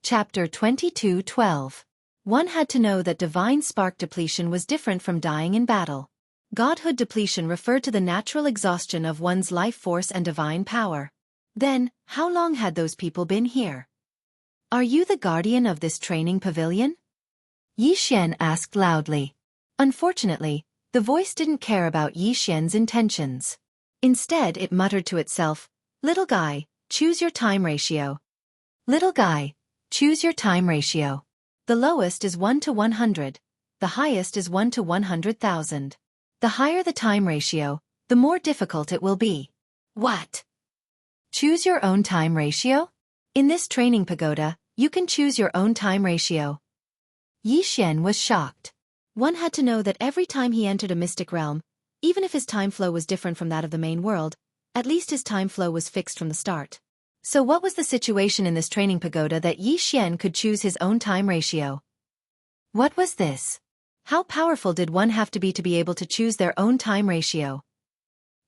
Chapter 22:12. One had to know that divine spark depletion was different from dying in battle. Godhood depletion referred to the natural exhaustion of one's life force and divine power. Then, how long had those people been here? Are you the guardian of this training pavilion? Yi Xian asked loudly. Unfortunately, the voice didn't care about Yi Xian's intentions. Instead, it muttered to itself, "Little guy, choose your time ratio. Little guy, choose your time ratio. The lowest is 1 to 100. The highest is 1 to 100,000. The higher the time ratio, the more difficult it will be." What? Choose your own time ratio? In this training pagoda, you can choose your own time ratio. Yi Xian was shocked. One had to know that every time he entered a mystic realm, even if his time flow was different from that of the main world, at least his time flow was fixed from the start. So what was the situation in this training pagoda that Yi Xian could choose his own time ratio? What was this? How powerful did one have to be able to choose their own time ratio?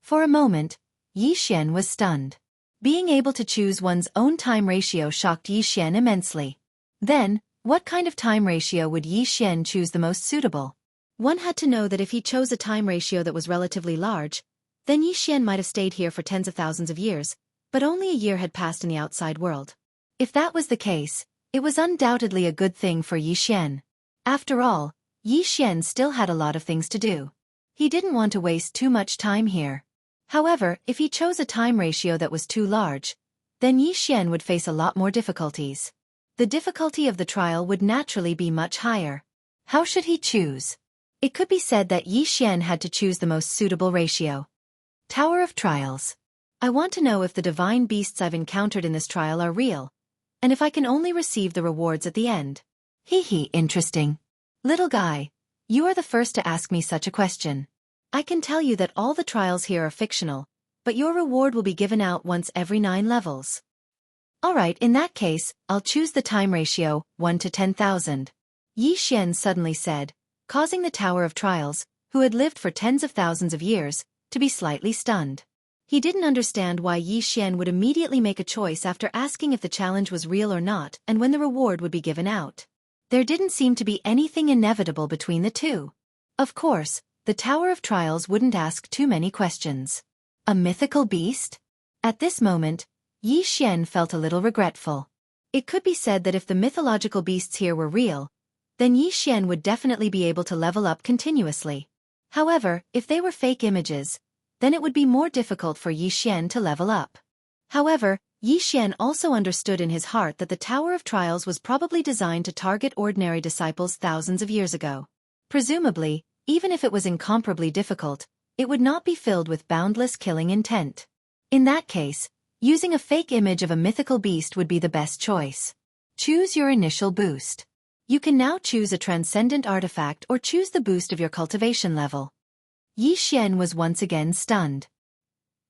For a moment, Yi Xian was stunned. Being able to choose one's own time ratio shocked Yi Xian immensely. Then, what kind of time ratio would Yi Xian choose the most suitable? One had to know that if he chose a time ratio that was relatively large, then Yi Xian might have stayed here for tens of thousands of years, but only a year had passed in the outside world. If that was the case, it was undoubtedly a good thing for Yi Xian. After all, Yi Xian still had a lot of things to do. He didn't want to waste too much time here. However, if he chose a time ratio that was too large, then Yi Xian would face a lot more difficulties. The difficulty of the trial would naturally be much higher. How should he choose? It could be said that Yi Xian had to choose the most suitable ratio. Tower of Trials. I want to know if the divine beasts I've encountered in this trial are real, and if I can only receive the rewards at the end. Interesting. Little guy, you are the first to ask me such a question. I can tell you that all the trials here are fictional, but your reward will be given out once every 9 levels. Alright, in that case, I'll choose the time ratio, 1 to 10,000. Yi Xian suddenly said, causing the Tower of Trials, who had lived for tens of thousands of years, to be slightly stunned. He didn't understand why Yi Xian would immediately make a choice after asking if the challenge was real or not and when the reward would be given out. There didn't seem to be anything inevitable between the two. Of course, the Tower of Trials wouldn't ask too many questions. A mythical beast? At this moment, Yi Xian felt a little regretful. It could be said that if the mythological beasts here were real, then Yi Xian would definitely be able to level up continuously. However, if they were fake images, then it would be more difficult for Yi Xian to level up. However, Yi Xian also understood in his heart that the Tower of Trials was probably designed to target ordinary disciples thousands of years ago. Presumably, even if it was incomparably difficult, it would not be filled with boundless killing intent. In that case, using a fake image of a mythical beast would be the best choice. Choose your initial boost. You can now choose a transcendent artifact or choose the boost of your cultivation level. Yi Xian was once again stunned.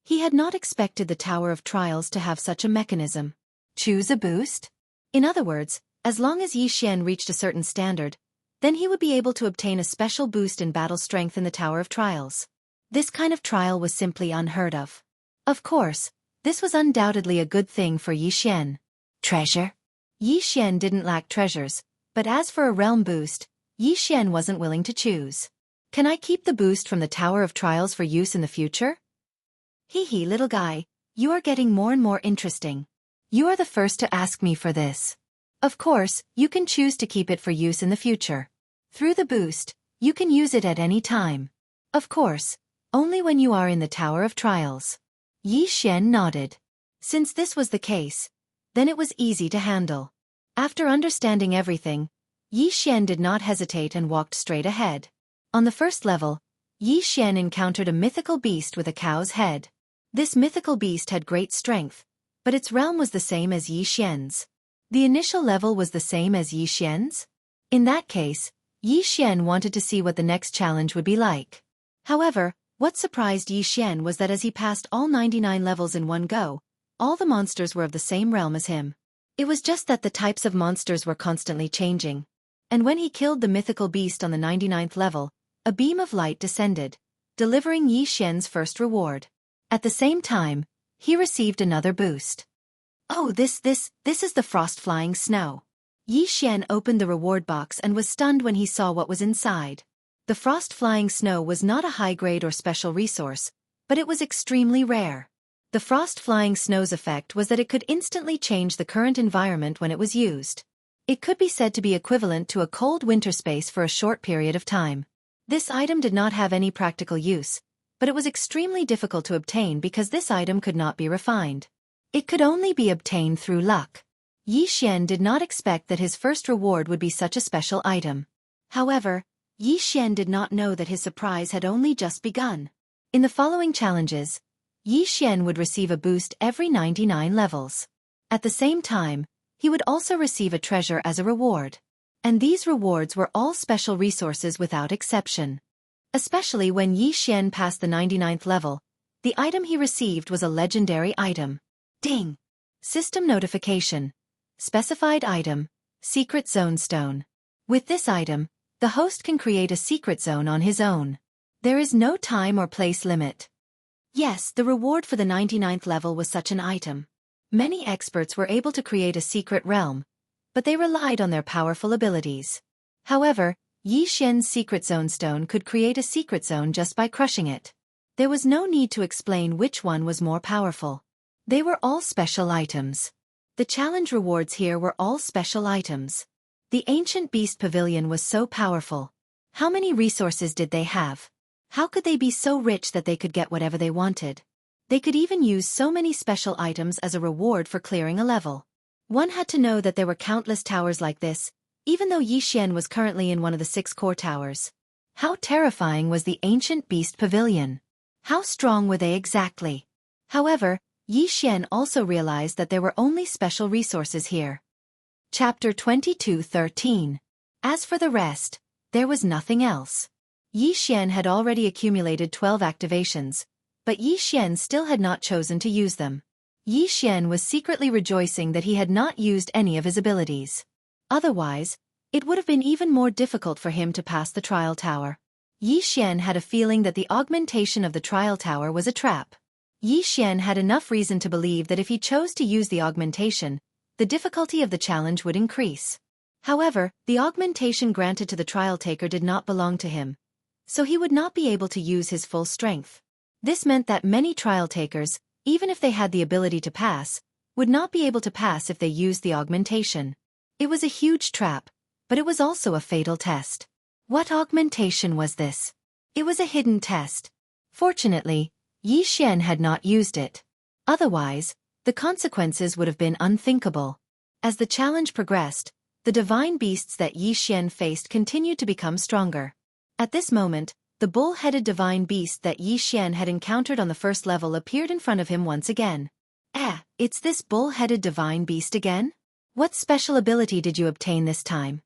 He had not expected the Tower of Trials to have such a mechanism. Choose a boost? In other words, as long as Yi Xian reached a certain standard, then he would be able to obtain a special boost in battle strength in the Tower of Trials. This kind of trial was simply unheard of. Of course, this was undoubtedly a good thing for Yi Xian. Treasure? Yi Xian didn't lack treasures, but as for a realm boost, Yi Xian wasn't willing to choose. Can I keep the boost from the Tower of Trials for use in the future? Little guy, you are getting more and more interesting. You are the first to ask me for this. Of course, you can choose to keep it for use in the future. Through the boost, you can use it at any time. Of course, only when you are in the Tower of Trials. Yi Xian nodded. Since this was the case, then it was easy to handle. After understanding everything, Yi Xian did not hesitate and walked straight ahead. On the first level, Yi Xian encountered a mythical beast with a cow's head. This mythical beast had great strength, but its realm was the same as Yi Xian's. The initial level was the same as Yi Xian's? In that case, Yi Xian wanted to see what the next challenge would be like. However, what surprised Yi Xian was that as he passed all 99 levels in one go, all the monsters were of the same realm as him. It was just that the types of monsters were constantly changing. And when he killed the mythical beast on the 99th level, a beam of light descended, delivering Yi Xian's first reward. At the same time, he received another boost. Oh, this is the frost-flying snow. Yi Xian opened the reward box and was stunned when he saw what was inside. The frost-flying snow was not a high-grade or special resource, but it was extremely rare. The frost-flying snow's effect was that it could instantly change the current environment when it was used. It could be said to be equivalent to a cold winter space for a short period of time. This item did not have any practical use, but it was extremely difficult to obtain because this item could not be refined. It could only be obtained through luck. Yi Xian did not expect that his first reward would be such a special item. However, Yi Xian did not know that his surprise had only just begun. In the following challenges, Yi Xian would receive a boost every 99 levels. At the same time, he would also receive a treasure as a reward. And these rewards were all special resources without exception. Especially when Yi Xian passed the 99th level, the item he received was a legendary item. Ding! System notification. Specified item, Secret Zone Stone. With this item, the host can create a secret zone on his own. There is no time or place limit. Yes, the reward for the 99th level was such an item. Many experts were able to create a secret realm, but they relied on their powerful abilities. However, Yi Xian's Secret Zone Stone could create a secret zone just by crushing it. There was no need to explain which one was more powerful. They were all special items. The challenge rewards here were all special items. The Ancient Beast Pavilion was so powerful. How many resources did they have? How could they be so rich that they could get whatever they wanted? They could even use so many special items as a reward for clearing a level. One had to know that there were countless towers like this, even though Yi Xian was currently in one of the 6 core towers. How terrifying was the Ancient Beast Pavilion? How strong were they exactly? However, Yi Xian also realized that there were only special resources here. Chapter 22:13. As for the rest, there was nothing else. Yi Xian had already accumulated 12 activations, but Yi Xian still had not chosen to use them. Yi Xian was secretly rejoicing that he had not used any of his abilities. Otherwise, it would have been even more difficult for him to pass the trial tower. Yi Xian had a feeling that the augmentation of the trial tower was a trap. Yi Xian had enough reason to believe that if he chose to use the augmentation, the difficulty of the challenge would increase. However, the augmentation granted to the trial taker did not belong to him, so he would not be able to use his full strength. This meant that many trial takers, even if they had the ability to pass, would not be able to pass if they used the augmentation. It was a huge trap, but it was also a fatal test. What augmentation was this? It was a hidden test. Fortunately, Yi Xian had not used it. Otherwise, the consequences would have been unthinkable. As the challenge progressed, the divine beasts that Yi Xian faced continued to become stronger. At this moment, the bull-headed divine beast that Yi Xian had encountered on the first level appeared in front of him once again. It's this bull-headed divine beast again? What special ability did you obtain this time?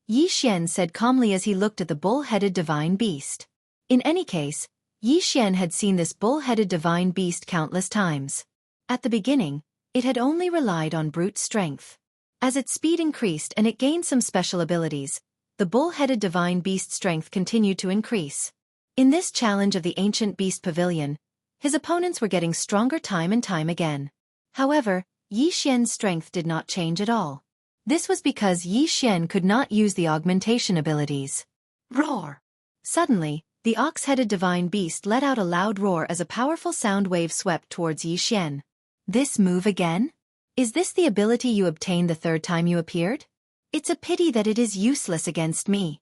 Yi Xian said calmly as he looked at the bull-headed divine beast. In any case, Yi Xian had seen this bull-headed divine beast countless times. At the beginning, it had only relied on brute strength. As its speed increased and it gained some special abilities, the bull-headed divine beast's strength continued to increase. In this challenge of the Ancient Beast Pavilion, his opponents were getting stronger time and time again. However, Yi Xian's strength did not change at all. This was because Yi Xian could not use the augmentation abilities. Roar! Suddenly, the ox-headed divine beast let out a loud roar as a powerful sound wave swept towards Yi Xian. This move again? Is this the ability you obtained the third time you appeared? It's a pity that it is useless against me.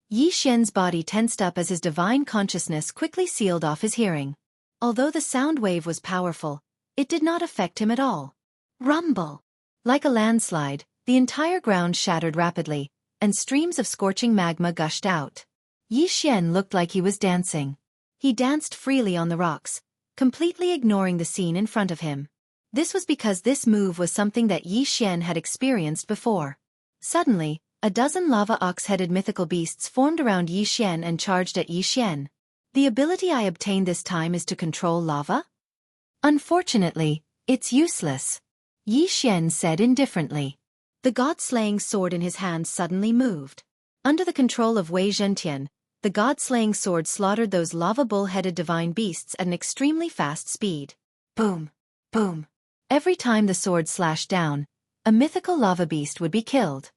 Yi Xian's body tensed up as his divine consciousness quickly sealed off his hearing. Although the sound wave was powerful, it did not affect him at all. Rumble! Like a landslide, the entire ground shattered rapidly, and streams of scorching magma gushed out. Yi Xian looked like he was dancing. He danced freely on the rocks, completely ignoring the scene in front of him. This was because this move was something that Yi Xian had experienced before. Suddenly, a dozen lava ox-headed mythical beasts formed around Yi Xian and charged at Yi Xian. The ability I obtained this time is to control lava? Unfortunately, it's useless. Yi Xian said indifferently. The god-slaying sword in his hand suddenly moved. Under the control of Wei Zhentian, the god-slaying sword slaughtered those lava bull-headed divine beasts at an extremely fast speed. Boom! Boom! Every time the sword slashed down, a mythical lava beast would be killed.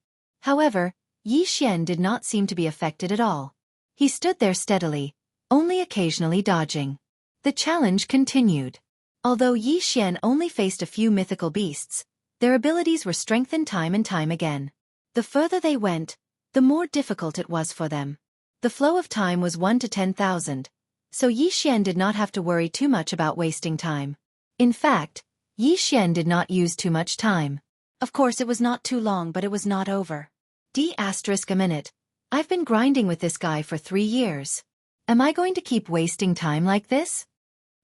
However, Yi Xian did not seem to be affected at all. He stood there steadily, only occasionally dodging. The challenge continued. Although Yi Xian only faced a few mythical beasts, their abilities were strengthened time and time again. The further they went, the more difficult it was for them. The flow of time was 1 to 10,000, so Yi Xian did not have to worry too much about wasting time. In fact, Yi Xian did not use too much time. Of course it was not too long, but it was not over. A minute. I've been grinding with this guy for 3 years. Am I going to keep wasting time like this?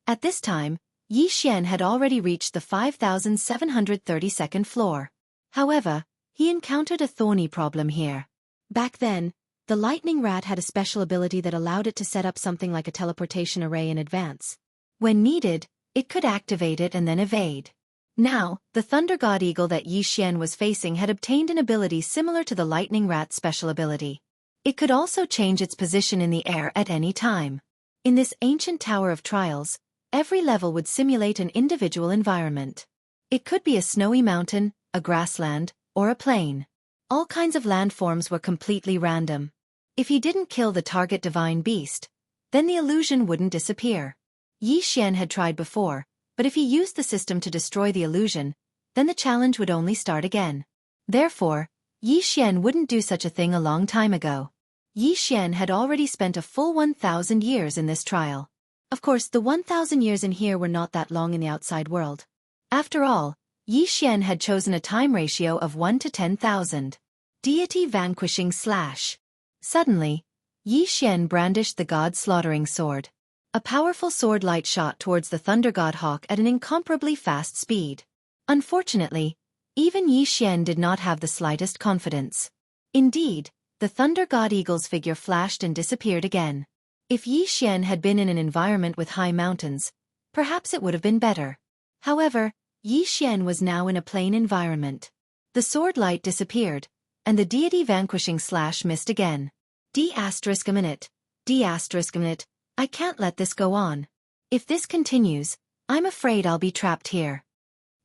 At this time, Yi Xian had already reached the 5,732nd floor. However, he encountered a thorny problem here. Back then, the lightning rat had a special ability that allowed it to set up something like a teleportation array in advance. When needed, it could activate it and then evade. Now, the Thunder God Eagle that Yi Xian was facing had obtained an ability similar to the lightning rat's special ability. It could also change its position in the air at any time. In this ancient Tower of Trials, every level would simulate an individual environment. It could be a snowy mountain, a grassland, or a plain. All kinds of landforms were completely random. If he didn't kill the target divine beast, then the illusion wouldn't disappear. Yi Xian had tried before, but if he used the system to destroy the illusion, then the challenge would only start again. Therefore, Yi Xian wouldn't do such a thing a long time ago. Yi Xian had already spent a full 1,000 years in this trial. Of course, the 1,000 years in here were not that long in the outside world. After all, Yi Xian had chosen a time ratio of 1 to 10,000. Deity vanquishing slash. Suddenly, Yi Xian brandished the god-slaughtering sword. A powerful sword light shot towards the Thunder God Hawk at an incomparably fast speed. Unfortunately, even Yi Xian did not have the slightest confidence. Indeed, the Thunder God Eagle's figure flashed and disappeared again. If Yi Xian had been in an environment with high mountains, perhaps it would have been better. However, Yi Xian was now in a plain environment. The sword light disappeared, and the deity vanquishing slash missed again. D*a minute. D*a minute. I can't let this go on. If this continues, I'm afraid I'll be trapped here.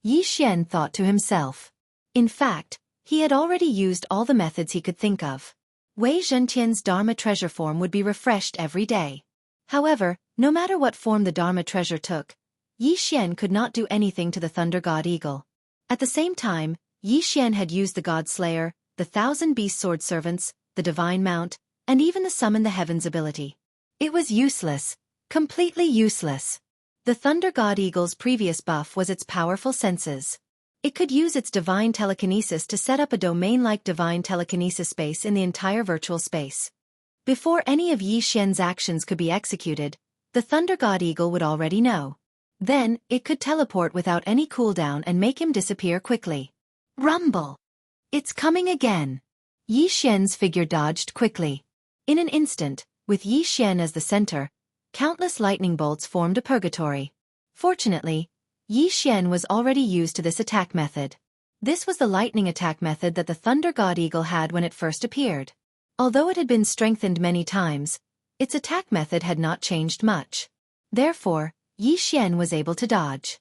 Yi Xian thought to himself. In fact, he had already used all the methods he could think of. Wei Zhentian's Dharma treasure form would be refreshed every day. However, no matter what form the Dharma treasure took, Yi Xian could not do anything to the Thunder God Eagle. At the same time, Yi Xian had used the God Slayer, the 1,000 Beast Sword Servants, the Divine Mount, and even the Summon the Heavens ability. It was useless, completely useless. The Thunder God Eagle's previous buff was its powerful senses. It could use its divine telekinesis to set up a domain-like divine telekinesis space in the entire virtual space. Before any of Yi Xian's actions could be executed, the Thunder God Eagle would already know. Then, it could teleport without any cooldown and make him disappear quickly. Rumble! It's coming again! Yi Xian's figure dodged quickly. In an instant, with Yi Xian as the center, countless lightning bolts formed a purgatory. Fortunately, Yi Xian was already used to this attack method. This was the lightning attack method that the Thunder God Eagle had when it first appeared. Although it had been strengthened many times, its attack method had not changed much. Therefore, Yi Xian was able to dodge.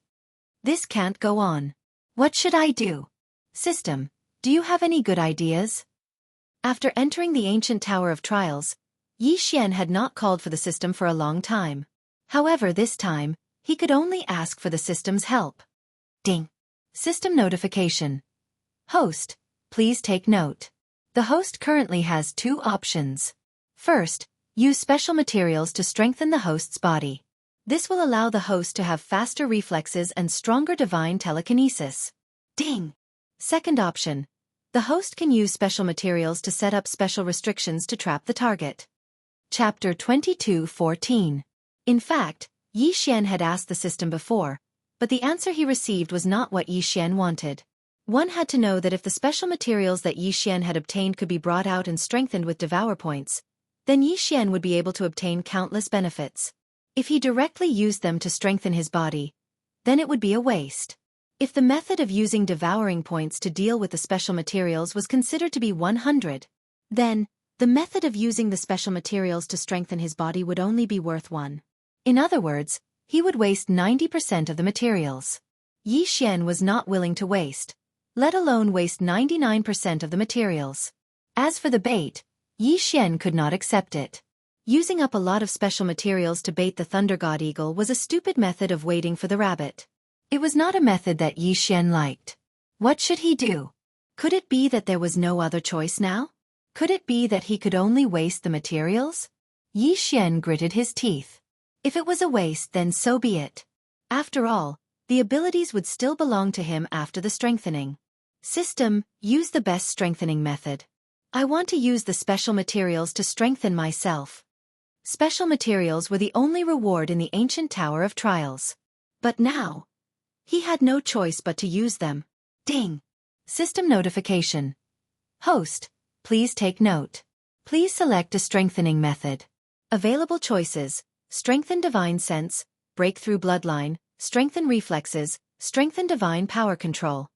This can't go on. What should I do? System, do you have any good ideas? After entering the ancient Tower of Trials, Yi Xian had not called for the system for a long time. However, this time, he could only ask for the system's help. Ding! System notification. Host, please take note. The host currently has 2 options. First, use special materials to strengthen the host's body. This will allow the host to have faster reflexes and stronger divine telekinesis. Ding! Second option. The host can use special materials to set up special restrictions to trap the target. Chapter 22:14. In fact, Yi Xian had asked the system before, but the answer he received was not what Yi Xian wanted. One had to know that if the special materials that Yi Xian had obtained could be brought out and strengthened with devour points, then Yi Xian would be able to obtain countless benefits. If he directly used them to strengthen his body, then it would be a waste. If the method of using devouring points to deal with the special materials was considered to be 100, then the method of using the special materials to strengthen his body would only be worth 1. In other words, he would waste 90% of the materials. Yi Xian was not willing to waste, let alone waste 99% of the materials. As for the bait, Yi Xian could not accept it. Using up a lot of special materials to bait the Thunder God Eagle was a stupid method of waiting for the rabbit. It was not a method that Yi Xian liked. What should he do? Could it be that there was no other choice now? Could it be that he could only waste the materials? Yi Xian gritted his teeth. If it was a waste, then so be it. After all, the abilities would still belong to him after the strengthening. System, use the best strengthening method. I want to use the special materials to strengthen myself. Special materials were the only reward in the ancient Tower of Trials. But now, he had no choice but to use them. Ding! System notification. Host, please take note. Please select a strengthening method. Available choices: strengthen divine sense, breakthrough bloodline, strengthen reflexes, strengthen divine power control.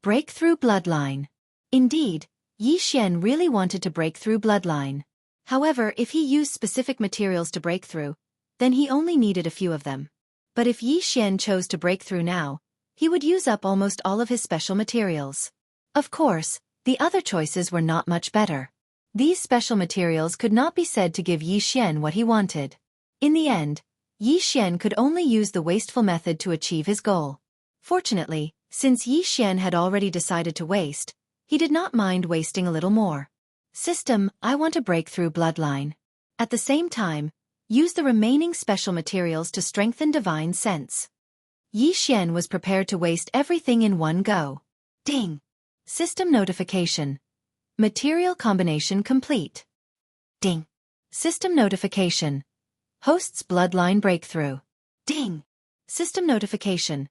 Breakthrough bloodline. Indeed, Yi Xian really wanted to break through bloodline. However, if he used specific materials to break through, then he only needed a few of them. But if Yi Xian chose to break through now, he would use up almost all of his special materials. Of course, the other choices were not much better. These special materials could not be said to give Yi Xian what he wanted. In the end, Yi Xian could only use the wasteful method to achieve his goal. Fortunately, since Yi Xian had already decided to waste, he did not mind wasting a little more. System, I want to break through bloodline. At the same time, use the remaining special materials to strengthen divine sense. Yi Xian was prepared to waste everything in one go. Ding! System notification. Material combination complete. Ding! System notification. Host's bloodline breakthrough. Ding! System notification.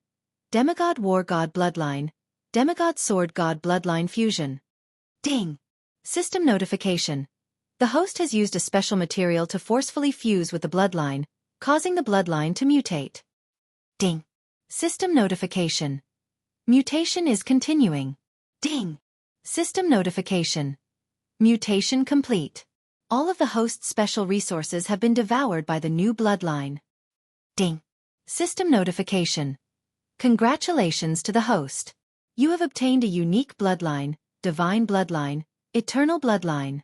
Demigod War God bloodline, Demigod Sword God bloodline fusion. Ding! System notification. The host has used a special material to forcefully fuse with the bloodline, causing the bloodline to mutate. Ding! System notification. Mutation is continuing. Ding! System notification. Mutation complete. All of the host's special resources have been devoured by the new bloodline. Ding! System notification. Congratulations to the host. You have obtained a unique bloodline, divine bloodline, eternal bloodline.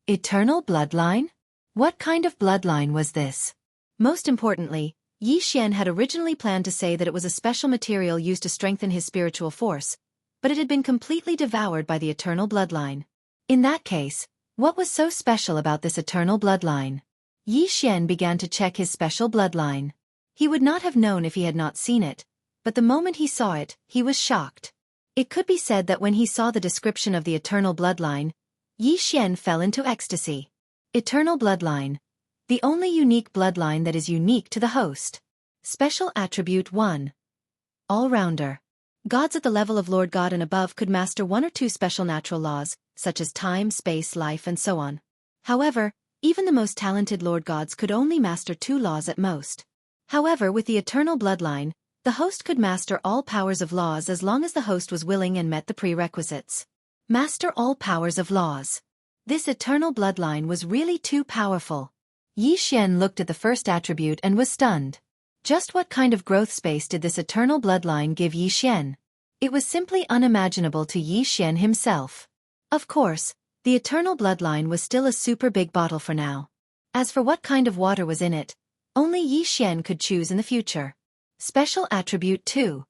Eternal bloodline? What kind of bloodline was this? Most importantly, Yi Xian had originally planned to say that it was a special material used to strengthen his spiritual force, but it had been completely devoured by the eternal bloodline. In that case, what was so special about this eternal bloodline? Yi Xian began to check his special bloodline. He would not have known if he had not seen it, but the moment he saw it, he was shocked. It could be said that when he saw the description of the eternal bloodline, Yi Xian fell into ecstasy. Eternal bloodline. The only unique bloodline that is unique to the host. Special attribute 1. All-rounder. Gods at the level of Lord God and above could master one or two special natural laws, such as time, space, life, and so on. However, even the most talented Lord Gods could only master 2 laws at most. However, with the eternal bloodline, the host could master all powers of laws as long as the host was willing and met the prerequisites. Master all powers of laws. This eternal bloodline was really too powerful. Yi Xian looked at the first attribute and was stunned. Just what kind of growth space did this eternal bloodline give Yi Xian? It was simply unimaginable to Yi Xian himself. Of course, the eternal bloodline was still a super big bottle for now. As for what kind of water was in it, only Yi Xian could choose in the future. Special attribute 2.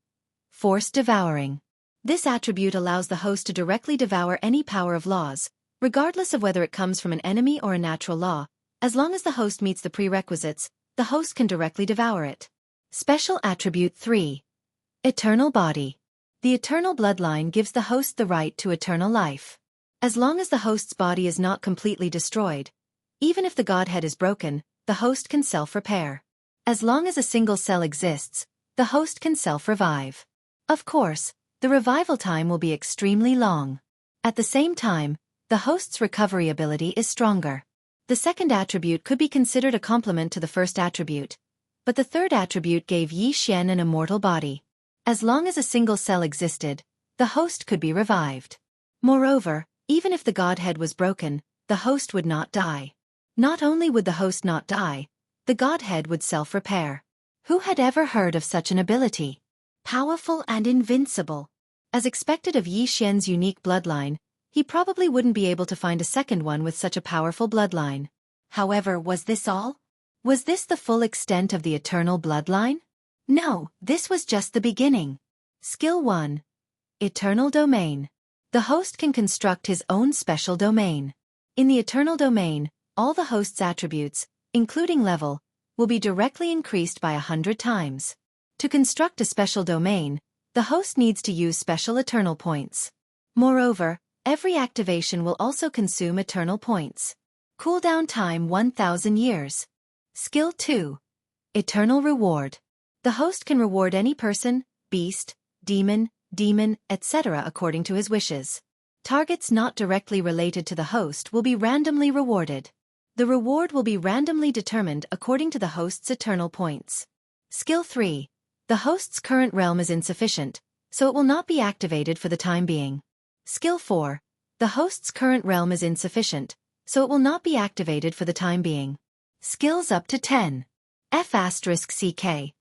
Force devouring. This attribute allows the host to directly devour any power of laws, regardless of whether it comes from an enemy or a natural law. As long as the host meets the prerequisites, the host can directly devour it. Special attribute 3. Eternal body. The eternal bloodline gives the host the right to eternal life. As long as the host's body is not completely destroyed, even if the godhead is broken, the host can self-repair. As long as a single cell exists, the host can self-revive. Of course, the revival time will be extremely long. At the same time, the host's recovery ability is stronger. The second attribute could be considered a complement to the first attribute, but the third attribute gave Yi Xian an immortal body. As long as a single cell existed, the host could be revived. Moreover, even if the godhead was broken, the host would not die. Not only would the host not die, the godhead would self-repair. Who had ever heard of such an ability? Powerful and invincible. As expected of Yi Xian's unique bloodline, He probably wouldn't be able to find a second one with such a powerful bloodline. However, was this all? Was this the full extent of the eternal bloodline? No, this was just the beginning. Skill 1. Eternal Domain. The host can construct his own special domain. In the eternal domain, all the host's attributes, including level, will be directly increased by 100 times. To construct a special domain, the host needs to use special eternal points. Moreover, every activation will also consume eternal points. Cooldown time 1000 years. Skill 2. Eternal Reward. The host can reward any person, beast, demon, etc. according to his wishes. Targets not directly related to the host will be randomly rewarded. The reward will be randomly determined according to the host's eternal points. Skill 3. The host's current realm is insufficient, so it will not be activated for the time being. Skill 4. The host's current realm is insufficient, so it will not be activated for the time being. Skills up to 10. F*CK.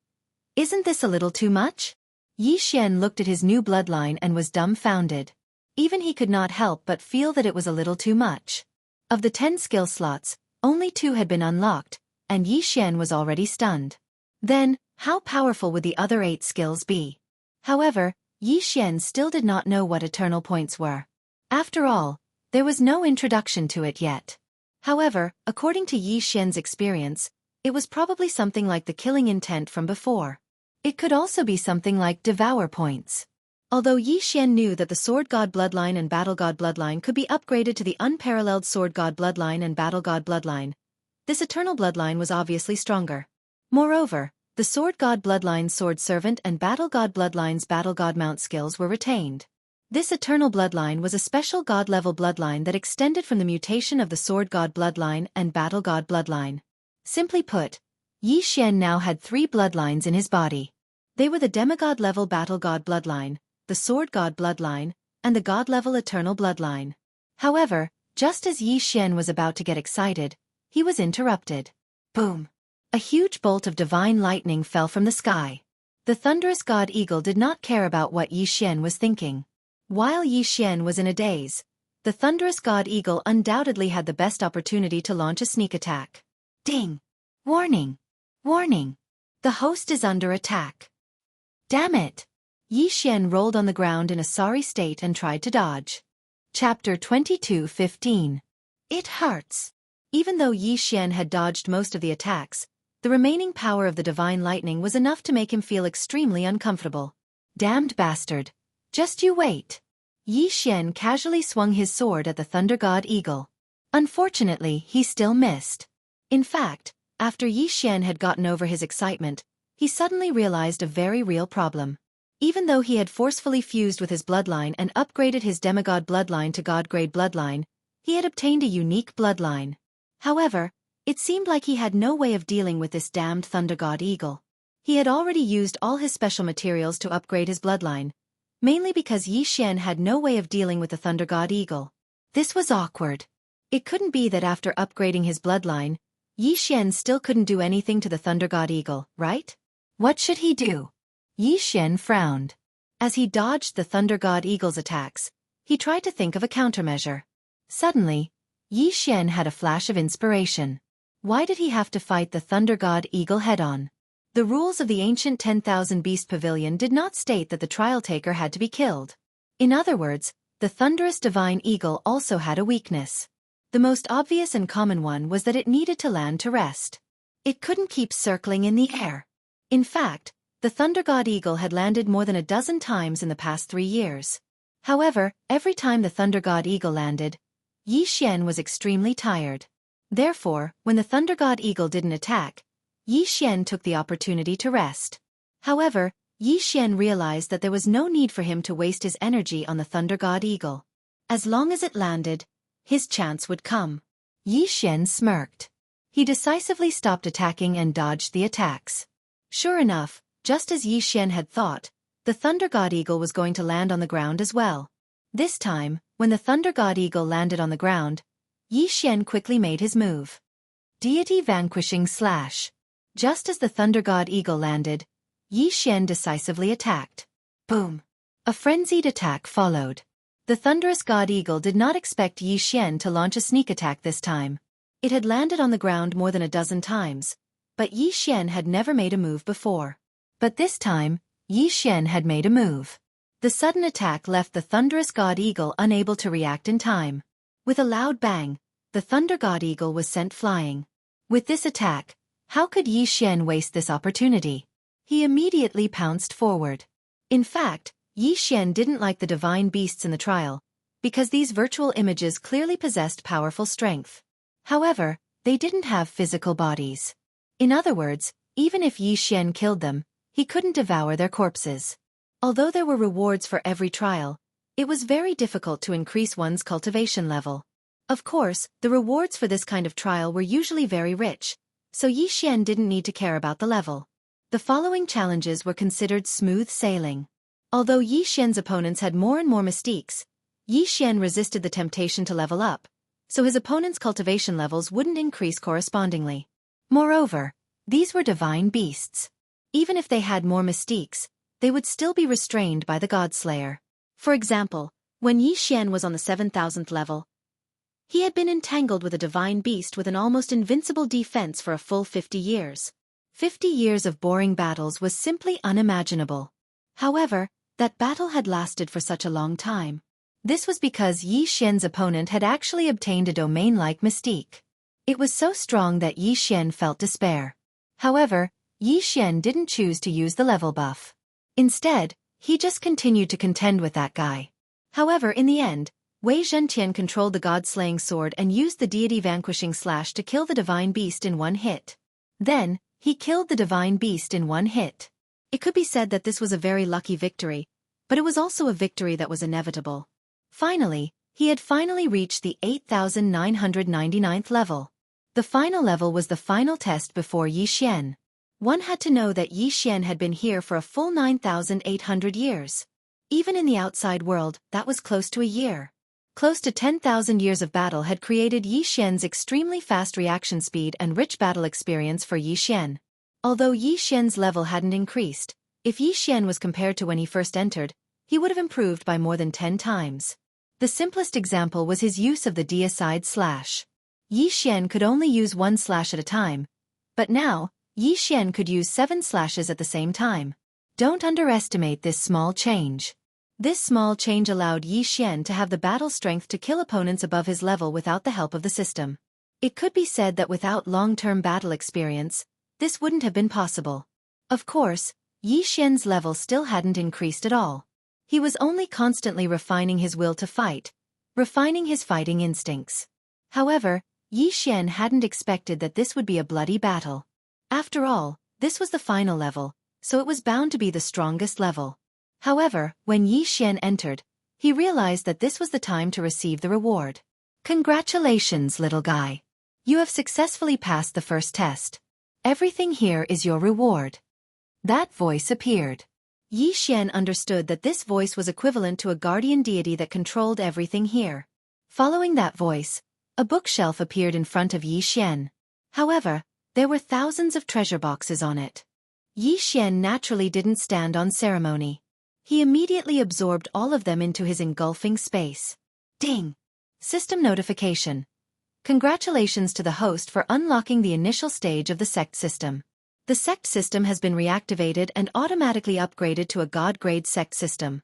Isn't this a little too much? Xianxia looked at his new bloodline and was dumbfounded. Even he could not help but feel that it was a little too much. Of the 10 skill slots, only 2 had been unlocked, and Xianxia was already stunned. Then, how powerful would the other 8 skills be? However, Xianxia still did not know what eternal points were. After all, there was no introduction to it yet. However, according to Xianxia's experience, it was probably something like the killing intent from before. It could also be something like devour points. Although Xianxia knew that the Sword God bloodline and Battle God bloodline could be upgraded to the unparalleled Sword God bloodline and Battle God bloodline, this eternal bloodline was obviously stronger. Moreover, the Sword God bloodline's Sword Servant and Battle God bloodline's Battle God mount skills were retained. This eternal bloodline was a special God-level bloodline that extended from the mutation of the Sword God bloodline and Battle God bloodline. Simply put, Xianxia now had 3 bloodlines in his body. They were the demigod-level Battle God bloodline, the Sword God bloodline, and the God-level Eternal bloodline. However, just as Xianxia was about to get excited, he was interrupted. Boom! A huge bolt of divine lightning fell from the sky. The thunderous God Eagle did not care about what Xianxia was thinking. While Xianxia was in a daze, the thunderous God Eagle undoubtedly had the best opportunity to launch a sneak attack. Ding! Warning! Warning! The host is under attack. Damn it! Xianxia rolled on the ground in a sorry state and tried to dodge. Chapter 22:15. It hurts. Even though Xianxia had dodged most of the attacks, the remaining power of the divine lightning was enough to make him feel extremely uncomfortable. Damned bastard! Just you wait. Xianxia casually swung his sword at the Thunder God Eagle. Unfortunately, he still missed. In fact, after Xianxia had gotten over his excitement, he suddenly realized a very real problem. Even though he had forcefully fused with his bloodline and upgraded his demigod bloodline to god-grade bloodline, he had obtained a unique bloodline. However, it seemed like he had no way of dealing with this damned Thunder God Eagle. He had already used all his special materials to upgrade his bloodline, mainly because Xianxia had no way of dealing with the Thunder God Eagle. This was awkward. It couldn't be that after upgrading his bloodline, Xianxia still couldn't do anything to the Thunder God Eagle, right? What should he do? Xianxia frowned. As he dodged the Thunder God Eagle's attacks, he tried to think of a countermeasure. Suddenly, Xianxia had a flash of inspiration. Why did he have to fight the Thunder God Eagle head-on? The rules of the ancient 10,000 Beast Pavilion did not state that the trial taker had to be killed. In other words, the thunderous divine eagle also had a weakness. The most obvious and common one was that it needed to land to rest. It couldn't keep circling in the air. In fact, the Thunder God Eagle had landed more than a dozen times in the past 3 years. However, every time the Thunder God Eagle landed, Xianxia was extremely tired. Therefore, when the Thunder God Eagle didn't attack, Xianxia took the opportunity to rest. However, Xianxia realized that there was no need for him to waste his energy on the Thunder God Eagle. As long as it landed, his chance would come. Xianxia smirked. He decisively stopped attacking and dodged the attacks. Sure enough, just as Xianxia had thought, the Thunder God Eagle was going to land on the ground as well. This time, when the Thunder God Eagle landed on the ground, Xianxia quickly made his move. Deity Vanquishing Slash. Just as the Thunder God Eagle landed, Xianxia decisively attacked. Boom! A frenzied attack followed. The thunderous god eagle did not expect Yi Xian to launch a sneak attack this time. It had landed on the ground more than a dozen times, but Yi Xian had never made a move before. But this time, Yi Xian had made a move. The sudden attack left the thunderous god eagle unable to react in time. With a loud bang, the thunder god eagle was sent flying. With this attack, how could Yi Xian waste this opportunity? He immediately pounced forward. In fact, Yi Xian didn't like the divine beasts in the trial, because these virtual images clearly possessed powerful strength. However, they didn't have physical bodies. In other words, even if Yi Xian killed them, he couldn't devour their corpses. Although there were rewards for every trial, it was very difficult to increase one's cultivation level. Of course, the rewards for this kind of trial were usually very rich, so Yi Xian didn't need to care about the level. The following challenges were considered smooth sailing. Although Yi Xian's opponents had more and more mystiques, Yi Xian resisted the temptation to level up, so his opponent's cultivation levels wouldn't increase correspondingly. Moreover, these were divine beasts. Even if they had more mystiques, they would still be restrained by the Godslayer. For example, when Yi Xian was on the 7,000th level, he had been entangled with a divine beast with an almost invincible defense for a full 50 years. 50 years of boring battles was simply unimaginable. However, that battle had lasted for such a long time. This was because Yi Xian's opponent had actually obtained a domain-like mystique. It was so strong that Yi Xian felt despair. However, Yi Xian didn't choose to use the level buff. Instead, he just continued to contend with that guy. However, in the end, Wei Zhentian controlled the god-slaying sword and used the deity vanquishing slash to kill the divine beast in one hit. Then, he killed the divine beast in one hit. It could be said that this was a very lucky victory, but it was also a victory that was inevitable. Finally, he had finally reached the 8,999th level. The final level was the final test before Yi Xian. One had to know that Yi Xian had been here for a full 9,800 years. Even in the outside world, that was close to a year. Close to 10,000 years of battle had created Yi Xian's extremely fast reaction speed and rich battle experience for Yi Xian. Although Yi Xian's level hadn't increased, if Yi Xian was compared to when he first entered, he would have improved by more than 10 times. The simplest example was his use of the deicide slash. Yi Xian could only use one slash at a time, but now, Yi Xian could use 7 slashes at the same time. Don't underestimate this small change. This small change allowed Yi Xian to have the battle strength to kill opponents above his level without the help of the system. It could be said that without long-term battle experience, this wouldn't have been possible. Of course, Yi Xian's level still hadn't increased at all. He was only constantly refining his will to fight, refining his fighting instincts. However, Yi Xian hadn't expected that this would be a bloody battle. After all, this was the final level, so it was bound to be the strongest level. However, when Yi Xian entered, he realized that this was the time to receive the reward. Congratulations, little guy. You have successfully passed the first test. Everything here is your reward. That voice appeared. Yi Xian understood that this voice was equivalent to a guardian deity that controlled everything here. Following that voice, a bookshelf appeared in front of Yi Xian. However, there were thousands of treasure boxes on it. Yi Xian naturally didn't stand on ceremony. He immediately absorbed all of them into his engulfing space. Ding! System notification. Congratulations to the host for unlocking the initial stage of the sect system. The sect system has been reactivated and automatically upgraded to a god-grade sect system.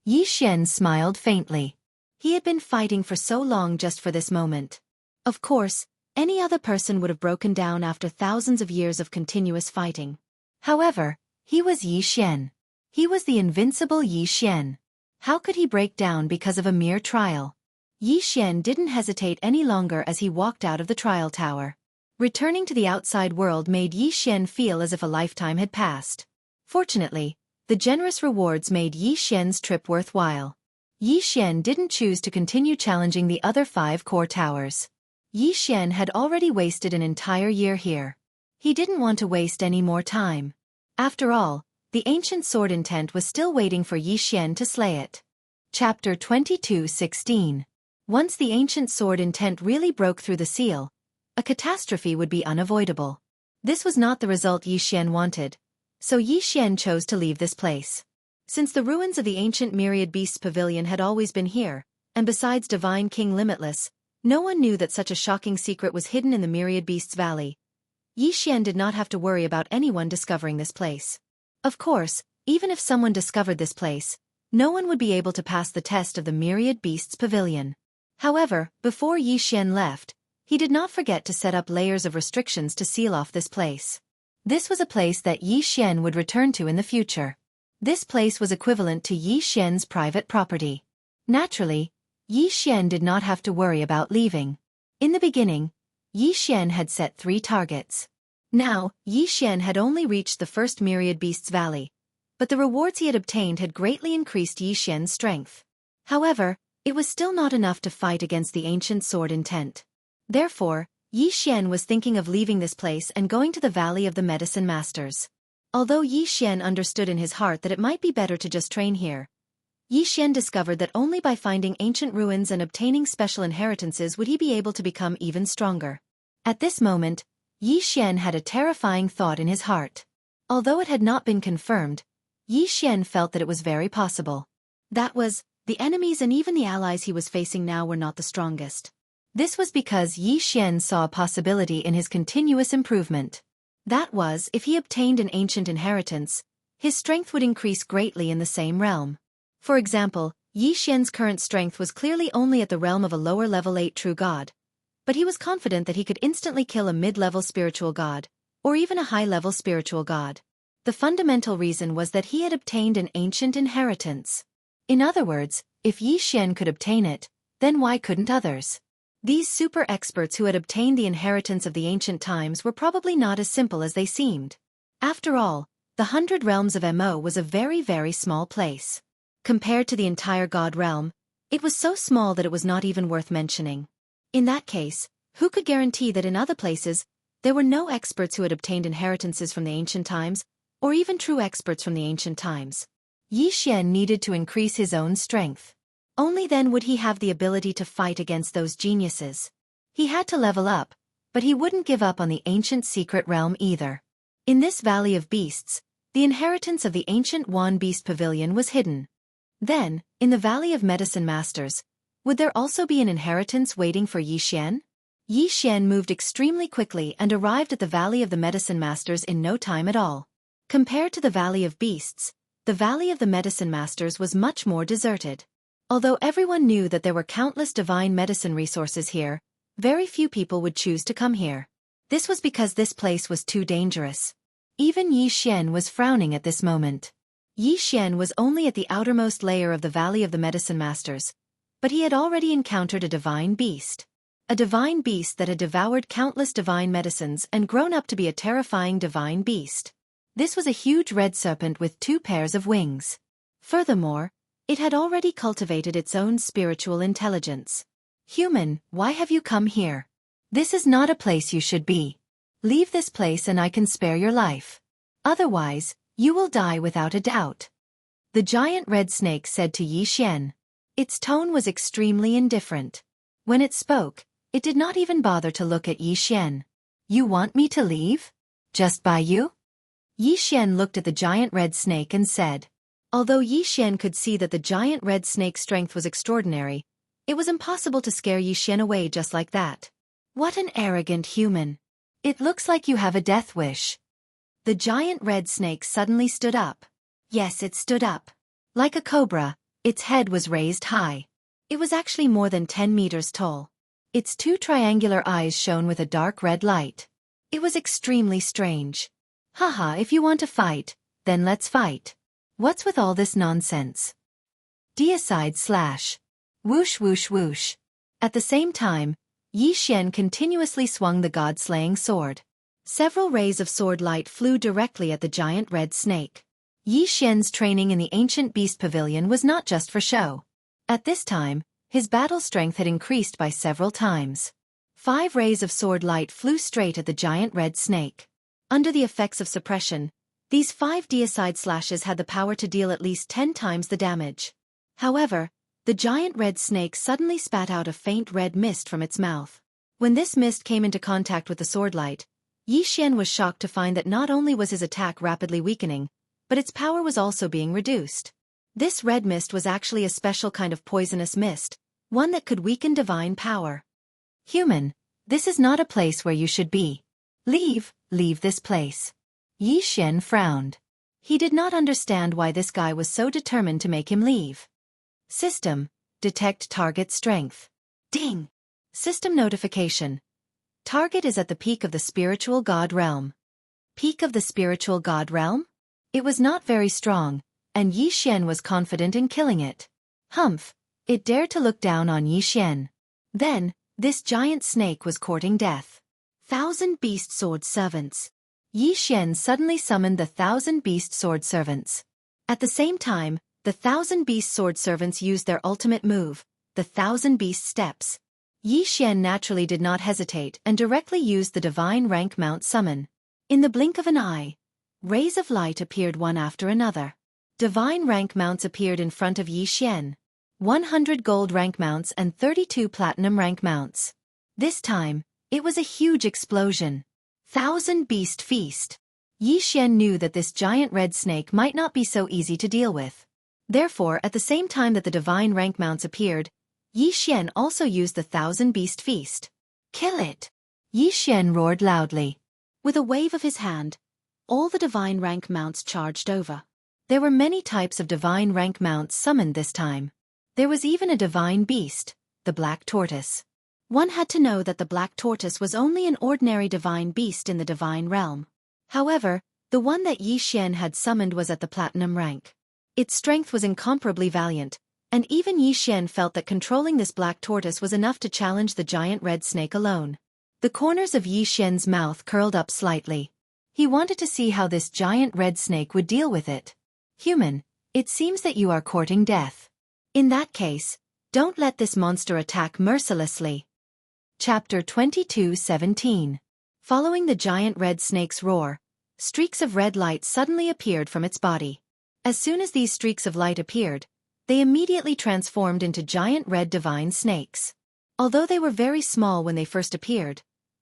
Yi Xian smiled faintly. He had been fighting for so long just for this moment. Of course, any other person would have broken down after thousands of years of continuous fighting. However, he was Yi Xian. He was the invincible Yi Xian. How could he break down because of a mere trial? Yi Xian didn't hesitate any longer as he walked out of the trial tower. Returning to the outside world made Yi Xian feel as if a lifetime had passed. Fortunately, the generous rewards made Yi Xian's trip worthwhile. Yi Xian didn't choose to continue challenging the other 5 core towers. Yi Xian had already wasted an entire year here. He didn't want to waste any more time. After all, the ancient sword intent was still waiting for Yi Xian to slay it. Chapter 22:16. Once the ancient sword intent really broke through the seal, a catastrophe would be unavoidable. This was not the result Yi Xian wanted, so Yi Xian chose to leave this place. Since the ruins of the ancient Myriad Beasts Pavilion had always been here, and besides Divine King Limitless, no one knew that such a shocking secret was hidden in the Myriad Beasts Valley. Xian did not have to worry about anyone discovering this place. Of course, even if someone discovered this place, no one would be able to pass the test of the Myriad Beasts Pavilion. However, before Xian left, he did not forget to set up layers of restrictions to seal off this place. This was a place that Xian would return to in the future. This place was equivalent to Xian's private property. Naturally, Xian did not have to worry about leaving. In the beginning, Xian had set 3 targets. Now, Xian had only reached the first Myriad Beasts Valley, but the rewards he had obtained had greatly increased Xian's strength. However, it was still not enough to fight against the ancient sword intent. Therefore, Xian was thinking of leaving this place and going to the Valley of the Medicine Masters. Although Xian understood in his heart that it might be better to just train here, Xian discovered that only by finding ancient ruins and obtaining special inheritances would he be able to become even stronger. At this moment, Xian had a terrifying thought in his heart. Although it had not been confirmed, Xian felt that it was very possible. That was, the enemies and even the allies he was facing now were not the strongest. This was because Xian saw a possibility in his continuous improvement. That was, if he obtained an ancient inheritance, his strength would increase greatly in the same realm. For example, Xian's current strength was clearly only at the realm of a lower level 8 true god, but he was confident that he could instantly kill a mid-level spiritual god, or even a high-level spiritual god. The fundamental reason was that he had obtained an ancient inheritance. In other words, if Xian could obtain it, then why couldn't others? These super experts who had obtained the inheritance of the ancient times were probably not as simple as they seemed. After all, the 100 Realms of Mo was a very, very small place. Compared to the entire God realm, it was so small that it was not even worth mentioning. In that case, who could guarantee that in other places, there were no experts who had obtained inheritances from the ancient times, or even true experts from the ancient times? Xian needed to increase his own strength. Only then would he have the ability to fight against those geniuses. He had to level up, but he wouldn't give up on the ancient secret realm either. In this Valley of Beasts, the inheritance of the ancient Wan Beast Pavilion was hidden. Then, in the Valley of Medicine Masters, would there also be an inheritance waiting for Xian? Xian moved extremely quickly and arrived at the Valley of the Medicine Masters in no time at all. Compared to the Valley of Beasts, the Valley of the Medicine Masters was much more deserted. Although everyone knew that there were countless divine medicine resources here, very few people would choose to come here. This was because this place was too dangerous. Even Xian was frowning at this moment. Xian was only at the outermost layer of the Valley of the Medicine Masters, but he had already encountered a divine beast. A divine beast that had devoured countless divine medicines and grown up to be a terrifying divine beast. This was a huge red serpent with 2 pairs of wings. Furthermore, it had already cultivated its own spiritual intelligence. Human, why have you come here? This is not a place you should be. Leave this place and I can spare your life. Otherwise, you will die without a doubt. The giant red snake said to Xian. Its tone was extremely indifferent. When it spoke, it did not even bother to look at Xian. You want me to leave? Just by you? Xian looked at the giant red snake and said. Although Xian could see that the giant red snake's strength was extraordinary, it was impossible to scare Xian away just like that. What an arrogant human. It looks like you have a death wish. The giant red snake suddenly stood up. Yes, it stood up. Like a cobra, its head was raised high. It was actually more than 10 meters tall. Its 2 triangular eyes shone with a dark red light. It was extremely strange. Haha, if you want to fight, then let's fight. What's with all this nonsense? Deicide/. Whoosh whoosh whoosh. At the same time, Xian continuously swung the god-slaying sword. Several rays of sword light flew directly at the giant red snake. Xian's training in the ancient beast pavilion was not just for show. At this time, his battle strength had increased by several times. 5 rays of sword light flew straight at the giant red snake. Under the effects of suppression, these 5 deicide slashes had the power to deal at least 10 times the damage. However, the giant red snake suddenly spat out a faint red mist from its mouth. When this mist came into contact with the sword light, Xian was shocked to find that not only was his attack rapidly weakening, but its power was also being reduced. This red mist was actually a special kind of poisonous mist, one that could weaken divine power. Human, this is not a place where you should be. Leave this place. Yi Xian frowned. He did not understand why this guy was so determined to make him leave. System, detect target strength. Ding! System notification. Target is at the peak of the spiritual god realm. Peak of the spiritual god realm? It was not very strong, and Yi Xian was confident in killing it. Humph! It dared to look down on Yi Xian. Then, this giant snake was courting death. 1,000 beast sword servants. Yi Xian suddenly summoned the 1,000 beast sword servants. At the same time, the 1,000 beast sword servants used their ultimate move, the 1,000 beast steps. Yi Xian naturally did not hesitate and directly used the divine rank mount summon. In the blink of an eye, rays of light appeared one after another. Divine rank mounts appeared in front of Yi Xian. 100 gold rank mounts and 32 platinum rank mounts. This time, it was a huge explosion. 1,000 beast feast. Yi Xian knew that this giant red snake might not be so easy to deal with. Therefore, at the same time that the divine rank mounts appeared, Yi Xian also used the 1,000 beast feast. Kill it! Yi Xian roared loudly. With a wave of his hand, all the divine rank mounts charged over. There were many types of divine rank mounts summoned this time. There was even a divine beast, the black tortoise. One had to know that the black tortoise was only an ordinary divine beast in the divine realm. However, the one that Yi Xian had summoned was at the platinum rank. Its strength was incomparably valiant, and even Yi Xian felt that controlling this black tortoise was enough to challenge the giant red snake alone. The corners of Yi Xian's mouth curled up slightly. He wanted to see how this giant red snake would deal with it. Human, it seems that you are courting death. In that case, don't let this monster attack mercilessly. Chapter 22:17. Following the giant red snake's roar, streaks of red light suddenly appeared from its body. As soon as these streaks of light appeared, they immediately transformed into giant red divine snakes. Although they were very small when they first appeared,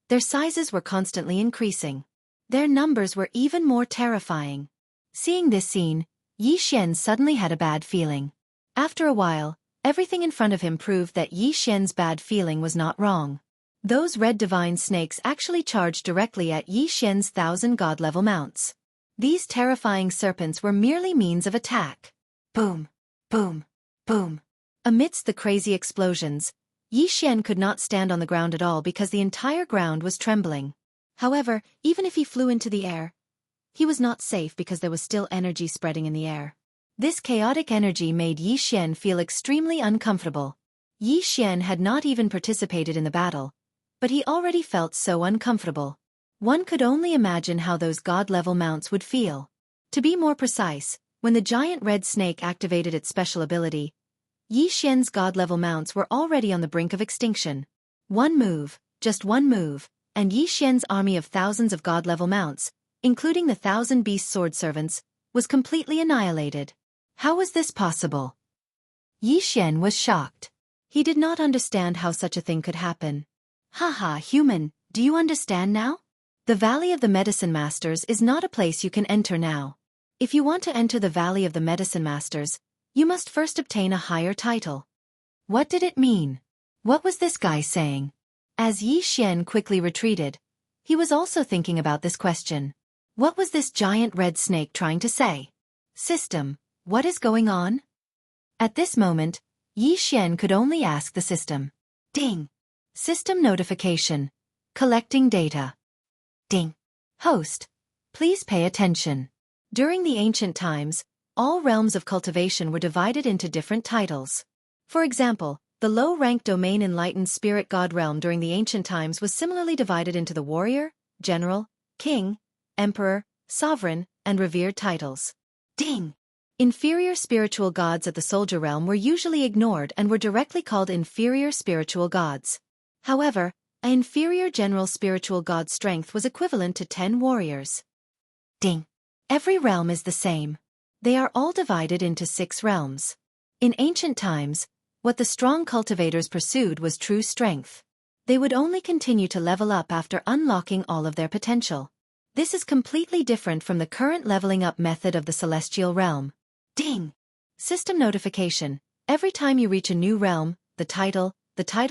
their sizes were constantly increasing. Their numbers were even more terrifying. Seeing this scene, Yi Xian suddenly had a bad feeling. After a while, everything in front of him proved that Yi Xian's bad feeling was not wrong. Those red divine snakes actually charged directly at Yi Xian's 1,000 god-level mounts. These terrifying serpents were merely means of attack. Boom! Boom! Boom! Amidst the crazy explosions, Yi Xian could not stand on the ground at all because the entire ground was trembling. However, even if he flew into the air, he was not safe because there was still energy spreading in the air. This chaotic energy made Yi Xian feel extremely uncomfortable. Yi Xian had not even participated in the battle, but he already felt so uncomfortable. One could only imagine how those god-level mounts would feel. To be more precise, when the giant red snake activated its special ability, Yi Xian's god-level mounts were already on the brink of extinction. One move, just one move, and Yi Xian's army of thousands of god-level mounts, including the 1,000 beast sword servants, was completely annihilated. How was this possible? Yi Xian was shocked. He did not understand how such a thing could happen. Haha, human, do you understand now? The Valley of the Medicine Masters is not a place you can enter now. If you want to enter the Valley of the Medicine Masters, you must first obtain a higher title. What did it mean? What was this guy saying? As Yi Xian quickly retreated, he was also thinking about this question. What was this giant red snake trying to say? System, what is going on? At this moment, Yi Xian could only ask the system. Ding! System notification. Collecting data. Ding! Host, please pay attention. During the ancient times, all realms of cultivation were divided into different titles. For example, the low-rank domain enlightened spirit god realm during the ancient times was similarly divided into the warrior, general, king, emperor, sovereign, and revered titles. Ding! Inferior spiritual gods at the soldier realm were usually ignored and were directly called inferior spiritual gods. However, an inferior general spiritual god's strength was equivalent to 10 warriors. Ding! Every realm is the same. They are all divided into 6 realms. In ancient times, what the strong cultivators pursued was true strength. They would only continue to level up after unlocking all of their potential. This is completely different from the current leveling up method of the celestial realm. Ding! System notification. Every time you reach a new realm, the title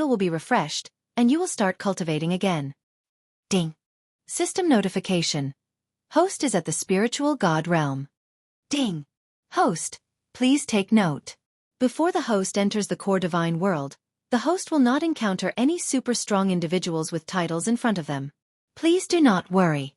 will be refreshed, and you will start cultivating again. Ding. System notification. Host is at the spiritual god realm. Ding. Host, please take note. Before the host enters the core divine world, the host will not encounter any super strong individuals with titles in front of them. Please do not worry.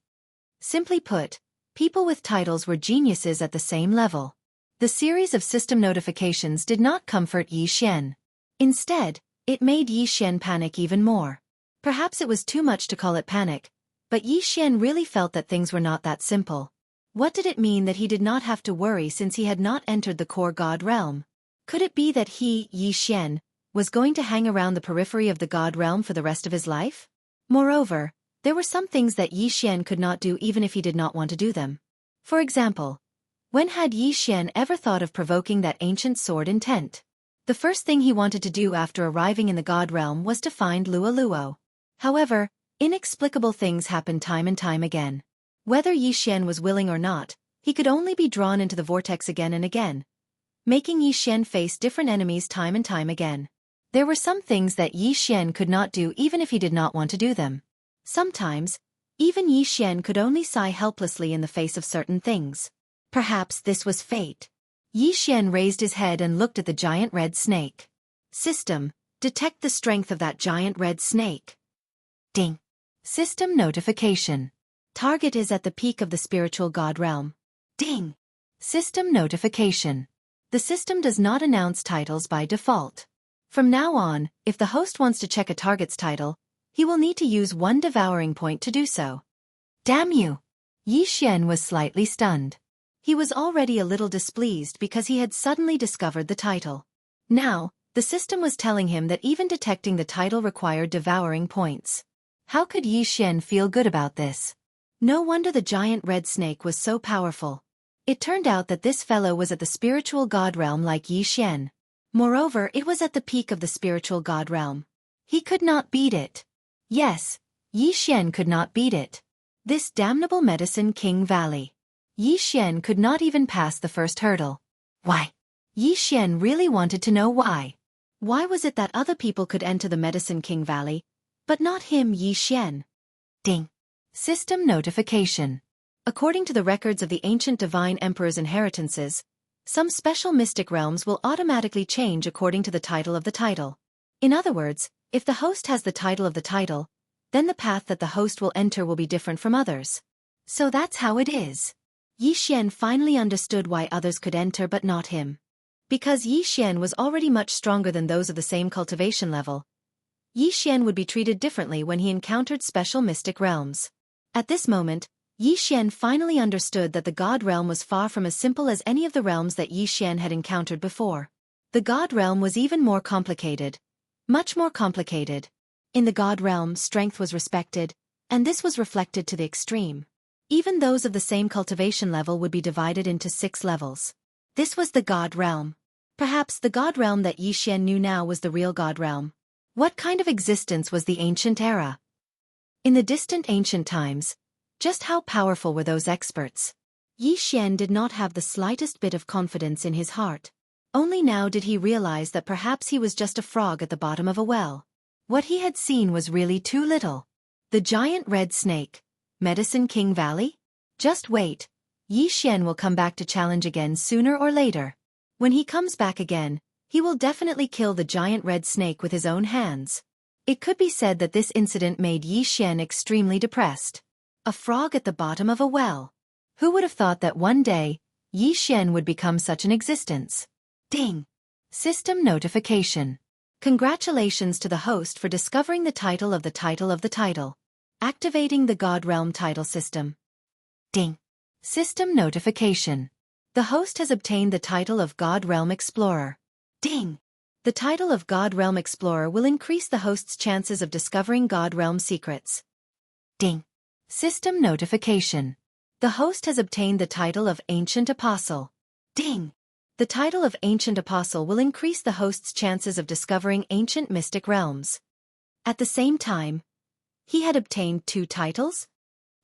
Simply put, people with titles were geniuses at the same level. The series of system notifications did not comfort Yi Xian. Instead, it made Yi Xian panic even more. Perhaps it was too much to call it panic, but Yi Xian really felt that things were not that simple. What did it mean that he did not have to worry since he had not entered the core god realm? Could it be that he, Yi Xian, was going to hang around the periphery of the god realm for the rest of his life? Moreover, there were some things that Yi Xian could not do even if he did not want to do them. For example, when had Yi Xian ever thought of provoking that ancient sword intent? The first thing he wanted to do after arriving in the god realm was to find Luo Luo. However, inexplicable things happened time and time again. Whether Yi Xian was willing or not, he could only be drawn into the vortex again and again, making Yi Xian face different enemies time and time again. There were some things that Yi Xian could not do even if he did not want to do them. Sometimes, even Yi Xian could only sigh helplessly in the face of certain things. Perhaps this was fate. Yi Xian raised his head and looked at the giant red snake. System, detect the strength of that giant red snake. Ding. System notification. Target is at the peak of the spiritual god realm. Ding. System notification. The system does not announce titles by default. From now on, if the host wants to check a target's title, he will need to use one devouring point to do so. Damn you! Yi Xian was slightly stunned. He was already a little displeased because he had suddenly discovered the title. Now, the system was telling him that even detecting the title required devouring points. How could Yi Xian feel good about this? No wonder the giant red snake was so powerful. It turned out that this fellow was at the spiritual god realm like Yi Xian. Moreover, it was at the peak of the spiritual god realm. He could not beat it. Yes, Yi Xian could not beat it. This damnable Medicine King Valley. Yi Xian could not even pass the first hurdle. Why? Yi Xian really wanted to know why. Why was it that other people could enter the Medicine King Valley, but not him, Yi Xian? Ding. System notification. According to the records of the ancient divine emperor's inheritances, some special mystic realms will automatically change according to the title of the title. In other words, if the host has the title of the title, then the path that the host will enter will be different from others. So that's how it is. Yi Xian finally understood why others could enter but not him. Because Yi Xian was already much stronger than those of the same cultivation level, Yi Xian would be treated differently when he encountered special mystic realms. At this moment, Yi Xian finally understood that the God realm was far from as simple as any of the realms that Yi Xian had encountered before. The God realm was even more complicated. Much more complicated. In the God realm, strength was respected, and this was reflected to the extreme. Even those of the same cultivation level would be divided into 6 levels. This was the God realm. Perhaps the God realm that Yi Xian knew now was the real God realm. What kind of existence was the ancient era? In the distant ancient times, just how powerful were those experts? Yi Xian did not have the slightest bit of confidence in his heart. Only now did he realize that perhaps he was just a frog at the bottom of a well. What he had seen was really too little. The giant red snake. Medicine King Valley? Just wait. Yi Xian will come back to challenge again sooner or later. When he comes back again, he will definitely kill the giant red snake with his own hands. It could be said that this incident made Yi Xian extremely depressed. A frog at the bottom of a well. Who would have thought that one day, Yi Xian would become such an existence? Ding! System notification. Congratulations to the host for discovering the title of the title of the title. Activating the God Realm title system. Ding! System notification. The host has obtained the title of God Realm Explorer. Ding! The title of God Realm Explorer will increase the host's chances of discovering God Realm secrets. Ding! System notification. The host has obtained the title of Ancient Apostle. Ding! The title of Ancient Apostle will increase the host's chances of discovering ancient mystic realms. At the same time, he had obtained 2 titles?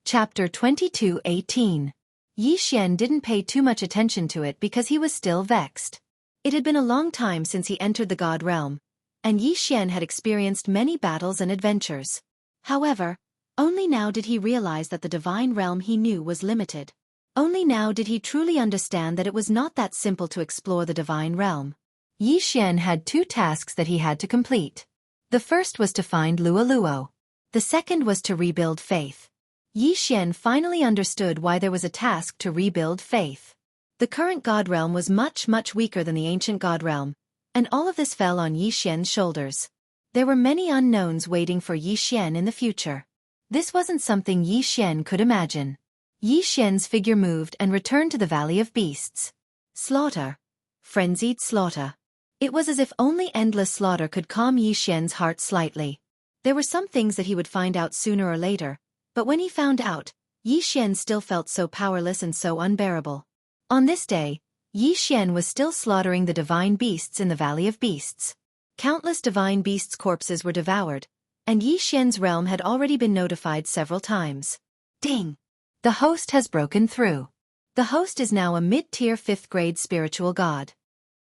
Chapter 22:18. Yi Xian didn't pay too much attention to it because he was still vexed. It had been a long time since he entered the God realm, and Yi Xian had experienced many battles and adventures. However, only now did he realize that the divine realm he knew was limited. Only now did he truly understand that it was not that simple to explore the divine realm. Yi Xian had 2 tasks that he had to complete. The first was to find Luo Luo. The second was to rebuild faith. Yi Xian finally understood why there was a task to rebuild faith. The current God realm was much weaker than the ancient God realm, and all of this fell on Yi Xian's shoulders. There were many unknowns waiting for Yi Xian in the future. This wasn't something Yi Xian could imagine. Yi Xian's figure moved and returned to the Valley of Beasts. Slaughter. Frenzied slaughter. It was as if only endless slaughter could calm Yi Xian's heart slightly. There were some things that he would find out sooner or later, but when he found out, Yi Xian still felt so powerless and so unbearable. On this day, Yi Xian was still slaughtering the divine beasts in the Valley of Beasts. Countless divine beasts' corpses were devoured, and Yi Xian's realm had already been notified several times. Ding! The host has broken through. The host is now a mid-tier 5th grade spiritual god.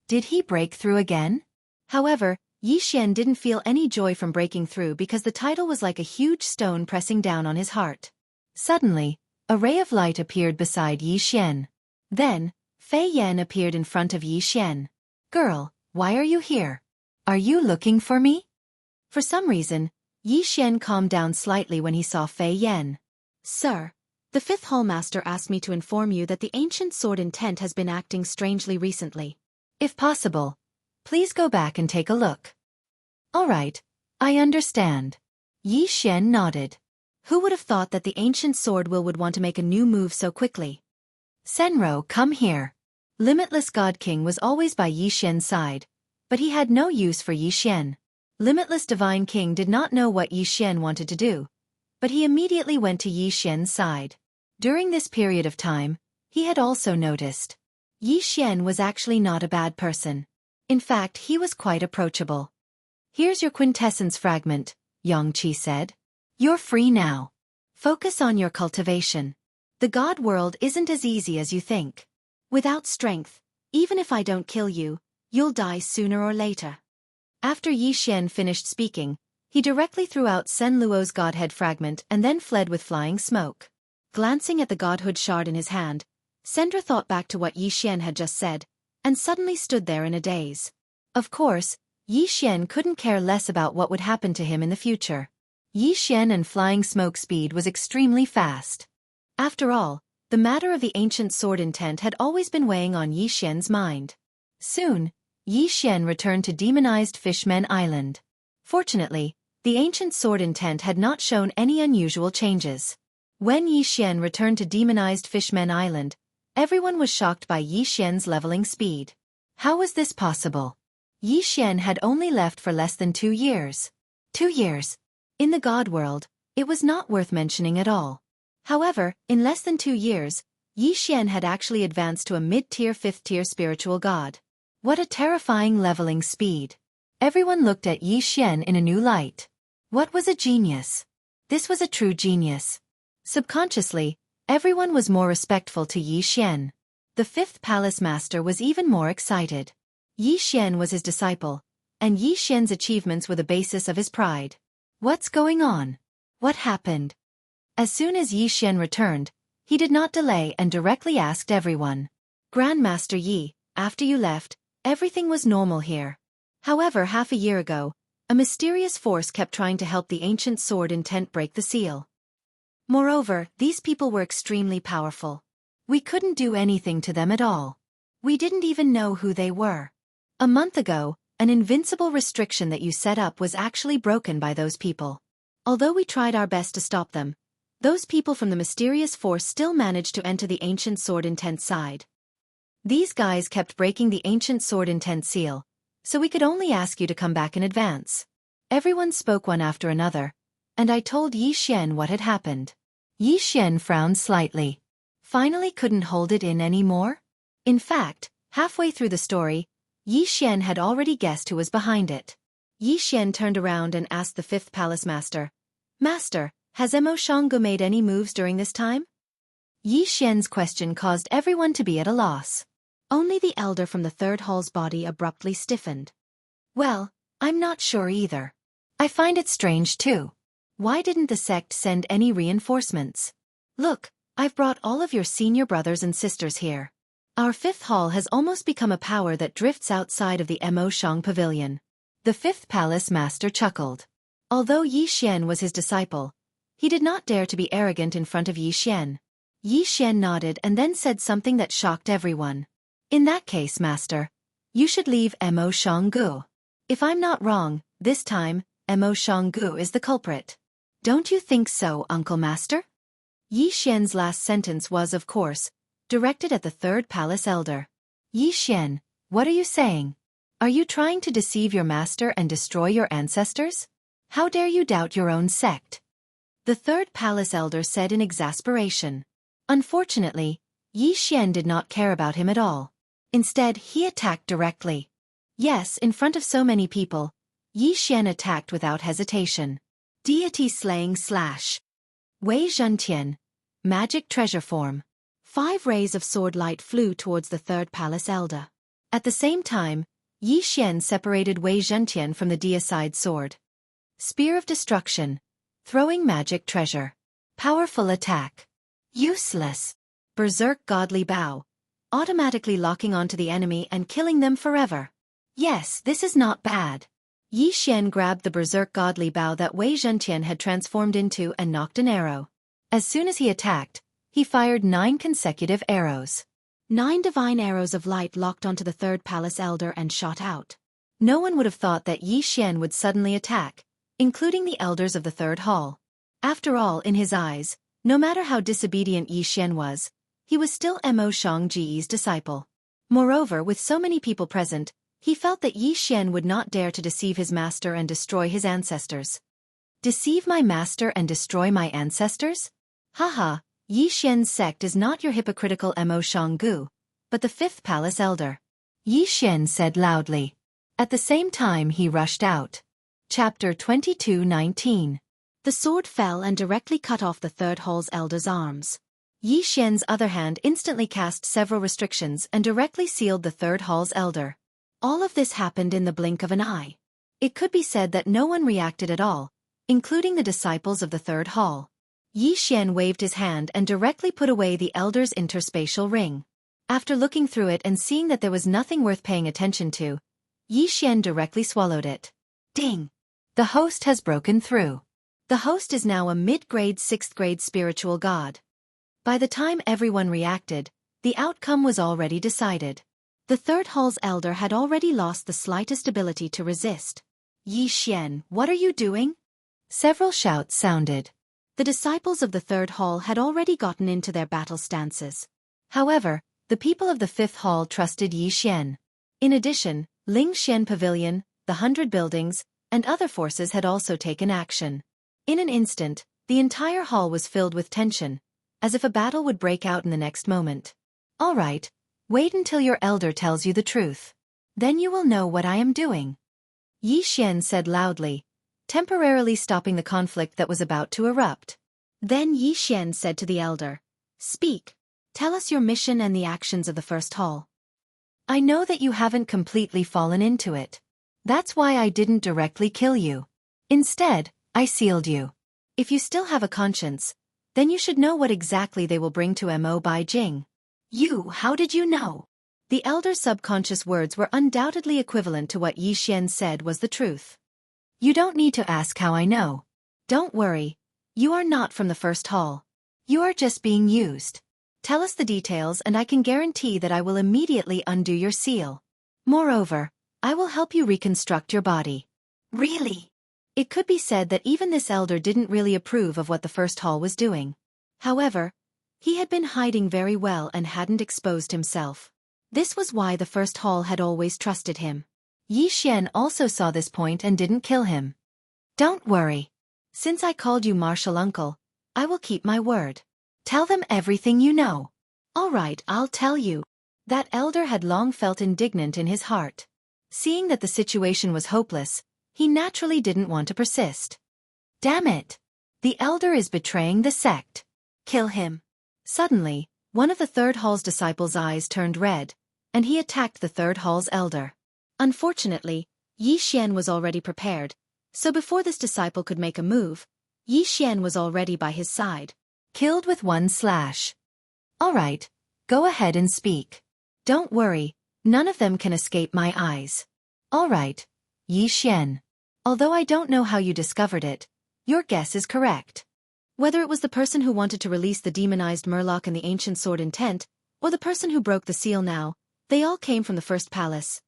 Did he break through again? However, Yi Xian didn't feel any joy from breaking through because the title was like a huge stone pressing down on his heart. Suddenly, a ray of light appeared beside Yi Xian. Then, Fei Yan appeared in front of Yi Xian. "Girl, why are you here? Are you looking for me?" For some reason, Yi Xian calmed down slightly when he saw Fei Yan. "Sir, the 5th Hallmaster asked me to inform you that the ancient sword intent has been acting strangely recently. If possible, please go back and take a look." "All right, I understand." Yi Xian nodded. Who would have thought that the ancient sword would want to make a new move so quickly? "Senro, come here." Limitless God King was always by Yi Xian's side, but he had no use for Yi Xian. Limitless Divine King did not know what Yi Xian wanted to do, but he immediately went to Yi Xian's side. During this period of time, he had also noticed Yi Xian was actually not a bad person. In fact, he was quite approachable. "Here's your quintessence fragment," Xianxia said. "You're free now. Focus on your cultivation. The God world isn't as easy as you think. Without strength, even if I don't kill you, you'll die sooner or later." After Yi Xian finished speaking, he directly threw out Sen Luo's godhead fragment and then fled with flying smoke. Glancing at the godhood shard in his hand, Sendra thought back to what Yi Xian had just said, and suddenly stood there in a daze. Of course, Yi Xian couldn't care less about what would happen to him in the future. Yi Xian and flying smoke speed was extremely fast. After all, the matter of the ancient sword intent had always been weighing on Yi Xian's mind. Soon, Yi Xian returned to demonized Fishmen Island. Fortunately, the ancient sword intent had not shown any unusual changes. When Yi Xian returned to demonized Fishmen Island, everyone was shocked by Yi Xian's leveling speed. How was this possible? Yi Xian had only left for less than 2 years. 2 years. In the God world, it was not worth mentioning at all. However, in less than 2 years, Yi Xian had actually advanced to a mid-tier 5th-tier spiritual god. What a terrifying leveling speed. Everyone looked at Yi Xian in a new light. What was a genius? This was a true genius. Subconsciously, everyone was more respectful to Yi Xian. The 5th Palace Master was even more excited. Yi Xian was his disciple, and Yi Xian's achievements were the basis of his pride. What's going on? What happened? As soon as Yi Xian returned, he did not delay and directly asked everyone. "Grandmaster Yi, after you left, everything was normal here. However, half a year ago, a mysterious force kept trying to help the ancient sword intent break the seal. Moreover, these people were extremely powerful. We couldn't do anything to them at all. We didn't even know who they were. A month ago, an invincible restriction that you set up was actually broken by those people. Although we tried our best to stop them, those people from the mysterious force still managed to enter the ancient sword intent side. These guys kept breaking the ancient sword intent seal, so we could only ask you to come back in advance." Everyone spoke one after another, and I told Yi Xian what had happened. Yi Xian frowned slightly. Finally couldn't hold it in anymore? In fact, halfway through the story, Yi Xian had already guessed who was behind it. Yi Xian turned around and asked the 5th Palace Master, "Master, has Emo Shanggu made any moves during this time?" Yi Xian's question caused everyone to be at a loss. Only the elder from the third hall's body abruptly stiffened. Well, I'm not sure either. I find it strange too. Why didn't the sect send any reinforcements? Look, I've brought all of your senior brothers and sisters here. Our fifth hall has almost become a power that drifts outside of the Mo Shang Pavilion. The fifth palace master chuckled. Although Yi Xian was his disciple, he did not dare to be arrogant in front of Yi Xian. Yi Xian nodded and then said something that shocked everyone. In that case, master, you should leave Mo Shanggu. If I'm not wrong, this time, Mo Shanggu is the culprit. Don't you think so, Uncle Master? Yi Xian's last sentence was, of course, directed at the third palace elder. Yi Xian, what are you saying? Are you trying to deceive your master and destroy your ancestors? How dare you doubt your own sect? The third palace elder said in exasperation. Unfortunately, Yi Xian did not care about him at all. Instead, he attacked directly. Yes, in front of so many people, Yi Xian attacked without hesitation. Deity slaying slash. Wei Zhentian. Magic treasure form. 5 rays of sword light flew towards the third palace elder. At the same time, Yi Xian separated Wei Zhentian from the deicide sword. Spear of destruction. Throwing magic treasure. Powerful attack. Useless. Berserk godly bow. Automatically locking onto the enemy and killing them forever. Yes, this is not bad. Yi Xian grabbed the berserk godly bow that Wei Zhentian had transformed into and knocked an arrow. As soon as he attacked, he fired 9 consecutive arrows. 9 divine arrows of light locked onto the third palace elder and shot out. No one would have thought that Yi Xian would suddenly attack, including the elders of the third hall. After all, in his eyes, no matter how disobedient Yi Xian was, he was still Mo Shangji's disciple. Moreover, with so many people present, he felt that Yi Xian would not dare to deceive his master and destroy his ancestors. Deceive my master and destroy my ancestors? Haha, Yi Xian's sect is not your hypocritical Mo Shanggu, but the fifth palace elder. Yi Xian said loudly. At the same time he rushed out. Chapter 22:19. The sword fell and directly cut off the third hall's elder's arms. Yi Xian's other hand instantly cast several restrictions and directly sealed the third hall's elder. All of this happened in the blink of an eye. It could be said that no one reacted at all, including the disciples of the third hall. Yi Xian waved his hand and directly put away the elder's interspatial ring. After looking through it and seeing that there was nothing worth paying attention to, Yi Xian directly swallowed it. Ding! The host has broken through. The host is now a mid-grade 6th grade spiritual god. By the time everyone reacted, the outcome was already decided. The third hall's elder had already lost the slightest ability to resist. Yi Xian, what are you doing? Several shouts sounded. The disciples of the third hall had already gotten into their battle stances. However, the people of the fifth hall trusted Yi Xian. In addition, Ling Xian Pavilion, the 100 buildings, and other forces had also taken action. In an instant, the entire hall was filled with tension, as if a battle would break out in the next moment. All right, wait until your elder tells you the truth. Then you will know what I am doing. Yi Xian said loudly, temporarily stopping the conflict that was about to erupt. Then Yi Xian said to the elder, "Speak. Tell us your mission and the actions of the first hall." I know that you haven't completely fallen into it. That's why I didn't directly kill you. Instead, I sealed you. If you still have a conscience, then you should know what exactly they will bring to Mo Beijing. How did you know? The elder's subconscious words were undoubtedly equivalent to what Yi Xian said was the truth. You don't need to ask how I know. Don't worry. You are not from the first hall. You are just being used. Tell us the details and I can guarantee that I will immediately undo your seal. Moreover, I will help you reconstruct your body. Really? It could be said that even this elder didn't really approve of what the first hall was doing. However, he had been hiding very well and hadn't exposed himself. This was why the first hall had always trusted him. Yi Xian also saw this point and didn't kill him. Don't worry. Since I called you martial uncle, I will keep my word. Tell them everything you know. All right, I'll tell you. That elder had long felt indignant in his heart. Seeing that the situation was hopeless, he naturally didn't want to persist. Damn it! The elder is betraying the sect. Kill him. Suddenly, one of the third hall's disciples' eyes turned red, and he attacked the third hall's elder. Unfortunately, Yi Xian was already prepared, so before this disciple could make a move, Yi Xian was already by his side. Killed with one slash. All right, go ahead and speak. Don't worry, none of them can escape my eyes. All right, Yi Xian. Although I don't know how you discovered it, your guess is correct. Whether it was the person who wanted to release the demonized Murloc and the ancient sword intent, or the person who broke the seal now, they all came from the first palace.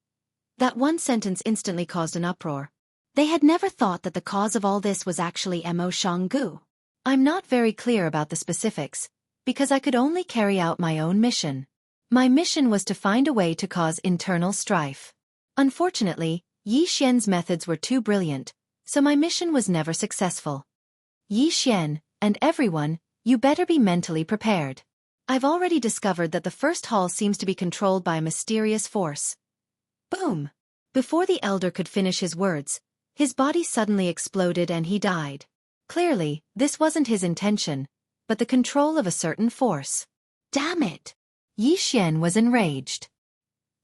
That one sentence instantly caused an uproar. They had never thought that the cause of all this was actually Mo Shanggu. I'm not very clear about the specifics, because I could only carry out my own mission. My mission was to find a way to cause internal strife. Unfortunately, Yi Xian's methods were too brilliant, so my mission was never successful. Yi Xian, and everyone, you better be mentally prepared. I've already discovered that the first hall seems to be controlled by a mysterious force. Boom! Before the elder could finish his words, his body suddenly exploded and he died. Clearly, this wasn't his intention, but the control of a certain force. Damn it! Yi Xian was enraged.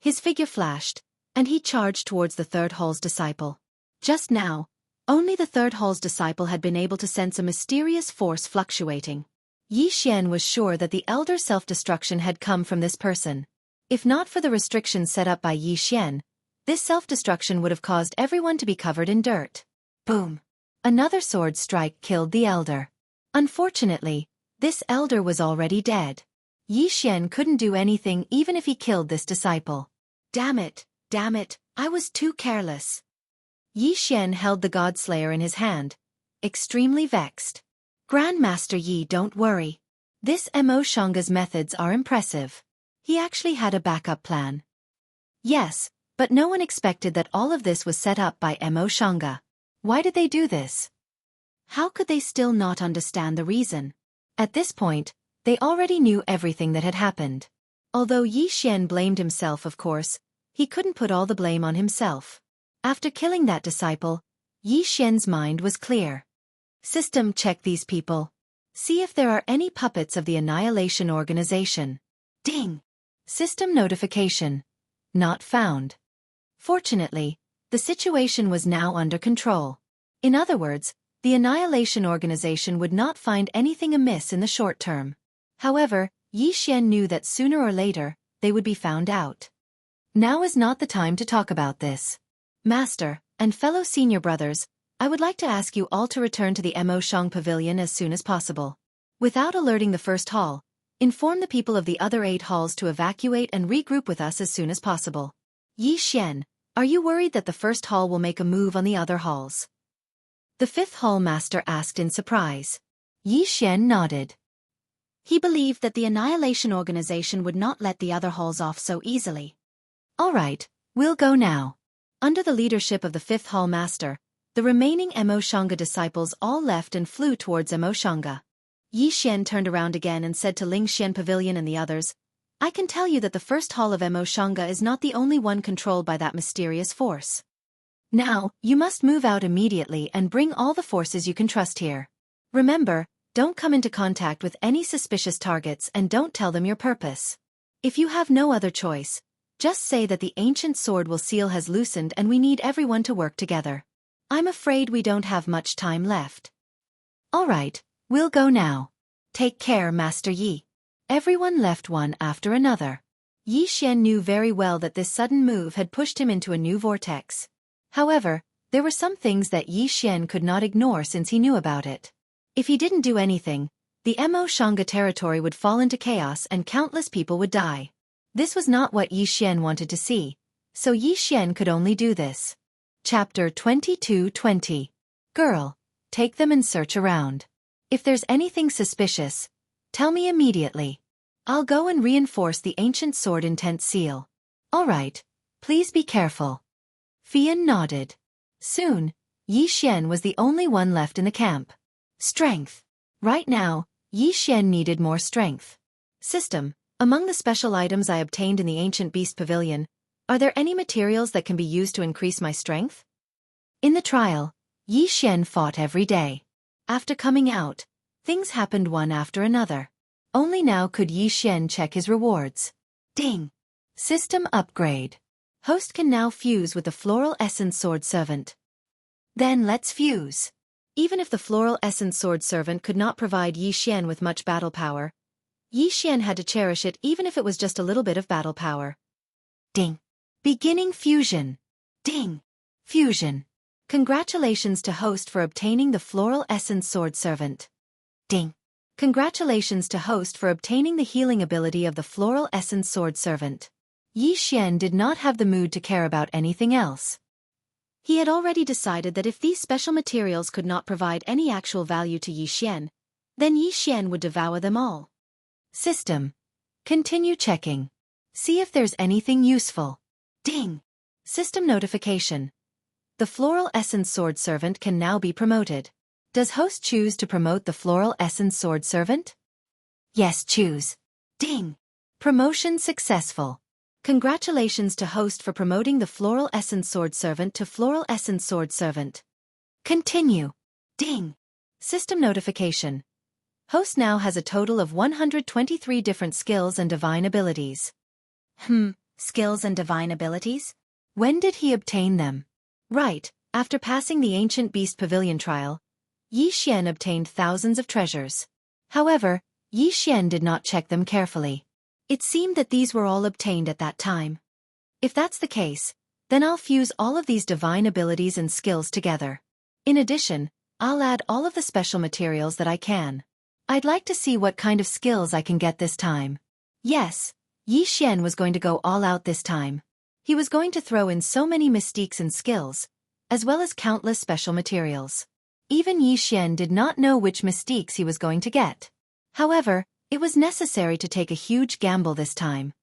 His figure flashed, and he charged towards the third hall's disciple. Just now, only the third hall's disciple had been able to sense a mysterious force fluctuating. Yi Xian was sure that the elder self-destruction had come from this person. If not for the restrictions set up by Yi Xian, this self-destruction would have caused everyone to be covered in dirt. Boom! Another sword strike killed the elder. Unfortunately, this elder was already dead. Yi Xian couldn't do anything even if he killed this disciple. Damn it, I was too careless. Yi Xian held the Godslayer in his hand, extremely vexed. Grandmaster Yi, don't worry. This Mo Shanga's methods are impressive. He actually had a backup plan. Yes, but no one expected that all of this was set up by Mo Shanga. Why did they do this? How could they still not understand the reason? At this point, they already knew everything that had happened. Although Yi Xian blamed himself, of course, he couldn't put all the blame on himself. After killing that disciple, Yi Xian's mind was clear. System, check these people. See if there are any puppets of the Annihilation Organization. Ding! System notification. Not found. Fortunately, the situation was now under control. In other words, the Annihilation Organization would not find anything amiss in the short term. However, Yi Xian knew that sooner or later, they would be found out. Now is not the time to talk about this. Master, and fellow senior brothers, I would like to ask you all to return to the Mo Shang Pavilion as soon as possible. Without alerting the first hall, inform the people of the other 8 halls to evacuate and regroup with us as soon as possible. Yi Xian, are you worried that the first hall will make a move on the other halls? The 5th hall master asked in surprise. Yi Xian nodded. He believed that the Annihilation Organization would not let the other halls off so easily. All right, we'll go now. Under the leadership of the 5th hall master, the remaining Mo Shanga disciples all left and flew towards Mo Shanga. Yi Xian turned around again and said to Ling Xian Pavilion and the others, I can tell you that the first hall of Mo Shanga is not the only one controlled by that mysterious force. Now, you must move out immediately and bring all the forces you can trust here. Remember, don't come into contact with any suspicious targets and don't tell them your purpose. If you have no other choice, just say that the ancient sword will seal has loosened and we need everyone to work together. I'm afraid we don't have much time left. All right, we'll go now. Take care, Master Yi. Everyone left one after another. Yi Xian knew very well that this sudden move had pushed him into a new vortex. However, there were some things that Yi Xian could not ignore since he knew about it. If he didn't do anything, the Mo Shanga territory would fall into chaos and countless people would die. This was not what Yi Xian wanted to see, so Yi Xian could only do this. Chapter 22:20. Girl, take them and search around. If there's anything suspicious, tell me immediately. I'll go and reinforce the ancient sword intent seal. All right, please be careful. Fian nodded. Soon, Yi Xian was the only one left in the camp. Strength. Right now, Yi Xian needed more strength. System, among the special items I obtained in the Ancient Beast Pavilion, are there any materials that can be used to increase my strength? In the trial, Yi Xian fought every day. After coming out, things happened one after another. Only now could Yi Xian check his rewards. Ding! System upgrade. Host can now fuse with the Floral Essence Sword Servant. Then let's fuse. Even if the Floral Essence Sword Servant could not provide Yi Xian with much battle power, Yi Xian had to cherish it even if it was just a little bit of battle power. Ding. Beginning fusion. Ding. Fusion. Congratulations to host for obtaining the Floral Essence Sword Servant. Ding. Congratulations to host for obtaining the healing ability of the Floral Essence Sword Servant. Yi Xian did not have the mood to care about anything else. He had already decided that if these special materials could not provide any actual value to Yi Xian, then Yi Xian would devour them all. System. Continue checking. See if there's anything useful. Ding. System notification. The Floral Essence Sword Servant can now be promoted. Does host choose to promote the Floral Essence Sword Servant? Yes, choose. Ding. Promotion successful. Congratulations to host for promoting the Floral Essence Sword Servant to Floral Essence Sword Servant. Continue. Ding. System notification. Host now has a total of 123 different skills and divine abilities. Skills and divine abilities? When did he obtain them? Right, after passing the Ancient Beast Pavilion trial, Yi Xian obtained thousands of treasures. However, Yi Xian did not check them carefully. It seemed that these were all obtained at that time. If that's the case, then I'll fuse all of these divine abilities and skills together. In addition, I'll add all of the special materials that I can. I'd like to see what kind of skills I can get this time. Yes, Yi Xian was going to go all out this time. He was going to throw in so many mystiques and skills, as well as countless special materials. Even Yi Xian did not know which mystiques he was going to get. However, it was necessary to take a huge gamble this time.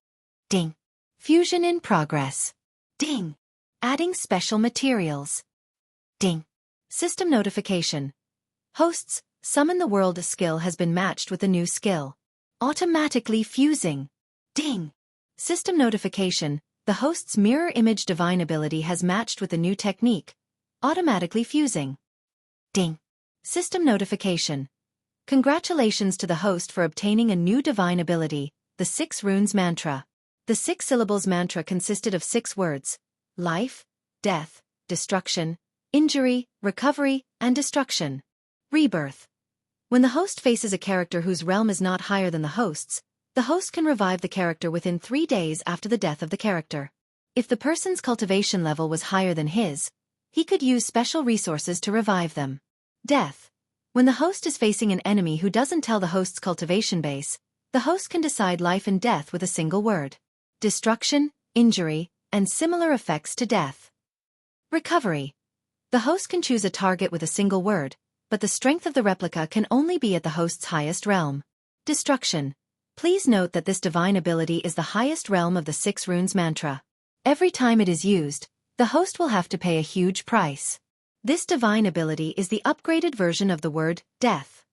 Ding. Fusion in progress. Ding. Adding special materials. Ding. System notification. Hosts, Summon the World skill has been matched with a new skill. Automatically fusing. Ding. System notification. The host's mirror image divine ability has matched with a new technique. Automatically fusing. Ding. System notification. Congratulations to the host for obtaining a new divine ability, the 6 Runes Mantra. The 6 syllables mantra consisted of 6 words: life, death, destruction, injury, recovery, and destruction. Rebirth. When the host faces a character whose realm is not higher than the host's, the host can revive the character within 3 days after the death of the character. If the person's cultivation level was higher than his, he could use special resources to revive them. Death. When the host is facing an enemy who doesn't tell the host's cultivation base, the host can decide life and death with a single word. Destruction, injury, and similar effects to death. Recovery. The host can choose a target with a single word, but the strength of the replica can only be at the host's highest realm. Destruction. Please note that this divine ability is the highest realm of the 6 Runes Mantra. Every time it is used, the host will have to pay a huge price. This divine ability is the upgraded version of the word, death.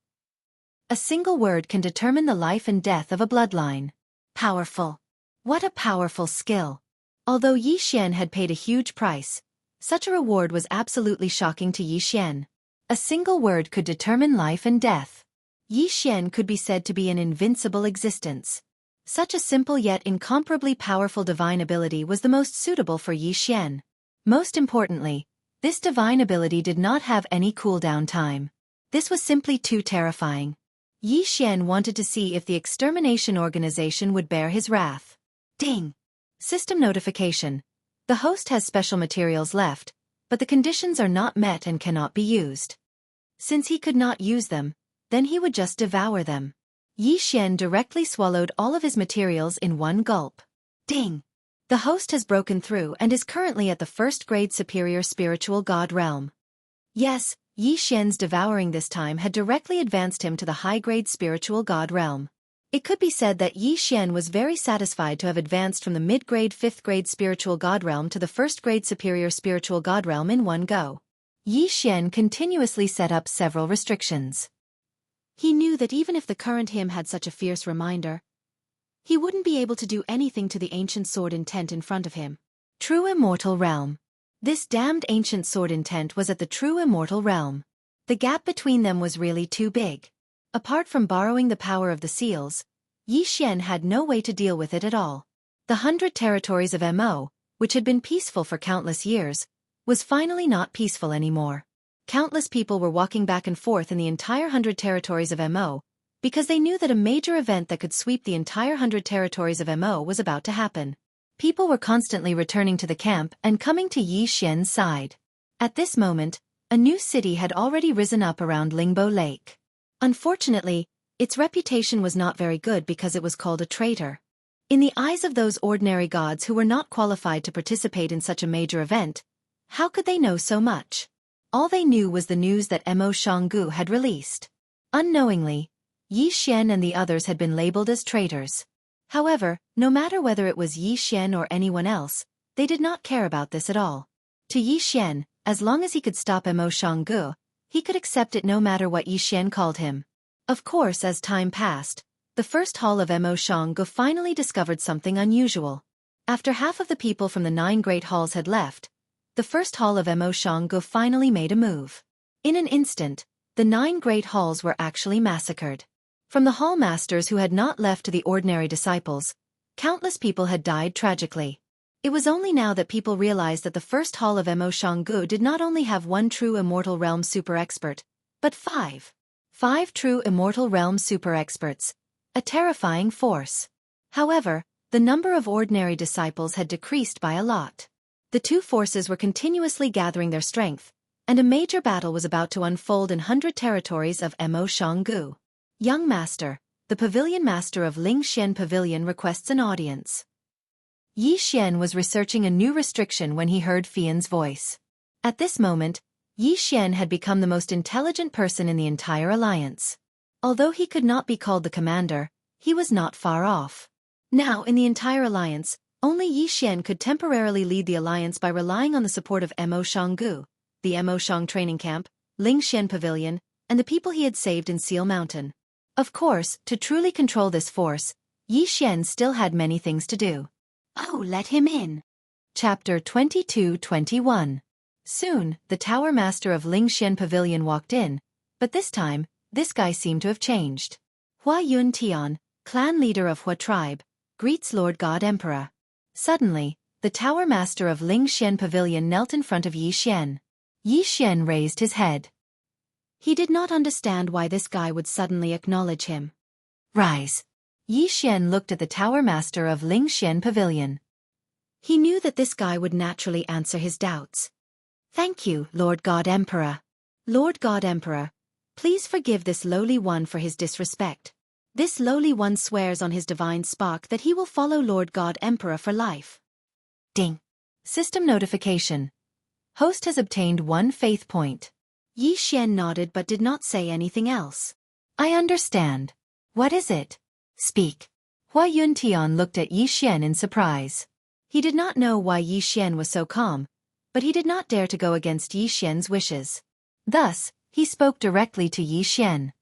A single word can determine the life and death of a bloodline. Powerful. What a powerful skill. Although Yi Xian had paid a huge price, such a reward was absolutely shocking to Yi Xian. A single word could determine life and death. Yi Xian could be said to be an invincible existence. Such a simple yet incomparably powerful divine ability was the most suitable for Yi Xian. Most importantly, this divine ability did not have any cooldown time. This was simply too terrifying. Yi Xian wanted to see if the extermination organization would bear his wrath. Ding! System notification. The host has special materials left, but the conditions are not met and cannot be used. Since he could not use them, then he would just devour them. Yi Xian directly swallowed all of his materials in one gulp. Ding! The host has broken through and is currently at the 1st grade superior spiritual god realm. Yes, Yi Xian's devouring this time had directly advanced him to the high-grade spiritual god realm. It could be said that Yi Xian was very satisfied to have advanced from the mid-grade 5th grade spiritual god realm to the 1st grade superior spiritual god realm in one go. Yi Xian continuously set up several restrictions. He knew that even if the current him had such a fierce reminder, he wouldn't be able to do anything to the ancient sword intent in front of him. True immortal realm. This damned ancient sword intent was at the true immortal realm. The gap between them was really too big. Apart from borrowing the power of the seals, Yi Xian had no way to deal with it at all. The 100 territories of Mo, which had been peaceful for countless years, was finally not peaceful anymore. Countless people were walking back and forth in the entire 100 territories of Mo, because they knew that a major event that could sweep the entire 100 territories of Mo was about to happen. People were constantly returning to the camp and coming to Yi Xian's side. At this moment, a new city had already risen up around Lingbo Lake. Unfortunately, its reputation was not very good because it was called a traitor. In the eyes of those ordinary gods who were not qualified to participate in such a major event, how could they know so much? All they knew was the news that Mo Xianghu had released. Unknowingly, Yi Xian and the others had been labeled as traitors. However, no matter whether it was Yi Xian or anyone else, they did not care about this at all. To Yi Xian, as long as he could stop Mo Xianghu, he could accept it no matter what Yi Xian called him. Of course, as time passed, the first hall of Mo Xianghu finally discovered something unusual. After half of the people from the 9 great halls had left, the first hall of Mo Xianghu finally made a move. In an instant, the 9 great halls were actually massacred. From the hall masters who had not left to the ordinary disciples, countless people had died tragically. It was only now that people realized that the first hall of Mo Xianghu did not only have 1 true immortal realm super expert, but 5 true immortal realm super experts, a terrifying force. However, the number of ordinary disciples had decreased by a lot. The two forces were continuously gathering their strength, and a major battle was about to unfold in 100 territories of Mo Xianghu. Young Master, the Pavilion Master of Lingxian Pavilion requests an audience. Yi Xian was researching a new restriction when he heard Fian's voice. At this moment, Yi Xian had become the most intelligent person in the entire alliance. Although he could not be called the commander, he was not far off. Now, in the entire alliance, only Yi Xian could temporarily lead the alliance by relying on the support of Mo Xianghu, the Mo Xiang training camp, Lingxian Pavilion, and the people he had saved in Seal Mountain. Of course, to truly control this force, Yi Xian still had many things to do. Oh, let him in. Chapter 22-21. Soon, the Tower Master of Lingxian Pavilion walked in, but this time, this guy seemed to have changed. Hua Yun Tian, clan leader of Hua tribe, greets Lord God Emperor. Suddenly, the Tower Master of Lingxian Pavilion knelt in front of Yi Xian. Yi Xian raised his head. He did not understand why this guy would suddenly acknowledge him. Rise. Yi Xian looked at the Tower Master of Lingxian Pavilion. He knew that this guy would naturally answer his doubts. Thank you, Lord God Emperor. Lord God Emperor, please forgive this lowly one for his disrespect. This lowly one swears on his divine spark that he will follow Lord God Emperor for life. Ding. System notification. Host has obtained 1 faith point. Yi Xian nodded but did not say anything else. I understand. What is it? Speak. Hua Yuntian looked at Yi Xian in surprise. He did not know why Yi Xian was so calm, but he did not dare to go against Yi Xian's wishes. Thus, he spoke directly to Yi Xian.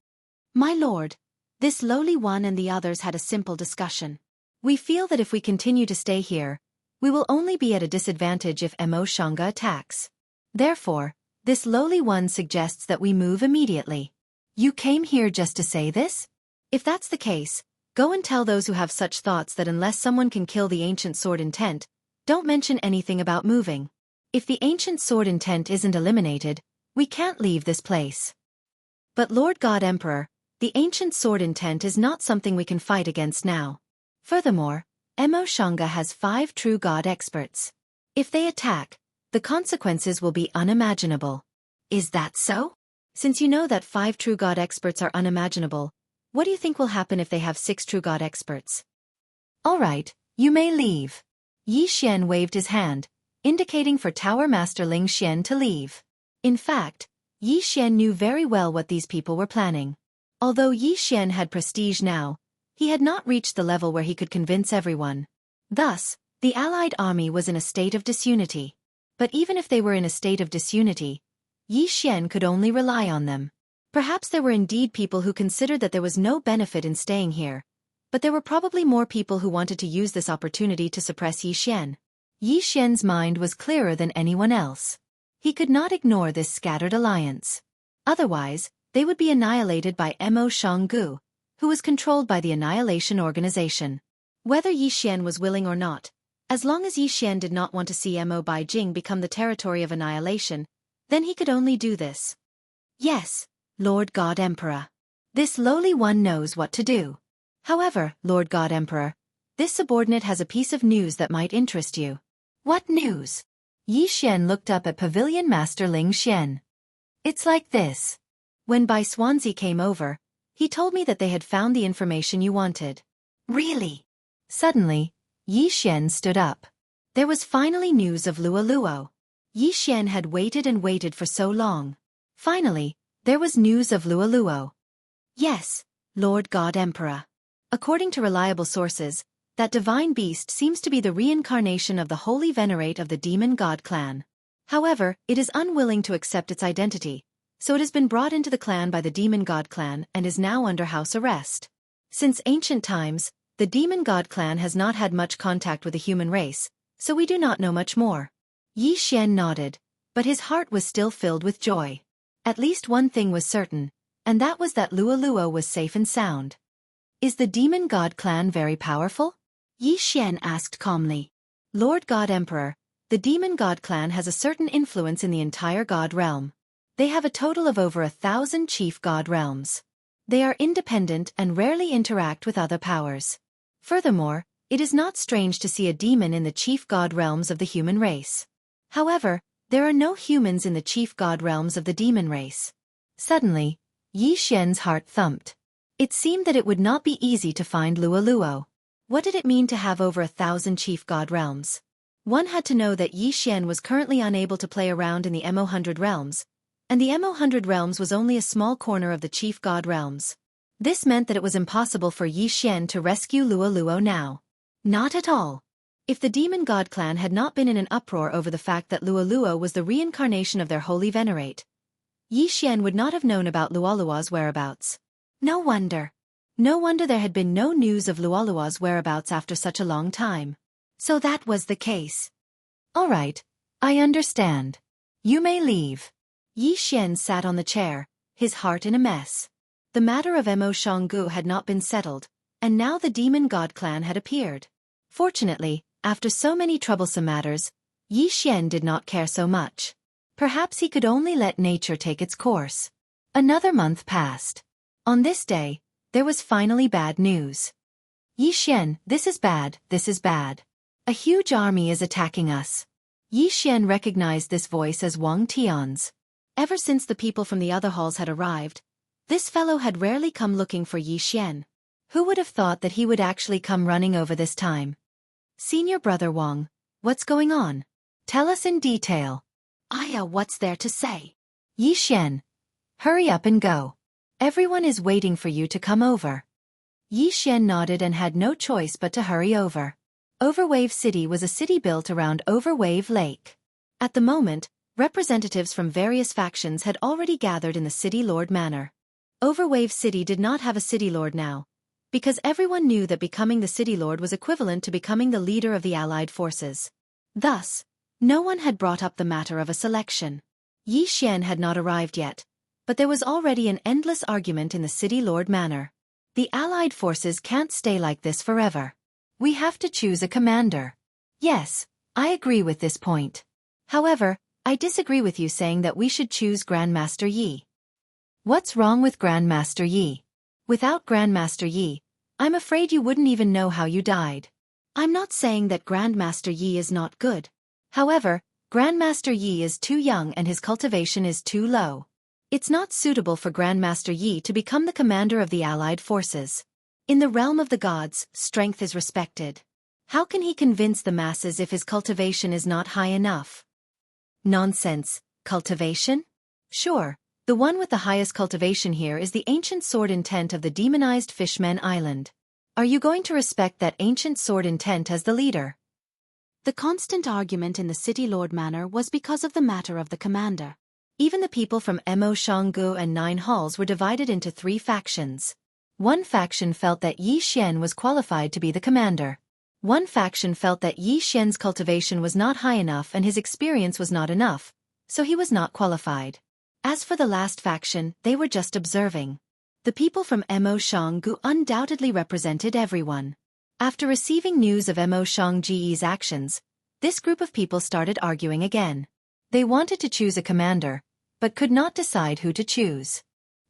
My lord, this lowly one and the others had a simple discussion. We feel that if we continue to stay here, we will only be at a disadvantage if Mo Xianghu attacks. Therefore, this lowly one suggests that we move immediately. You came here just to say this? If that's the case, go and tell those who have such thoughts that unless someone can kill the ancient sword intent, don't mention anything about moving. If the ancient sword intent isn't eliminated, we can't leave this place. But Lord God Emperor, the ancient sword intent is not something we can fight against now. Furthermore, Mo Xianghu has 5 true god experts. If they attack, the consequences will be unimaginable. Is that so? Since you know that 5 true god experts are unimaginable, what do you think will happen if they have 6 true god experts? All right, you may leave. Yi Xian waved his hand, indicating for Tower Master Ling Xian to leave. In fact, Yi Xian knew very well what these people were planning. Although Yi Xian had prestige now, he had not reached the level where he could convince everyone. Thus, the allied army was in a state of disunity. But even if they were in a state of disunity, Yi Xian could only rely on them. Perhaps there were indeed people who considered that there was no benefit in staying here, but there were probably more people who wanted to use this opportunity to suppress Yi Xian. Yi Xian's mind was clearer than anyone else. He could not ignore this scattered alliance. Otherwise, they would be annihilated by Mo Xianghu, who was controlled by the Annihilation Organization. Whether Yi Xian was willing or not, as long as Yi Xian did not want to see Mo Baijing become the territory of annihilation, then he could only do this. Yes, Lord God Emperor. This lowly one knows what to do. However, Lord God Emperor, this subordinate has a piece of news that might interest you. What news? Yi Xian looked up at Pavilion Master Ling Xian. It's like this. When Bai Swansea came over, he told me that they had found the information you wanted. Really? Suddenly, Yi Xian stood up. There was finally news of Luo. Yi Xian had waited and waited for so long. Finally, there was news of Luo. Yes, Lord God Emperor. According to reliable sources, that divine beast seems to be the reincarnation of the holy venerate of the demon god clan. However, it is unwilling to accept its identity, so it has been brought into the clan by the demon god clan and is now under house arrest. Since ancient times, the demon god clan has not had much contact with the human race, so we do not know much more. Yi Xian nodded, but his heart was still filled with joy. At least one thing was certain, and that was that Luo was safe and sound. Is the demon god clan very powerful? Yi Xian asked calmly. Lord God Emperor, the demon god clan has a certain influence in the entire god realm. They have a total of over 1,000 chief god realms. They are independent and rarely interact with other powers. Furthermore, it is not strange to see a demon in the chief god realms of the human race. However, there are no humans in the chief god realms of the demon race. Suddenly, Yi Xian's heart thumped. It seemed that it would not be easy to find Luo. What did it mean to have over 1,000 chief god realms? One had to know that Yi Xian was currently unable to play around in the Mo100 realms, and the Mo100 realms was only a small corner of the chief god realms. This meant that it was impossible for Yi Xian to rescue Luo now. Not at all. If the demon god clan had not been in an uproar over the fact that Luo was the reincarnation of their holy venerate, Yi Xian would not have known about Luo's whereabouts. No wonder. No wonder there had been no news of Luo's whereabouts after such a long time. So that was the case. All right, I understand. You may leave. Yi Xian sat on the chair, his heart in a mess. The matter of Mo Xianghu had not been settled, and now the demon god clan had appeared. Fortunately, after so many troublesome matters, Yi Xian did not care so much. Perhaps he could only let nature take its course. Another month passed. On this day, there was finally bad news. Yi Xian, this is bad, this is bad. A huge army is attacking us. Yi Xian recognized this voice as Wang Tian's. Ever since the people from the other halls had arrived, this fellow had rarely come looking for Yi Xian. Who would have thought that he would actually come running over this time? Senior brother Wang, what's going on? Tell us in detail. Aya, what's there to say? Yi Xian, hurry up and go. Everyone is waiting for you to come over. Yi Xian nodded and had no choice but to hurry over. Overwave City was a city built around Overwave Lake. At the moment, representatives from various factions had already gathered in the City Lord Manor. Overwave City did not have a City Lord now, because everyone knew that becoming the City Lord was equivalent to becoming the leader of the Allied forces. Thus, no one had brought up the matter of a selection. Yi Xian had not arrived yet, but there was already an endless argument in the City Lord Manor. The Allied forces can't stay like this forever. We have to choose a commander. Yes, I agree with this point. However, I disagree with you saying that we should choose Grandmaster Yi. What's wrong with Grandmaster Yi? Without Grandmaster Yi, I'm afraid you wouldn't even know how you died. I'm not saying that Grandmaster Yi is not good. However, Grandmaster Yi is too young and his cultivation is too low. It's not suitable for Grandmaster Yi to become the commander of the Allied forces. In the realm of the gods, strength is respected. How can he convince the masses if his cultivation is not high enough? Nonsense. Cultivation? Sure, the one with the highest cultivation here is the ancient sword intent of the demonized Fishmen Island. Are you going to respect that ancient sword intent as the leader? The constant argument in the City Lord Manor was because of the matter of the commander. Even the people from Mo Xianghu and 9 halls were divided into 3 factions. One faction felt that Yi Xian was qualified to be the commander. One faction felt that Yi Xian's cultivation was not high enough and his experience was not enough, so he was not qualified. As for the last faction, they were just observing. The people from Mo Xianghu undoubtedly represented everyone. After receiving news of Mo Shangji's actions, this group of people started arguing again. They wanted to choose a commander, but could not decide who to choose.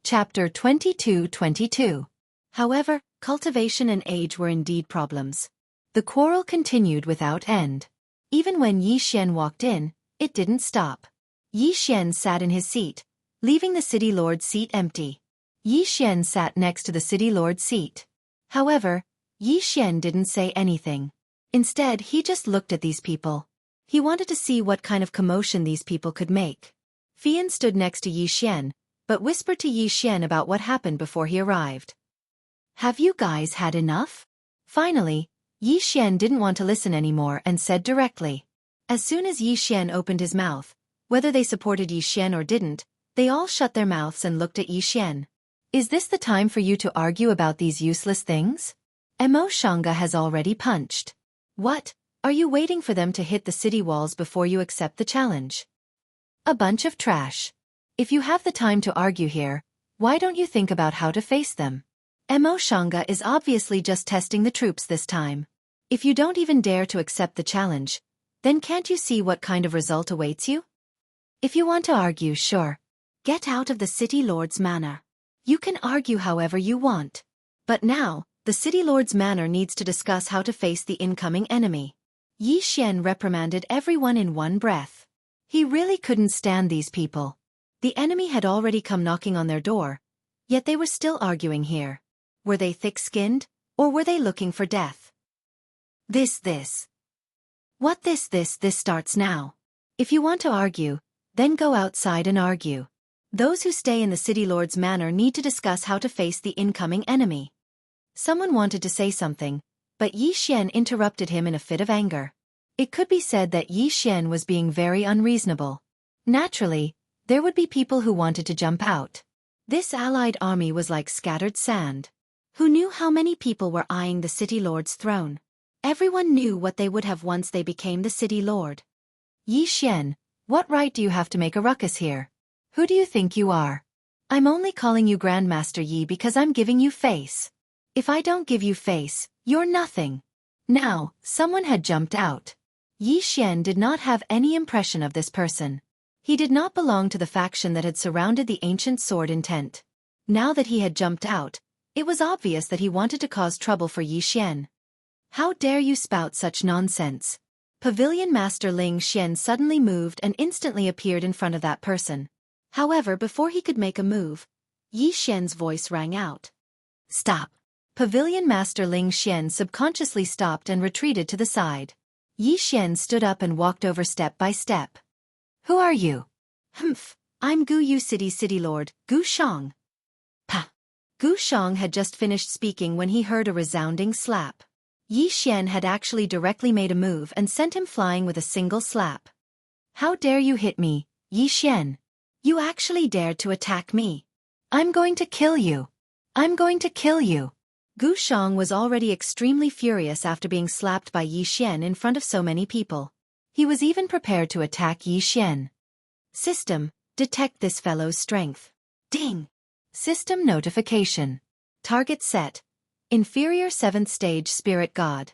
Chapter 22:22. However, cultivation and age were indeed problems. The quarrel continued without end. Even when Yi Xian walked in, it didn't stop. Yi Xian sat in his seat, leaving the city lord's seat empty. Yi Xian sat next to the city lord's seat. However, Yi Xian didn't say anything. Instead, he just looked at these people. He wanted to see what kind of commotion these people could make. Fian stood next to Yi Xian, but whispered to Yi Xian about what happened before he arrived. "Have you guys had enough?" Finally, Yi Xian didn't want to listen anymore and said directly. As soon as Yi Xian opened his mouth, whether they supported Yi Xian or didn't, they all shut their mouths and looked at Yi Xian. "Is this the time for you to argue about these useless things? Mo Shanga has already punched. What? Are you waiting for them to hit the city walls before you accept the challenge? A bunch of trash. If you have the time to argue here, why don't you think about how to face them? Mo Shanga is obviously just testing the troops this time. If you don't even dare to accept the challenge, then can't you see what kind of result awaits you? If you want to argue, sure. Get out of the city lord's manor. You can argue however you want. But now, the city lord's manor needs to discuss how to face the incoming enemy." Yi Xian reprimanded everyone in one breath. He really couldn't stand these people. The enemy had already come knocking on their door, yet they were still arguing here. Were they thick-skinned, or were they looking for death? This starts now. If you want to argue, then go outside and argue. Those who stay in the city lord's manor need to discuss how to face the incoming enemy. Someone wanted to say something, but Yi Xian interrupted him in a fit of anger. It could be said that Yi Xian was being very unreasonable. Naturally, there would be people who wanted to jump out. This allied army was like scattered sand. Who knew how many people were eyeing the city lord's throne? Everyone knew what they would have once they became the city lord. "Yi Xian, what right do you have to make a ruckus here? Who do you think you are? I'm only calling you Grandmaster Yi because I'm giving you face. If I don't give you face, you're nothing." Now, someone had jumped out. Yi Xian did not have any impression of this person. He did not belong to the faction that had surrounded the ancient sword intent. Now that he had jumped out, it was obvious that he wanted to cause trouble for Yi Xian. "How dare you spout such nonsense?" Pavilion Master Ling Xian suddenly moved and instantly appeared in front of that person. However, before he could make a move, Yi Xian's voice rang out. "Stop!" Pavilion Master Ling Xian subconsciously stopped and retreated to the side. Yi Xian stood up and walked over step by step. "Who are you?" "Humph, I'm Gu Yu City Lord, Gu Shang." "Pah!" Gu Shang had just finished speaking when he heard a resounding slap. Yi Xian had actually directly made a move and sent him flying with a single slap. "How dare you hit me, Yi Xian? You actually dared to attack me. I'm going to kill you. I'm going to kill you." Gu Shang was already extremely furious after being slapped by Yi Xian in front of so many people. He was even prepared to attack Yi Xian. System, detect this fellow's strength. Ding! System notification. Target set. Inferior 7th Stage Spirit God.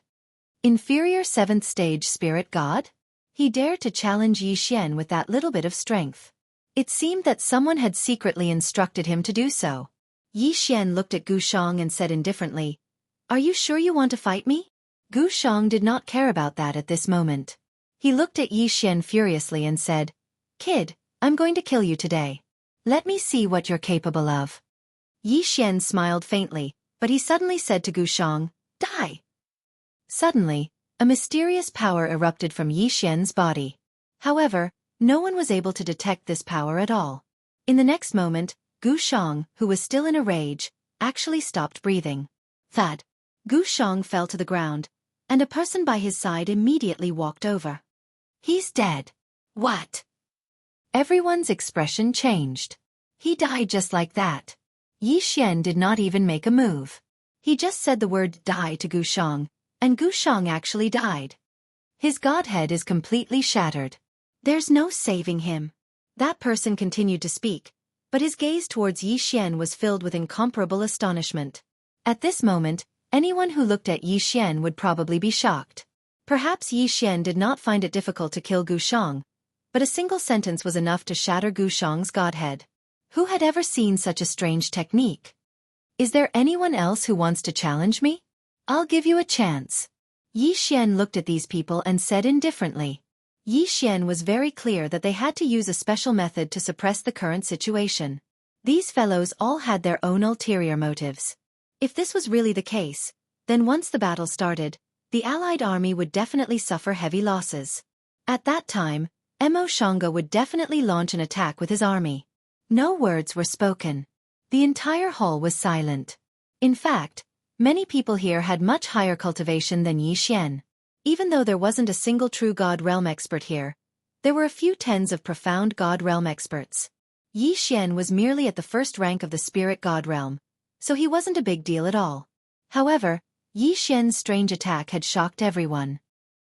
Inferior 7th Stage Spirit God? He dared to challenge Yi Xian with that little bit of strength. It seemed that someone had secretly instructed him to do so. Yi Xian looked at Gu Shang and said indifferently, "Are you sure you want to fight me?" Gu Shang did not care about that at this moment. He looked at Yi Xian furiously and said, "Kid, I'm going to kill you today. Let me see what you're capable of." Yi Xian smiled faintly, but he suddenly said to Gu Shang, "Die!" Suddenly, a mysterious power erupted from Yi Xian's body. However, no one was able to detect this power at all. In the next moment, Gu Shang, who was still in a rage, actually stopped breathing. Thud! Gu Shang fell to the ground, and a person by his side immediately walked over. "He's dead." "What?" Everyone's expression changed. He died just like that. Yi Xian did not even make a move. He just said the word "die" to Gu Shang, and Gu Shang actually died. His godhead is completely shattered. There's no saving him. That person continued to speak, but his gaze towards Yi Xian was filled with incomparable astonishment. At this moment, Anyone who looked at Yi Xian would probably be shocked. Perhaps Yi Xian did not find it difficult to kill Gu Shang, but a single sentence was enough to shatter Gu Shang's godhead. Who had ever seen such a strange technique? Is there anyone else who wants to challenge me? I'll give you a chance. Yi Xian looked at these people and said indifferently. Yi Xian was very clear that they had to use a special method to suppress the current situation. These fellows all had their own ulterior motives. If this was really the case, then once the battle started, the allied army would definitely suffer heavy losses. At that time, Mo Shanga would definitely launch an attack with his army. No words were spoken. The entire hall was silent. In fact, many people here had much higher cultivation than Yi Xian. Even though there wasn't a single true God Realm expert here, there were a few tens of profound God Realm experts. Yi Xian was merely at the first rank of the Spirit God Realm, so he wasn't a big deal at all. However, Yi Xian's strange attack had shocked everyone.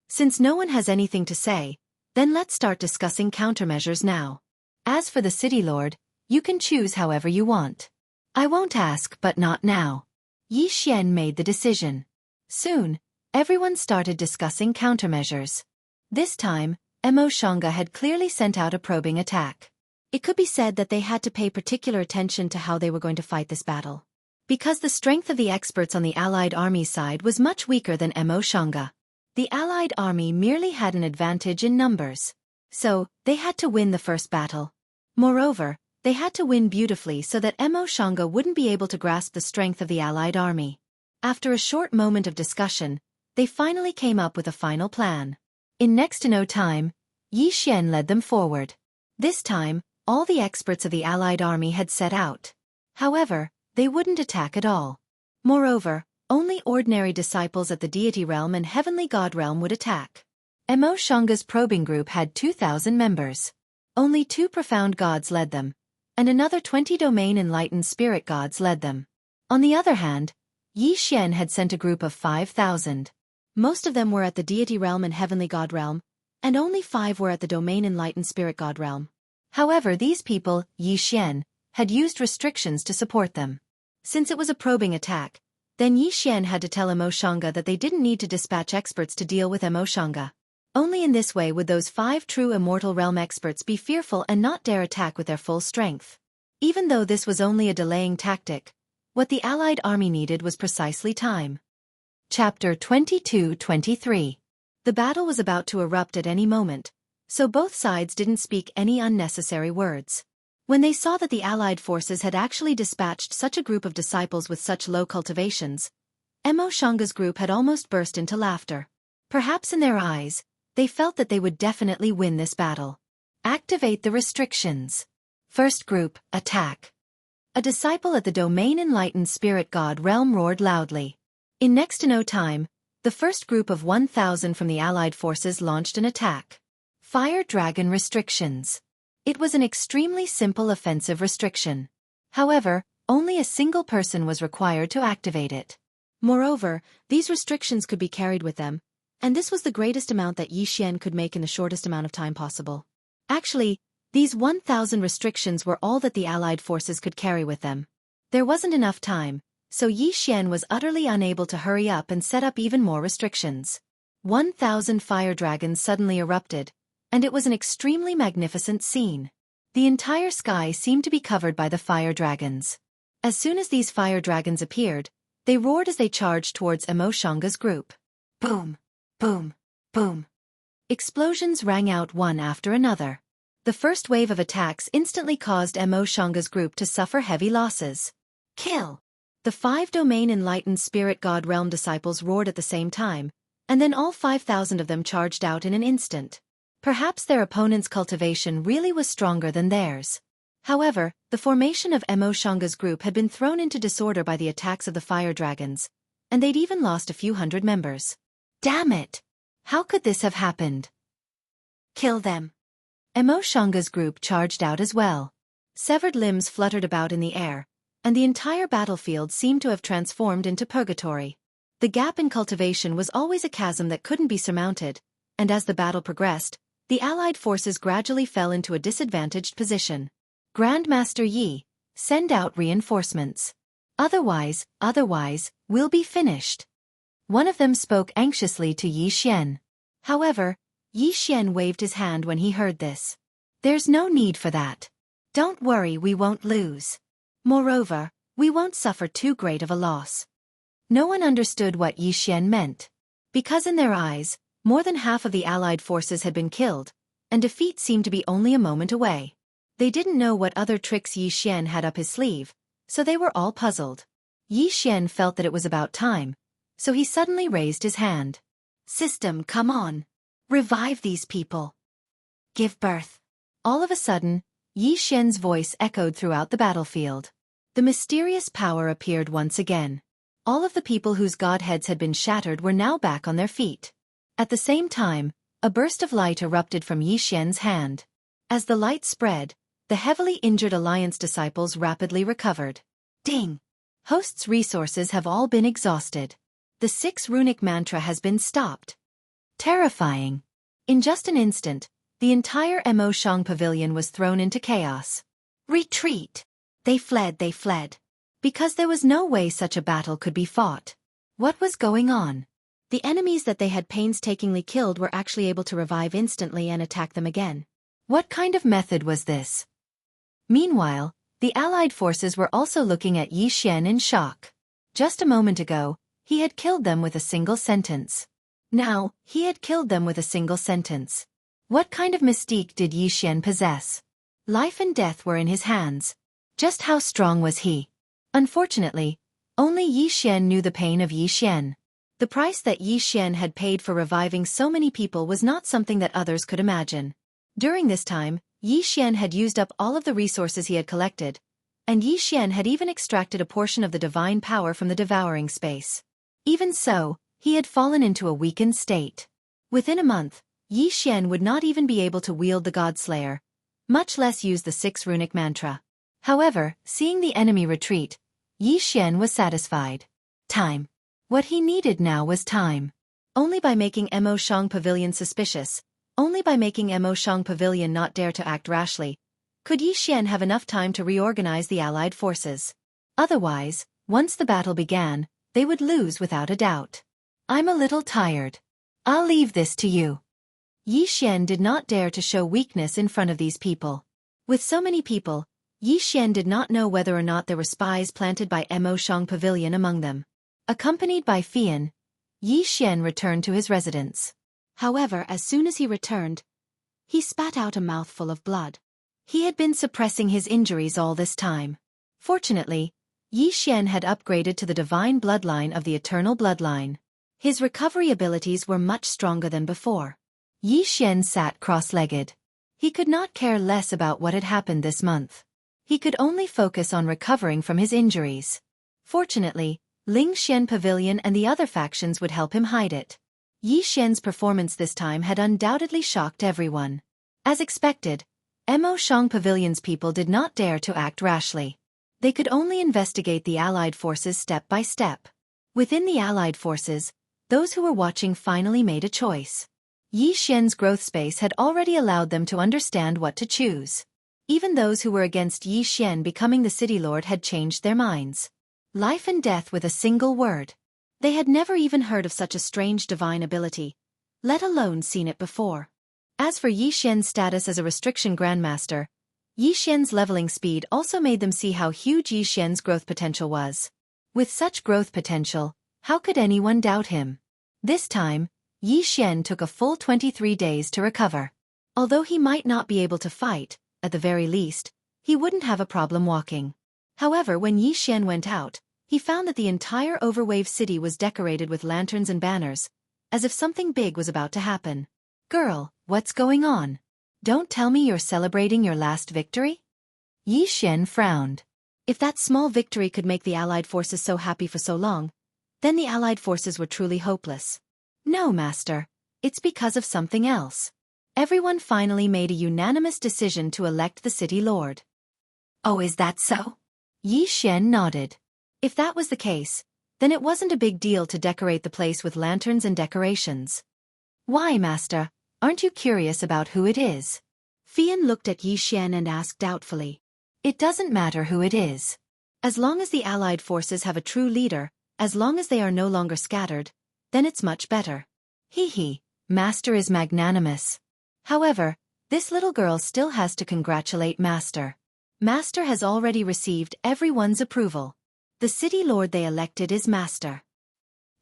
Since no one has anything to say, then let's start discussing countermeasures now. As for the City Lord, you can choose however you want. I won't ask, but not now. Yi Xian made the decision. Soon, everyone started discussing countermeasures. This time, Mo Shanga had clearly sent out a probing attack. It could be said that they had to pay particular attention to how they were going to fight this battle. Because the strength of the experts on the Allied army's side was much weaker than Mo Shanga. The Allied army merely had an advantage in numbers. So, they had to win the first battle. Moreover, they had to win beautifully so that Mo Shanga wouldn't be able to grasp the strength of the Allied army. After a short moment of discussion, they finally came up with a final plan. In next to no time, Yi Xian led them forward. This time, all the experts of the Allied army had set out. However, they wouldn't attack at all. Moreover, only ordinary disciples at the deity realm and heavenly god realm would attack. Mo Shanga's probing group had 2,000 members. Only 2 profound gods led them, and another 20 domain enlightened spirit gods led them. On the other hand, Yi Xian had sent a group of 5,000. Most of them were at the deity realm and heavenly god realm, and only 5 were at the domain enlightened spirit god realm. However, these people, Yi Xian, had used restrictions to support them. Since it was a probing attack, then Yi Xian had to tell Mo Shanga that they didn't need to dispatch experts to deal with Mo Shanga. Only in this way would those 5 true immortal realm experts be fearful and not dare attack with their full strength. Even though this was only a delaying tactic, what the Allied army needed was precisely time. Chapter 22-23. The battle was about to erupt at any moment, so both sides didn't speak any unnecessary words. When they saw that the Allied forces had actually dispatched such a group of disciples with such low cultivations, Mo Shanga's group had almost burst into laughter. Perhaps in their eyes, they felt that they would definitely win this battle. Activate the restrictions. First group, attack. A disciple at the domain enlightened spirit god realm roared loudly. In next to no time, the first group of 1,000 from the Allied forces launched an attack. Fire Dragon restrictions. It was an extremely simple offensive restriction. However, only a single person was required to activate it. Moreover, these restrictions could be carried with them, and this was the greatest amount that Yi Xian could make in the shortest amount of time possible. Actually, these 1,000 restrictions were all that the Allied forces could carry with them. There wasn't enough time, so Yi Xian was utterly unable to hurry up and set up even more restrictions. 1,000 fire dragons suddenly erupted, and it was an extremely magnificent scene. The entire sky seemed to be covered by the fire dragons. As soon as these fire dragons appeared, they roared as they charged towards Mo Shanga's group. Boom! Boom! Boom! Explosions rang out one after another. The first wave of attacks instantly caused Mo Shanga's group to suffer heavy losses. Kill! The 5 domain enlightened spirit god realm disciples roared at the same time, and then all 5,000 of them charged out in an instant. Perhaps their opponent's cultivation really was stronger than theirs. However, the formation of Mo Shanga's group had been thrown into disorder by the attacks of the fire dragons, and they'd even lost a few hundred members. Damn it! How could this have happened? Kill them! Mo Shanga's group charged out as well. Severed limbs fluttered about in the air, and the entire battlefield seemed to have transformed into purgatory. The gap in cultivation was always a chasm that couldn't be surmounted, and as the battle progressed, the Allied forces gradually fell into a disadvantaged position. Grandmaster Yi, send out reinforcements. Otherwise, we'll be finished. One of them spoke anxiously to Yi Xian. However, Yi Xian waved his hand when he heard this. There's no need for that. Don't worry, we won't lose. Moreover, we won't suffer too great of a loss. No one understood what Yi Xian meant. Because in their eyes, more than half of the allied forces had been killed, and defeat seemed to be only a moment away. They didn't know what other tricks Yi Xian had up his sleeve, so they were all puzzled. Yi Xian felt that it was about time, so he suddenly raised his hand. System, come on. Revive these people. Give birth. All of a sudden, Yi Xian's voice echoed throughout the battlefield. The mysterious power appeared once again. All of the people whose godheads had been shattered were now back on their feet. At the same time, a burst of light erupted from Yi Xian's hand. As the light spread, the heavily injured Alliance disciples rapidly recovered. Ding! Host's resources have all been exhausted. The 6 runic mantra has been stopped. Terrifying. In just an instant, the entire Mo Shang pavilion was thrown into chaos. Retreat! They fled. Because there was no way such a battle could be fought. What was going on? The enemies that they had painstakingly killed were actually able to revive instantly and attack them again. What kind of method was this? Meanwhile, the allied forces were also looking at Yi Xian in shock. Just a moment ago, he had killed them with a single sentence. Now, he had killed them with a single sentence. What kind of mystique did Yi Xian possess? Life and death were in his hands. Just how strong was he? Unfortunately, only Yi Xian knew the pain of Yi Xian. The price that Yi Xian had paid for reviving so many people was not something that others could imagine. During this time, Yi Xian had used up all of the resources he had collected, and Yi Xian had even extracted a portion of the divine power from the devouring space. Even so, he had fallen into a weakened state. Within a month, Yi Xian would not even be able to wield the Godslayer, much less use the 6 runic mantra. However, seeing the enemy retreat, Yi Xian was satisfied. Time. What he needed now was time. Only by making Mo Shang Pavilion suspicious, only by making Mo Shang Pavilion not dare to act rashly, could Yi Xian have enough time to reorganize the allied forces. Otherwise, once the battle began, they would lose without a doubt. I'm a little tired. I'll leave this to you. Yi Xian did not dare to show weakness in front of these people. With so many people, Yi Xian did not know whether or not there were spies planted by Mo Shang Pavilion among them. Accompanied by Fian, Yi Xian returned to his residence. However, as soon as he returned, he spat out a mouthful of blood. He had been suppressing his injuries all this time. Fortunately, Yi Xian had upgraded to the divine bloodline of the eternal bloodline. His recovery abilities were much stronger than before. Yi Xian sat cross-legged. He could not care less about what had happened this month. He could only focus on recovering from his injuries. Fortunately, Ling Xian Pavilion and the other factions would help him hide it. Yi Xian's performance this time had undoubtedly shocked everyone. As expected, Mo Shang Pavilion's people did not dare to act rashly. They could only investigate the allied forces step by step. Within the allied forces, those who were watching finally made a choice. Yi Xian's growth space had already allowed them to understand what to choose. Even those who were against Yi Xian becoming the city lord had changed their minds. Life and death with a single word. They had never even heard of such a strange divine ability, let alone seen it before. As for Yi Xian's status as a restriction grandmaster, Yi Xian's leveling speed also made them see how huge Yi Xian's growth potential was. With such growth potential, how could anyone doubt him? This time, Yi Xian took a full 23 days to recover. Although he might not be able to fight, at the very least, he wouldn't have a problem walking. However, when Yi Xian went out, he found that the entire Overwave city was decorated with lanterns and banners, as if something big was about to happen. Girl, what's going on? Don't tell me you're celebrating your last victory? Yi Xian frowned. If that small victory could make the allied forces so happy for so long, then the allied forces were truly hopeless. No, master. It's because of something else. Everyone finally made a unanimous decision to elect the city lord. Oh, is that so? Yi Xian nodded. If that was the case, then it wasn't a big deal to decorate the place with lanterns and decorations. Why, master? Aren't you curious about who it is? Fian looked at Yi Xian and asked doubtfully. It doesn't matter who it is. As long as the allied forces have a true leader, as long as they are no longer scattered, then it's much better. Hee, Master is magnanimous. However, this little girl still has to congratulate Master. Master has already received everyone's approval. The city lord they elected is Master.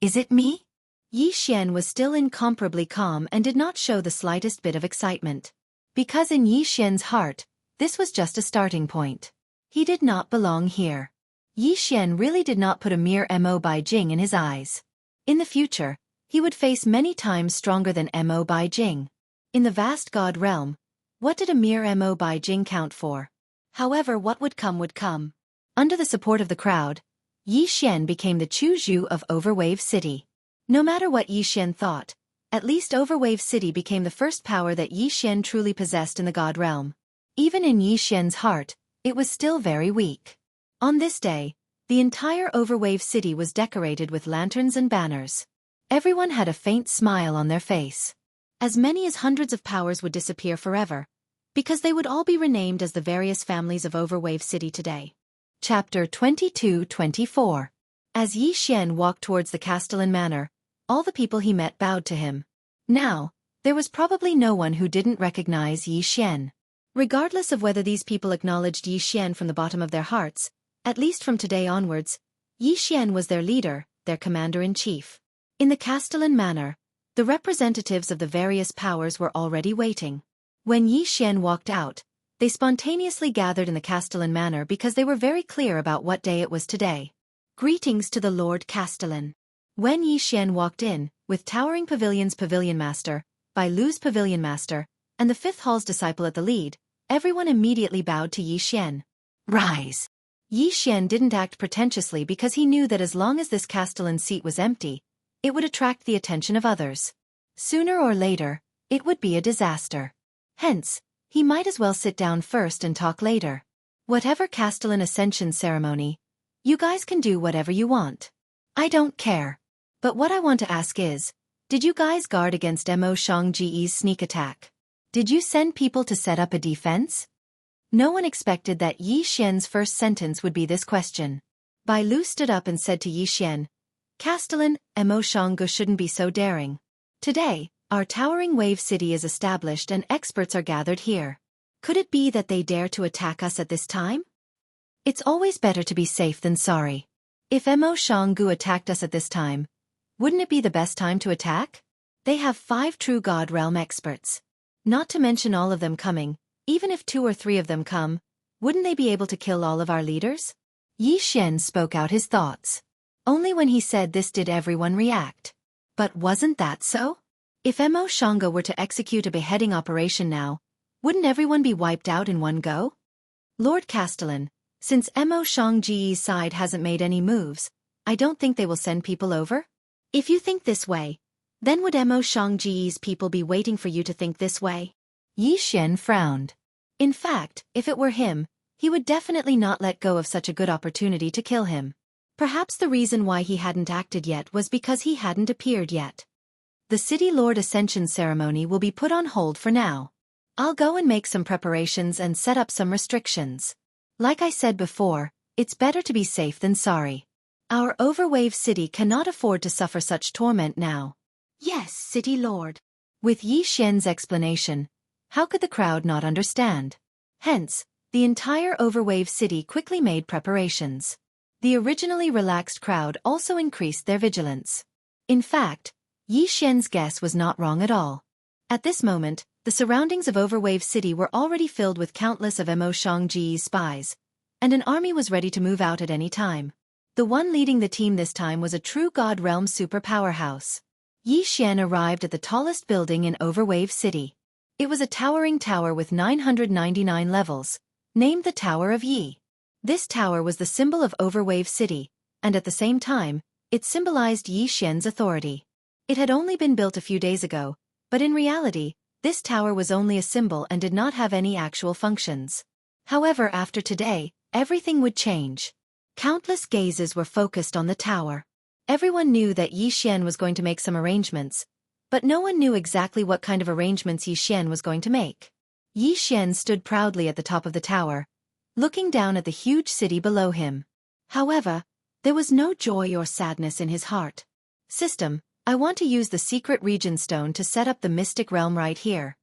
Is it me? Yi Xian was still incomparably calm and did not show the slightest bit of excitement. Because in Yi Xian's heart, this was just a starting point. He did not belong here. Yi Xian really did not put a mere Mo Bai Jing in his eyes. In the future, he would face many times stronger than Mo Bai Jing. In the vast god realm, what did a mere Mo Bai Jing count for? However, what would come would come. Under the support of the crowd, Yi Xian became the Chu Zhu of Overwave City. No matter what Yi Xian thought, at least Overwave City became the first power that Yi Xian truly possessed in the god realm. Even in Yi Xian's heart, it was still very weak. On this day, the entire Overwave City was decorated with lanterns and banners. Everyone had a faint smile on their face. As many as hundreds of powers would disappear forever, because they would all be renamed as the various families of Overwave City today. Chapter 22-24. As Yi Xian walked towards the Castellan Manor, all the people he met bowed to him. Now, there was probably no one who didn't recognize Yi Xian. Regardless of whether these people acknowledged Yi Xian from the bottom of their hearts, at least from today onwards, Yi Xian was their leader, their commander-in-chief. In the Castellan Manor, the representatives of the various powers were already waiting. When Yi Xian walked out, they spontaneously gathered in the Castellan Manor because they were very clear about what day it was today. Greetings to the Lord Castellan. When Yi Xian walked in, with Towering Pavilion's Pavilion Master, Bai Lu's Pavilion Master, and the Fifth Hall's disciple at the lead, everyone immediately bowed to Yi Xian. Rise! Yi Xian didn't act pretentiously because he knew that as long as this Castellan seat was empty, it would attract the attention of others. Sooner or later, it would be a disaster. Hence, he might as well sit down first and talk later. Whatever Castellan Ascension ceremony, you guys can do whatever you want. I don't care. But what I want to ask is, did you guys guard against Mo Shangji's sneak attack? Did you send people to set up a defense? No one expected that Yi Xian's first sentence would be this question. Bai Lu stood up and said to Yi Xian, Castellan, Mo Shanggu shouldn't be so daring. Today, our towering wave city is established and experts are gathered here. Could it be that they dare to attack us at this time? It's always better to be safe than sorry. If Mo Shanggu attacked us at this time, wouldn't it be the best time to attack? They have 5 true God Realm experts. Not to mention all of them coming, even if 2 or 3 of them come, wouldn't they be able to kill all of our leaders? Yi Xian spoke out his thoughts. Only when he said this did everyone react. But wasn't that so? If Mo Shanggu were to execute a beheading operation now, wouldn't everyone be wiped out in one go? Lord Castellan, since Mo Shangji's side hasn't made any moves, I don't think they will send people over. If you think this way, then would Mo Shangji's people be waiting for you to think this way? Yi Xian frowned. In fact, if it were him, he would definitely not let go of such a good opportunity to kill him. Perhaps the reason why he hadn't acted yet was because he hadn't appeared yet. The City Lord Ascension ceremony will be put on hold for now. I'll go and make some preparations and set up some restrictions. Like I said before, it's better to be safe than sorry. Our Overwave City cannot afford to suffer such torment now. Yes, City Lord. With Yi Xian's explanation, how could the crowd not understand? Hence, the entire Overwave City quickly made preparations. The originally relaxed crowd also increased their vigilance. In fact, Yi Xian's guess was not wrong at all. At this moment, the surroundings of Overwave City were already filled with countless of Mo Shangji's spies, and an army was ready to move out at any time. The one leading the team this time was a true God Realm super powerhouse. Yi Xian arrived at the tallest building in Overwave City. It was a towering tower with 999 levels, named the Tower of Yi. This tower was the symbol of Overwave City, and at the same time, it symbolized Yi Xian's authority. It had only been built a few days ago, but in reality, this tower was only a symbol and did not have any actual functions. However, after today, everything would change. Countless gazes were focused on the tower. Everyone knew that Yi Xian was going to make some arrangements, but no one knew exactly what kind of arrangements Yi Xian was going to make. Yi Xian stood proudly at the top of the tower, looking down at the huge city below him. However, there was no joy or sadness in his heart. System, I want to use the secret region stone to set up the mystic realm right here.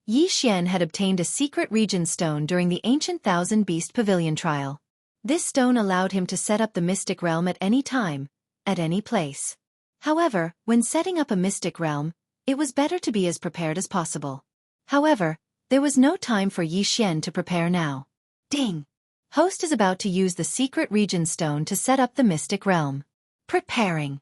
Yi Xian had obtained a secret region stone during the ancient Thousand Beast Pavilion trial. This stone allowed him to set up the mystic realm at any time, at any place. However, when setting up a mystic realm, it was better to be as prepared as possible. However, there was no time for Yi Xian to prepare now. Ding! Host is about to use the secret region stone to set up the mystic realm. Preparing.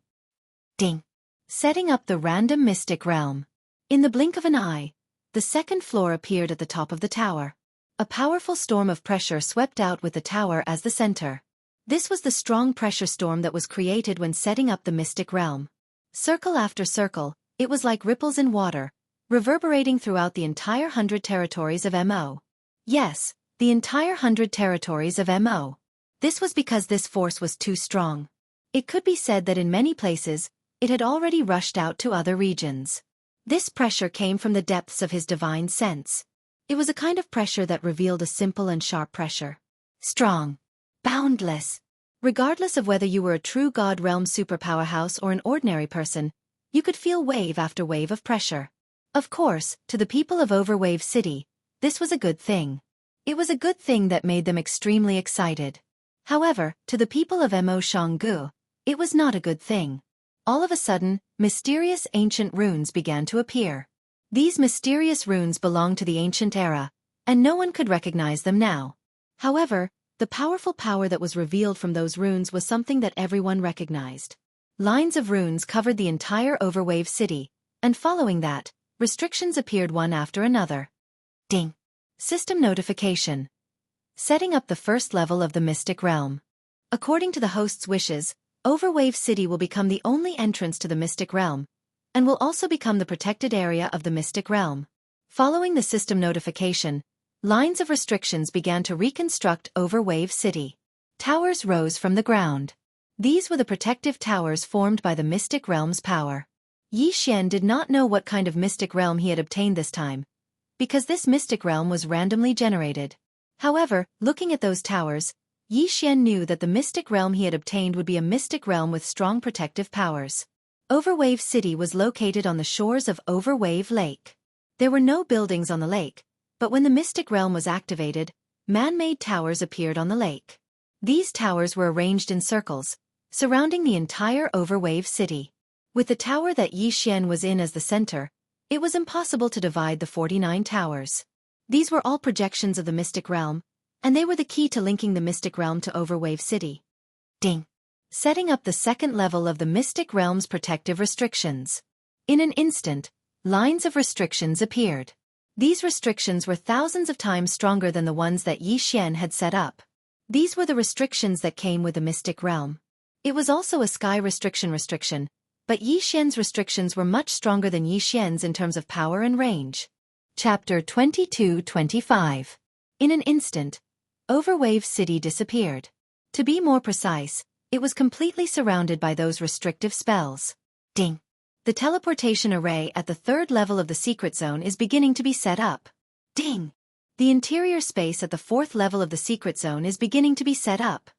Ding! Setting up the random mystic realm. In the blink of an eye, the second floor appeared at the top of the tower. A powerful storm of pressure swept out with the tower as the center. This was the strong pressure storm that was created when setting up the mystic realm. Circle after circle, it was like ripples in water, reverberating throughout the entire 100 territories of Mo. Yes, the entire 100 territories of Mo. This was because this force was too strong. It could be said that in many places, it had already rushed out to other regions. This pressure came from the depths of his divine sense. It was a kind of pressure that revealed a simple and sharp pressure. Strong. Boundless. Regardless of whether you were a true God realm superpowerhouse or an ordinary person, you could feel wave after wave of pressure. Of course, to the people of Overwave City, this was a good thing. It was a good thing that made them extremely excited. However, to the people of Mo Xianghu, it was not a good thing. All of a sudden, mysterious ancient runes began to appear. These mysterious runes belonged to the ancient era, and no one could recognize them now. However, the powerful power that was revealed from those runes was something that everyone recognized. Lines of runes covered the entire Overwave City, and following that, restrictions appeared one after another. Ding! System notification. Setting up the first level of the Mystic Realm. According to the host's wishes, Overwave City will become the only entrance to the Mystic Realm, and will also become the protected area of the Mystic Realm. Following the system notification, lines of restrictions began to reconstruct Overwave City. Towers rose from the ground. These were the protective towers formed by the Mystic Realm's power. Yi Xian did not know what kind of Mystic Realm he had obtained this time, because this Mystic Realm was randomly generated. However, looking at those towers, Yi Xian knew that the Mystic Realm he had obtained would be a Mystic Realm with strong protective powers. Overwave City was located on the shores of Overwave Lake. There were no buildings on the lake, but when the Mystic Realm was activated, man-made towers appeared on the lake. These towers were arranged in circles, surrounding the entire Overwave City. With the tower that Yi Xian was in as the center, it was impossible to divide the 49 towers. These were all projections of the Mystic Realm, and they were the key to linking the Mystic Realm to Overwave City. Ding! Setting up the second level of the Mystic Realm's protective restrictions. In an instant, lines of restrictions appeared. These restrictions were thousands of times stronger than the ones that Yi Xian had set up. These were the restrictions that came with the Mystic Realm. It was also a sky restriction, but Yi Xian's restrictions were much stronger than Yi Xian's in terms of power and range. Chapter 22-25. In an instant, Overwave City disappeared. To be more precise, it was completely surrounded by those restrictive spells. Ding! The teleportation array at the third level of the secret zone is beginning to be set up. Ding! The interior space at the fourth level of the secret zone is beginning to be set up.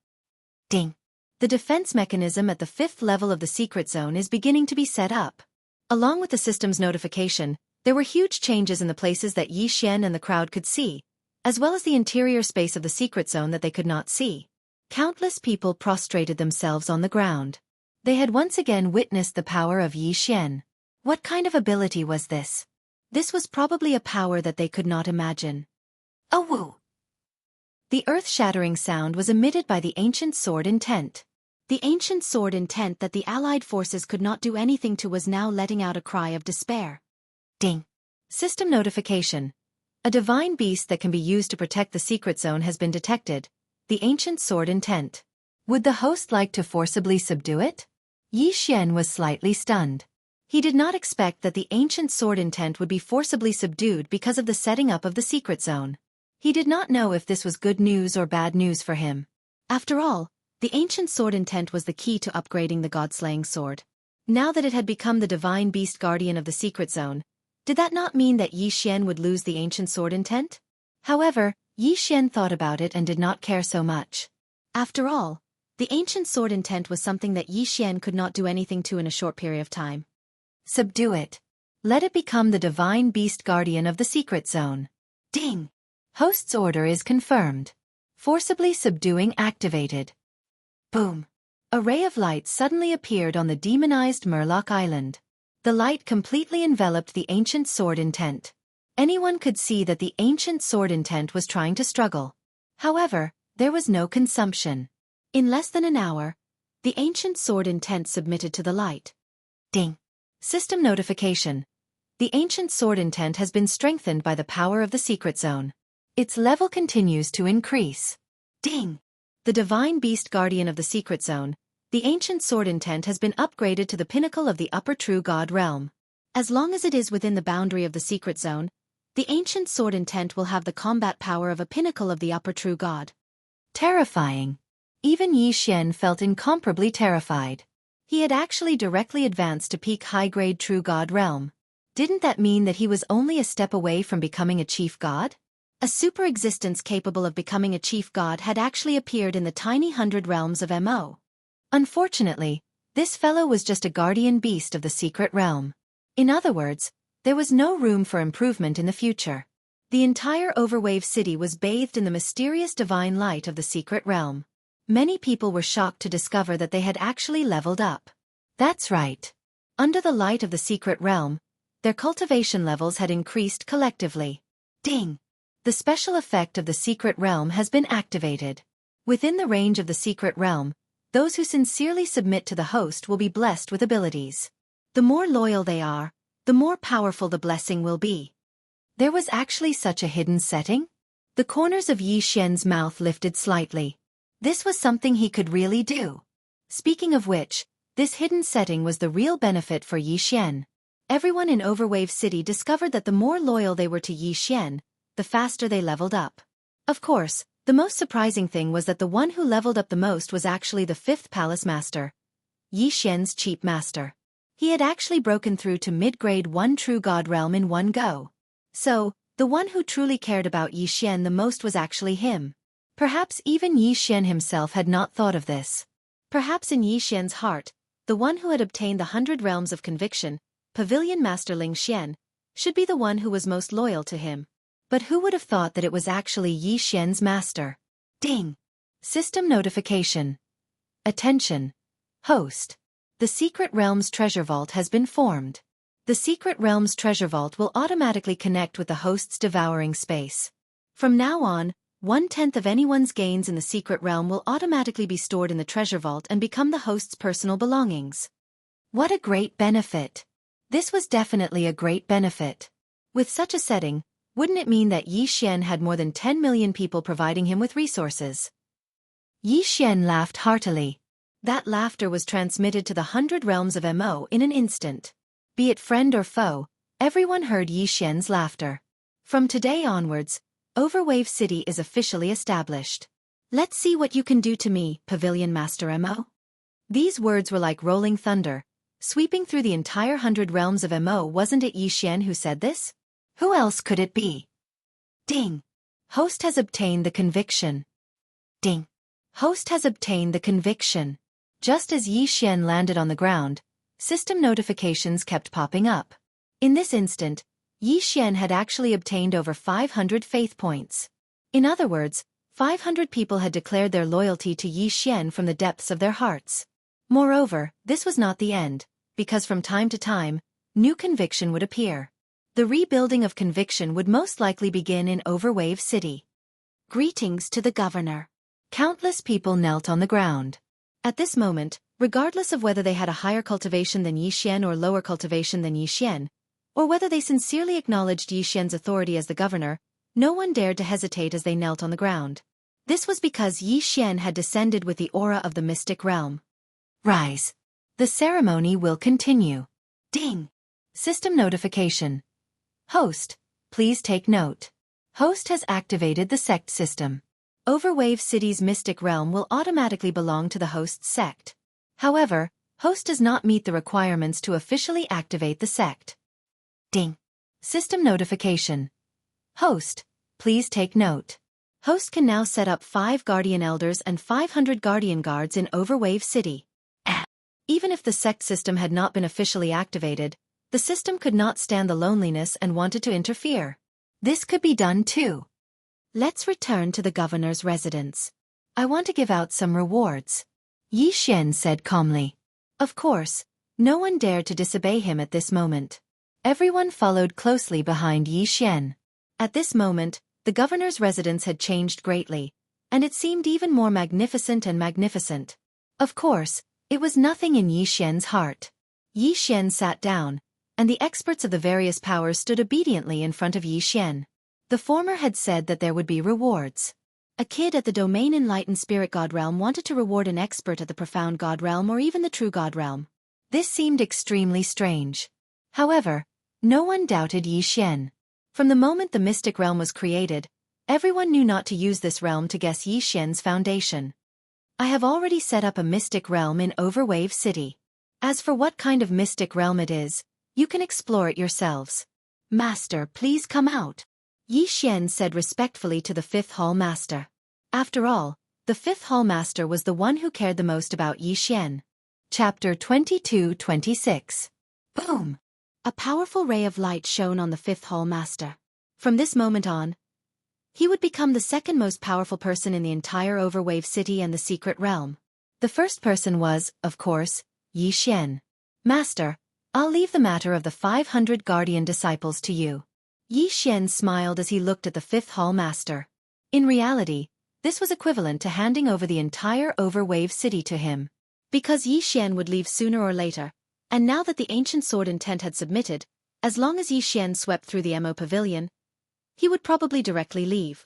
Ding! The defense mechanism at the fifth level of the secret zone is beginning to be set up. Along with the system's notification, there were huge changes in the places that Yi Xian and the crowd could see, as well as the interior space of the secret zone that they could not see. Countless people prostrated themselves on the ground. They had once again witnessed the power of Yi Xian. What kind of ability was this? This was probably a power that they could not imagine. A woo! The earth-shattering sound was emitted by the ancient sword intent. The ancient sword intent that the allied forces could not do anything to was now letting out a cry of despair. Ding! System notification. A divine beast that can be used to protect the secret zone has been detected. The ancient sword intent. Would the host like to forcibly subdue it? Yi Xian was slightly stunned. He did not expect that the ancient sword intent would be forcibly subdued because of the setting up of the secret zone. He did not know if this was good news or bad news for him. After all, the ancient sword intent was the key to upgrading the god-slaying sword. Now that it had become the divine beast guardian of the secret zone, did that not mean that Yi Xian would lose the ancient sword intent? However, Yi Xian thought about it and did not care so much. After all, The ancient sword intent was something that Xian could not do anything to in a short period of time. Subdue it. Let it become the divine beast guardian of the secret zone. Ding! Host's order is confirmed. Forcibly subduing activated. Boom! A ray of light suddenly appeared on the demonized Murloc Island. The light completely enveloped the ancient sword intent. Anyone could see that the ancient sword intent was trying to struggle. However, there was no consumption. In less than an hour, the ancient sword intent submitted to the light. Ding! System notification. The ancient sword intent has been strengthened by the power of the secret zone. Its level continues to increase. Ding! The divine beast guardian of the secret zone, the ancient sword intent has been upgraded to the pinnacle of the upper true god realm. As long as it is within the boundary of the secret zone, the ancient sword intent will have the combat power of a pinnacle of the upper true god. Terrifying. Even Xian felt incomparably terrified. He had actually directly advanced to peak high-grade true god realm. Didn't that mean that he was only a step away from becoming a chief god? A super existence capable of becoming a chief god had actually appeared in the tiny 100 realms of Mo. Unfortunately, this fellow was just a guardian beast of the secret realm. In other words, there was no room for improvement in the future. The entire Overwave city was bathed in the mysterious divine light of the secret realm. Many people were shocked to discover that they had actually leveled up. That's right. Under the light of the secret realm, their cultivation levels had increased collectively. Ding! The special effect of the secret realm has been activated. Within the range of the secret realm, those who sincerely submit to the host will be blessed with abilities. The more loyal they are, the more powerful the blessing will be. There was actually such a hidden setting? The corners of Xian's mouth lifted slightly. This was something he could really do. Speaking of which, this hidden setting was the real benefit for Xian. Everyone in Overwave City discovered that the more loyal they were to Xian, the faster they leveled up. Of course, the most surprising thing was that the one who leveled up the most was actually the 5th Palace Master, Xian's Cheap Master. He had actually broken through to mid-grade 1 True God Realm in one go. So, the one who truly cared about Xian the most was actually him. Perhaps even Xian himself had not thought of this. Perhaps in Xian's heart, the one who had obtained the 100 Realms of Conviction, Pavilion Master Ling Xian, should be the one who was most loyal to him. But who would have thought that it was actually Xian's master? Ding! System notification. Attention! Host. The Secret Realm's Treasure Vault has been formed. The Secret Realm's Treasure Vault will automatically connect with the host's devouring space. From now on, 1/10 of anyone's gains in the Secret Realm will automatically be stored in the Treasure Vault and become the host's personal belongings. What a great benefit! This was definitely a great benefit. With such a setting, wouldn't it mean that Xian had more than 10 million people providing him with resources? Xian laughed heartily. That laughter was transmitted to the 100 realms of Mo in an instant. Be it friend or foe, everyone heard Xian's laughter. From today onwards, Overwave City is officially established. Let's see what you can do to me, Pavilion Master Mo. These words were like rolling thunder, sweeping through the entire 100 realms of Mo. Wasn't it Xian who said this? Who else could it be? Ding! Host has obtained the conviction. Ding! Host has obtained the conviction. Just as Xian landed on the ground, system notifications kept popping up. In this instant, Xian had actually obtained over 500 faith points. In other words, 500 people had declared their loyalty to Xian from the depths of their hearts. Moreover, this was not the end, because from time to time, new conviction would appear. The rebuilding of conviction would most likely begin in Overwave City. Greetings to the governor. Countless people knelt on the ground. At this moment, regardless of whether they had a higher cultivation than Xian or lower cultivation than Xian, or whether they sincerely acknowledged Xian's authority as the governor, no one dared to hesitate as they knelt on the ground. This was because Xian had descended with the aura of the mystic realm. Rise. The ceremony will continue. Ding! System notification. Host, please take note. Host has activated the sect system. Overwave City's mystic realm will automatically belong to the host's sect. However, host does not meet the requirements to officially activate the sect. Ding! System notification. Host, please take note. Host can now set up 5 Guardian Elders and 500 Guardian Guards in Overwave City. Even if the sect system had not been officially activated, the system could not stand the loneliness and wanted to interfere. This could be done too. Let's return to the governor's residence. I want to give out some rewards, Yi Xian said calmly. Of course, no one dared to disobey him at this moment. Everyone followed closely behind Yi Xian. At this moment, the governor's residence had changed greatly, and it seemed even more magnificent and magnificent. Of course, it was nothing in Yi Xian's heart. Yi Xian sat down, and the experts of the various powers stood obediently in front of Yi Xian. The former had said that there would be rewards. A kid at the Domain Enlightened Spirit God Realm wanted to reward an expert at the Profound God Realm or even the True God Realm. This seemed extremely strange. However, no one doubted Yi Xian. From the moment the Mystic Realm was created, everyone knew not to use this realm to guess Yi Xian's foundation. I have already set up a Mystic Realm in Overwave City. As for what kind of Mystic Realm it is, you can explore it yourselves. Master, please come out, Yi Xian said respectfully to the 5th Hall Master. After all, the 5th Hall Master was the one who cared the most about Yi Xian. Chapter 22-26. Boom! A powerful ray of light shone on the 5th Hall Master. From this moment on, he would become the second most powerful person in the entire Overwave City and the Secret Realm. The first person was, of course, Yi Xian. Master, I'll leave the matter of the 500 Guardian Disciples to you. Yi Xian smiled as he looked at the 5th Hall Master. In reality, this was equivalent to handing over the entire Overwave City to him. Because Yi Xian would leave sooner or later, and now that the ancient sword intent had submitted, as long as Yi Xian swept through the Mo Pavilion, he would probably directly leave.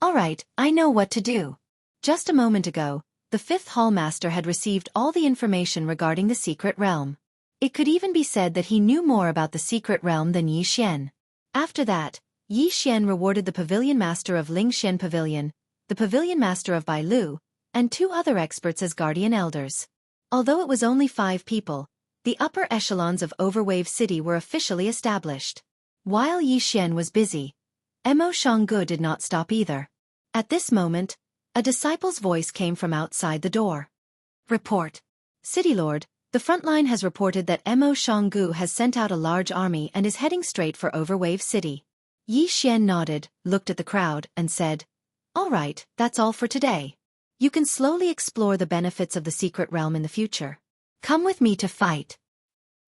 Alright, I know what to do. Just a moment ago, the 5th Hall Master had received all the information regarding the Secret Realm. It could even be said that he knew more about the Secret Realm than Yi Xian. After that, Yi Xian rewarded the Pavilion Master of Lingxian Pavilion, the Pavilion Master of Bailu, and 2 other experts as Guardian Elders. Although it was only 5 people, the upper echelons of Overwave City were officially established. While Yi Xian was busy, Mo Xianggu did not stop either. At this moment, a disciple's voice came from outside the door. Report. City Lord, the front line has reported that Mo Xianggu has sent out a large army and is heading straight for Overwave City. Yi Xian nodded, looked at the crowd, and said, All right, that's all for today. You can slowly explore the benefits of the Secret Realm in the future. Come with me to fight.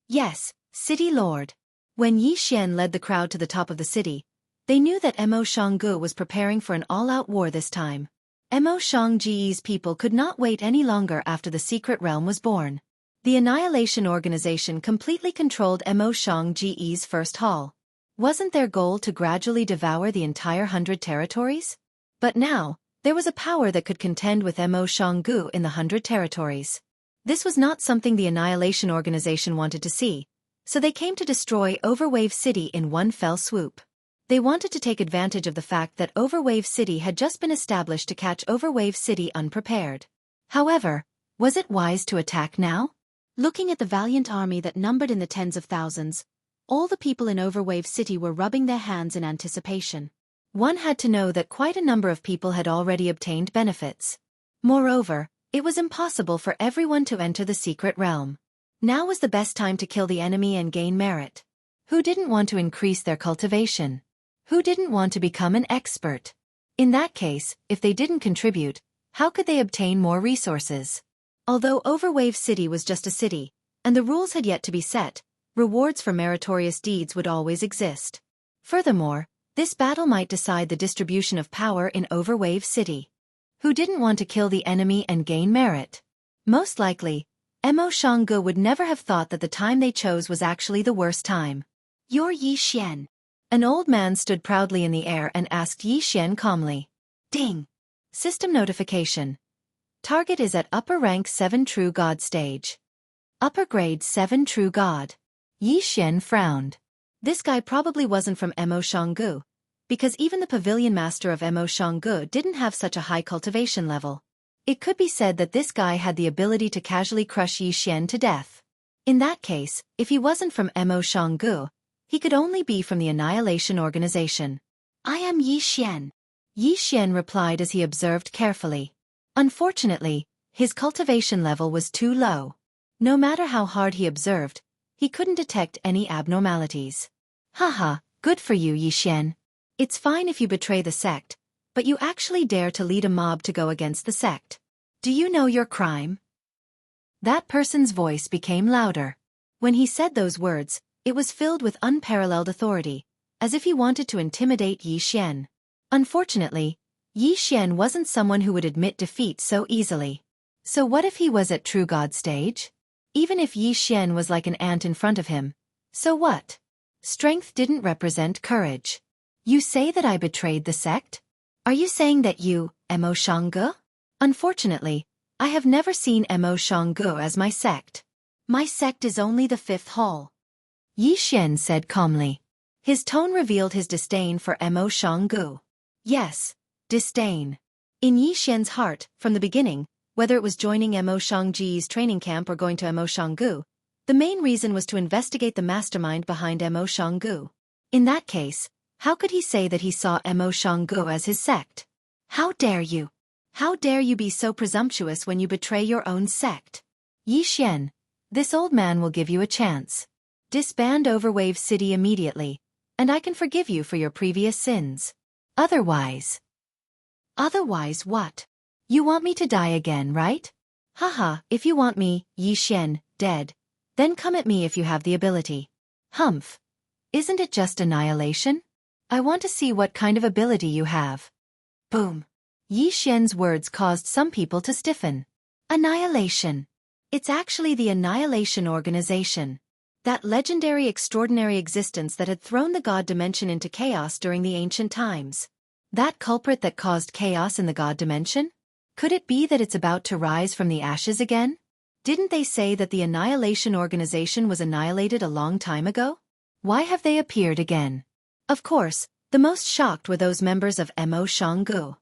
Yes, City Lord. When Yi Xian led the crowd to the top of the city, they knew that Mo Xianggu was preparing for an all-out war this time. Mo Xianggu's people could not wait any longer after the Secret Realm was born. The Annihilation Organization completely controlled Mo Xianggu's first hall. Wasn't their goal to gradually devour the entire 100 territories? But now, there was a power that could contend with Mo Xianggu in the 100 territories. This was not something the Annihilation Organization wanted to see, so they came to destroy Overwave City in one fell swoop. They wanted to take advantage of the fact that Overwave City had just been established to catch Overwave City unprepared. However, was it wise to attack now? Looking at the valiant army that numbered in the tens of thousands, all the people in Overwave City were rubbing their hands in anticipation. One had to know that quite a number of people had already obtained benefits. Moreover, it was impossible for everyone to enter the Secret Realm. Now was the best time to kill the enemy and gain merit. Who didn't want to increase their cultivation? Who didn't want to become an expert? In that case, if they didn't contribute, how could they obtain more resources? Although Overwave City was just a city, and the rules had yet to be set, rewards for meritorious deeds would always exist. Furthermore, this battle might decide the distribution of power in Overwave City. Who didn't want to kill the enemy and gain merit? Most likely, Mo Xianggu would never have thought that the time they chose was actually the worst time. You're Yi Xian. An old man stood proudly in the air and asked Yi Xian calmly. Ding! System notification. Target is at upper rank 7 True God stage. Upper grade 7 True God. Yi Xian frowned. This guy probably wasn't from Mo Xianggu, because even the Pavilion Master of Mo Xianggu didn't have such a high cultivation level. It could be said that this guy had the ability to casually crush Yi Xian to death. In that case, if he wasn't from Mo Xianggu, he could only be from the Annihilation Organization. I am Yi Xian. Yi Xian replied as he observed carefully. Unfortunately, his cultivation level was too low. No matter how hard he observed, he couldn't detect any abnormalities. Haha, good for you, Yi Xian. It's fine if you betray the sect, but you actually dare to lead a mob to go against the sect. Do you know your crime? That person's voice became louder. When he said those words, it was filled with unparalleled authority, as if he wanted to intimidate Yi Xian. Unfortunately, Yi Xian wasn't someone who would admit defeat so easily. So what if he was at True God stage? Even if Yi Xian was like an ant in front of him, so what? Strength didn't represent courage. You say that I betrayed the sect? Are you saying that you, Mo Xiangge? Unfortunately, I have never seen Mo Xiangge as my sect. My sect is only the 5th hall. Yi Xian said calmly. His tone revealed his disdain for Mo Xiangge. Yes, disdain. In Yi Xian's heart, from the beginning, whether it was joining Mo Xiangge's training camp or going to Mo Xiangge, the main reason was to investigate the mastermind behind Mo Xiangge. In that case, how could he say that he saw Mo Xiangge as his sect? How dare you? How dare you be so presumptuous when you betray your own sect? Yi Xian, this old man will give you a chance. Disband Overwave City immediately, and I can forgive you for your previous sins. Otherwise what? You want me to die again, right? Haha, if you want me, Yi Xian, dead, then come at me if you have the ability. Humph. Isn't it just annihilation? I want to see what kind of ability you have. Boom. Yi Xian's words caused some people to stiffen. Annihilation. It's actually the Annihilation Organization. That legendary extraordinary existence that had thrown the God dimension into chaos during the ancient times. That culprit that caused chaos in the God dimension? Could it be that it's about to rise from the ashes again? Didn't they say that the Annihilation Organization was annihilated a long time ago? Why have they appeared again? Of course, the most shocked were those members of Mo Xiangge.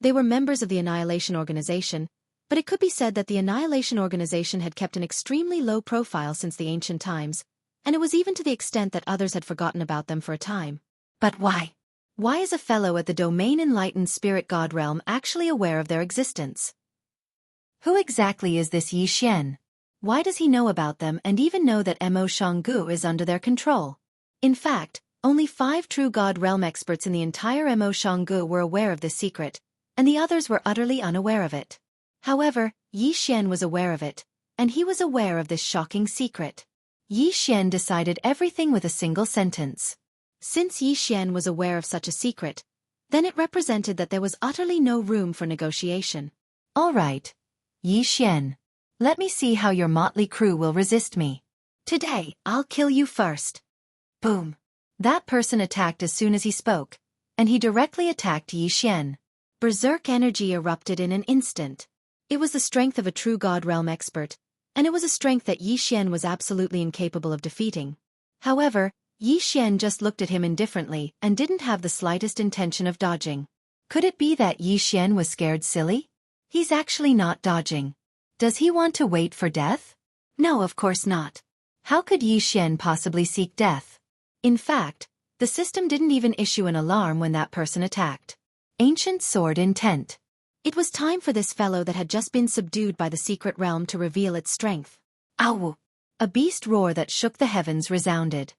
They were members of the Annihilation Organization, but it could be said that the Annihilation Organization had kept an extremely low profile since the ancient times, and it was even to the extent that others had forgotten about them for a time. But why? Why is a fellow at the Domain Enlightened Spirit God realm actually aware of their existence? Who exactly is this Yi Xian? Why does he know about them and even know that Mo Xiangge is under their control? In fact, only 5 true God realm experts in the entire Mo Xiangge were aware of this secret, and the others were utterly unaware of it. However, Yi Xian was aware of it, and he was aware of this shocking secret. Yi Xian decided everything with a single sentence. Since Yi Xian was aware of such a secret, then it represented that there was utterly no room for negotiation. All right, Yi Xian. Let me see how your motley crew will resist me. Today, I'll kill you first. Boom. That person attacked as soon as he spoke, and he directly attacked Yi Xian. Berserk energy erupted in an instant. It was the strength of a true God realm expert, and it was a strength that Yi Xian was absolutely incapable of defeating. However, Yi Xian just looked at him indifferently and didn't have the slightest intention of dodging. Could it be that Yi Xian was scared silly? He's actually not dodging. Does he want to wait for death? No, of course not. How could Yi Xian possibly seek death? In fact, the system didn't even issue an alarm when that person attacked. Ancient Sword Intent. It was time for this fellow that had just been subdued by the secret realm to reveal its strength. Ow! A beast roar that shook the heavens resounded.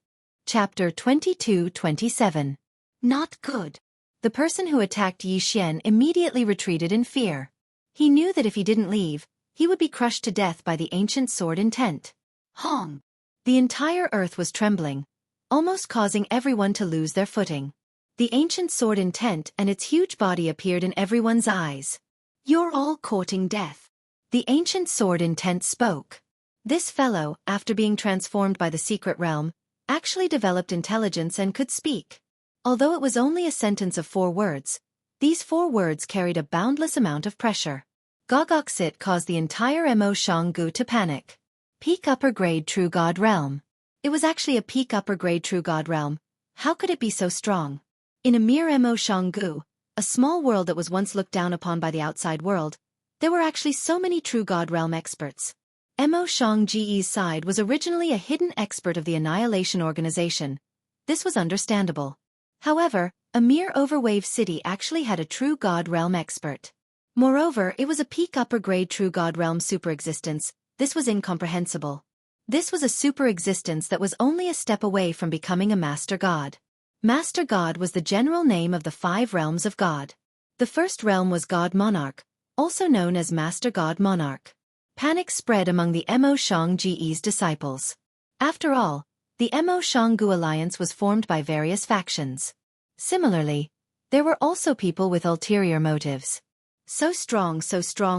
Chapter 22-27. Not good. The person who attacked Yi Xian immediately retreated in fear. He knew that if he didn't leave, he would be crushed to death by the Ancient Sword Intent. Hong! The entire earth was trembling, almost causing everyone to lose their footing. The Ancient Sword Intent and its huge body appeared in everyone's eyes. You're all courting death. The Ancient Sword Intent spoke. This fellow, after being transformed by the secret realm, actually developed intelligence and could speak. Although it was only a sentence of 4 words, these 4 words carried a boundless amount of pressure. Gogoksit caused the entire Mo Xiangge to panic. Peak upper grade true God realm. It was actually a peak upper grade true God realm. How could it be so strong? In a mere Mo Xiangge, a small world that was once looked down upon by the outside world, there were actually so many true God realm experts. Mo Xiangge's side was originally a hidden expert of the Annihilation Organization. This was understandable. However, A mere overwave city actually had a true god realm expert. Moreover, it was a peak upper-grade true god realm super-existence. This was incomprehensible. This was a super-existence that was only a step away from becoming a master god. Master God was the general name of the 5 realms of God. The first realm was God Monarch, also known as Master God Monarch. Panic spread among the Mo Xiangji's disciples. After all, the Mo Xianggu alliance was formed by various factions. Similarly, there were also people with ulterior motives. So strong,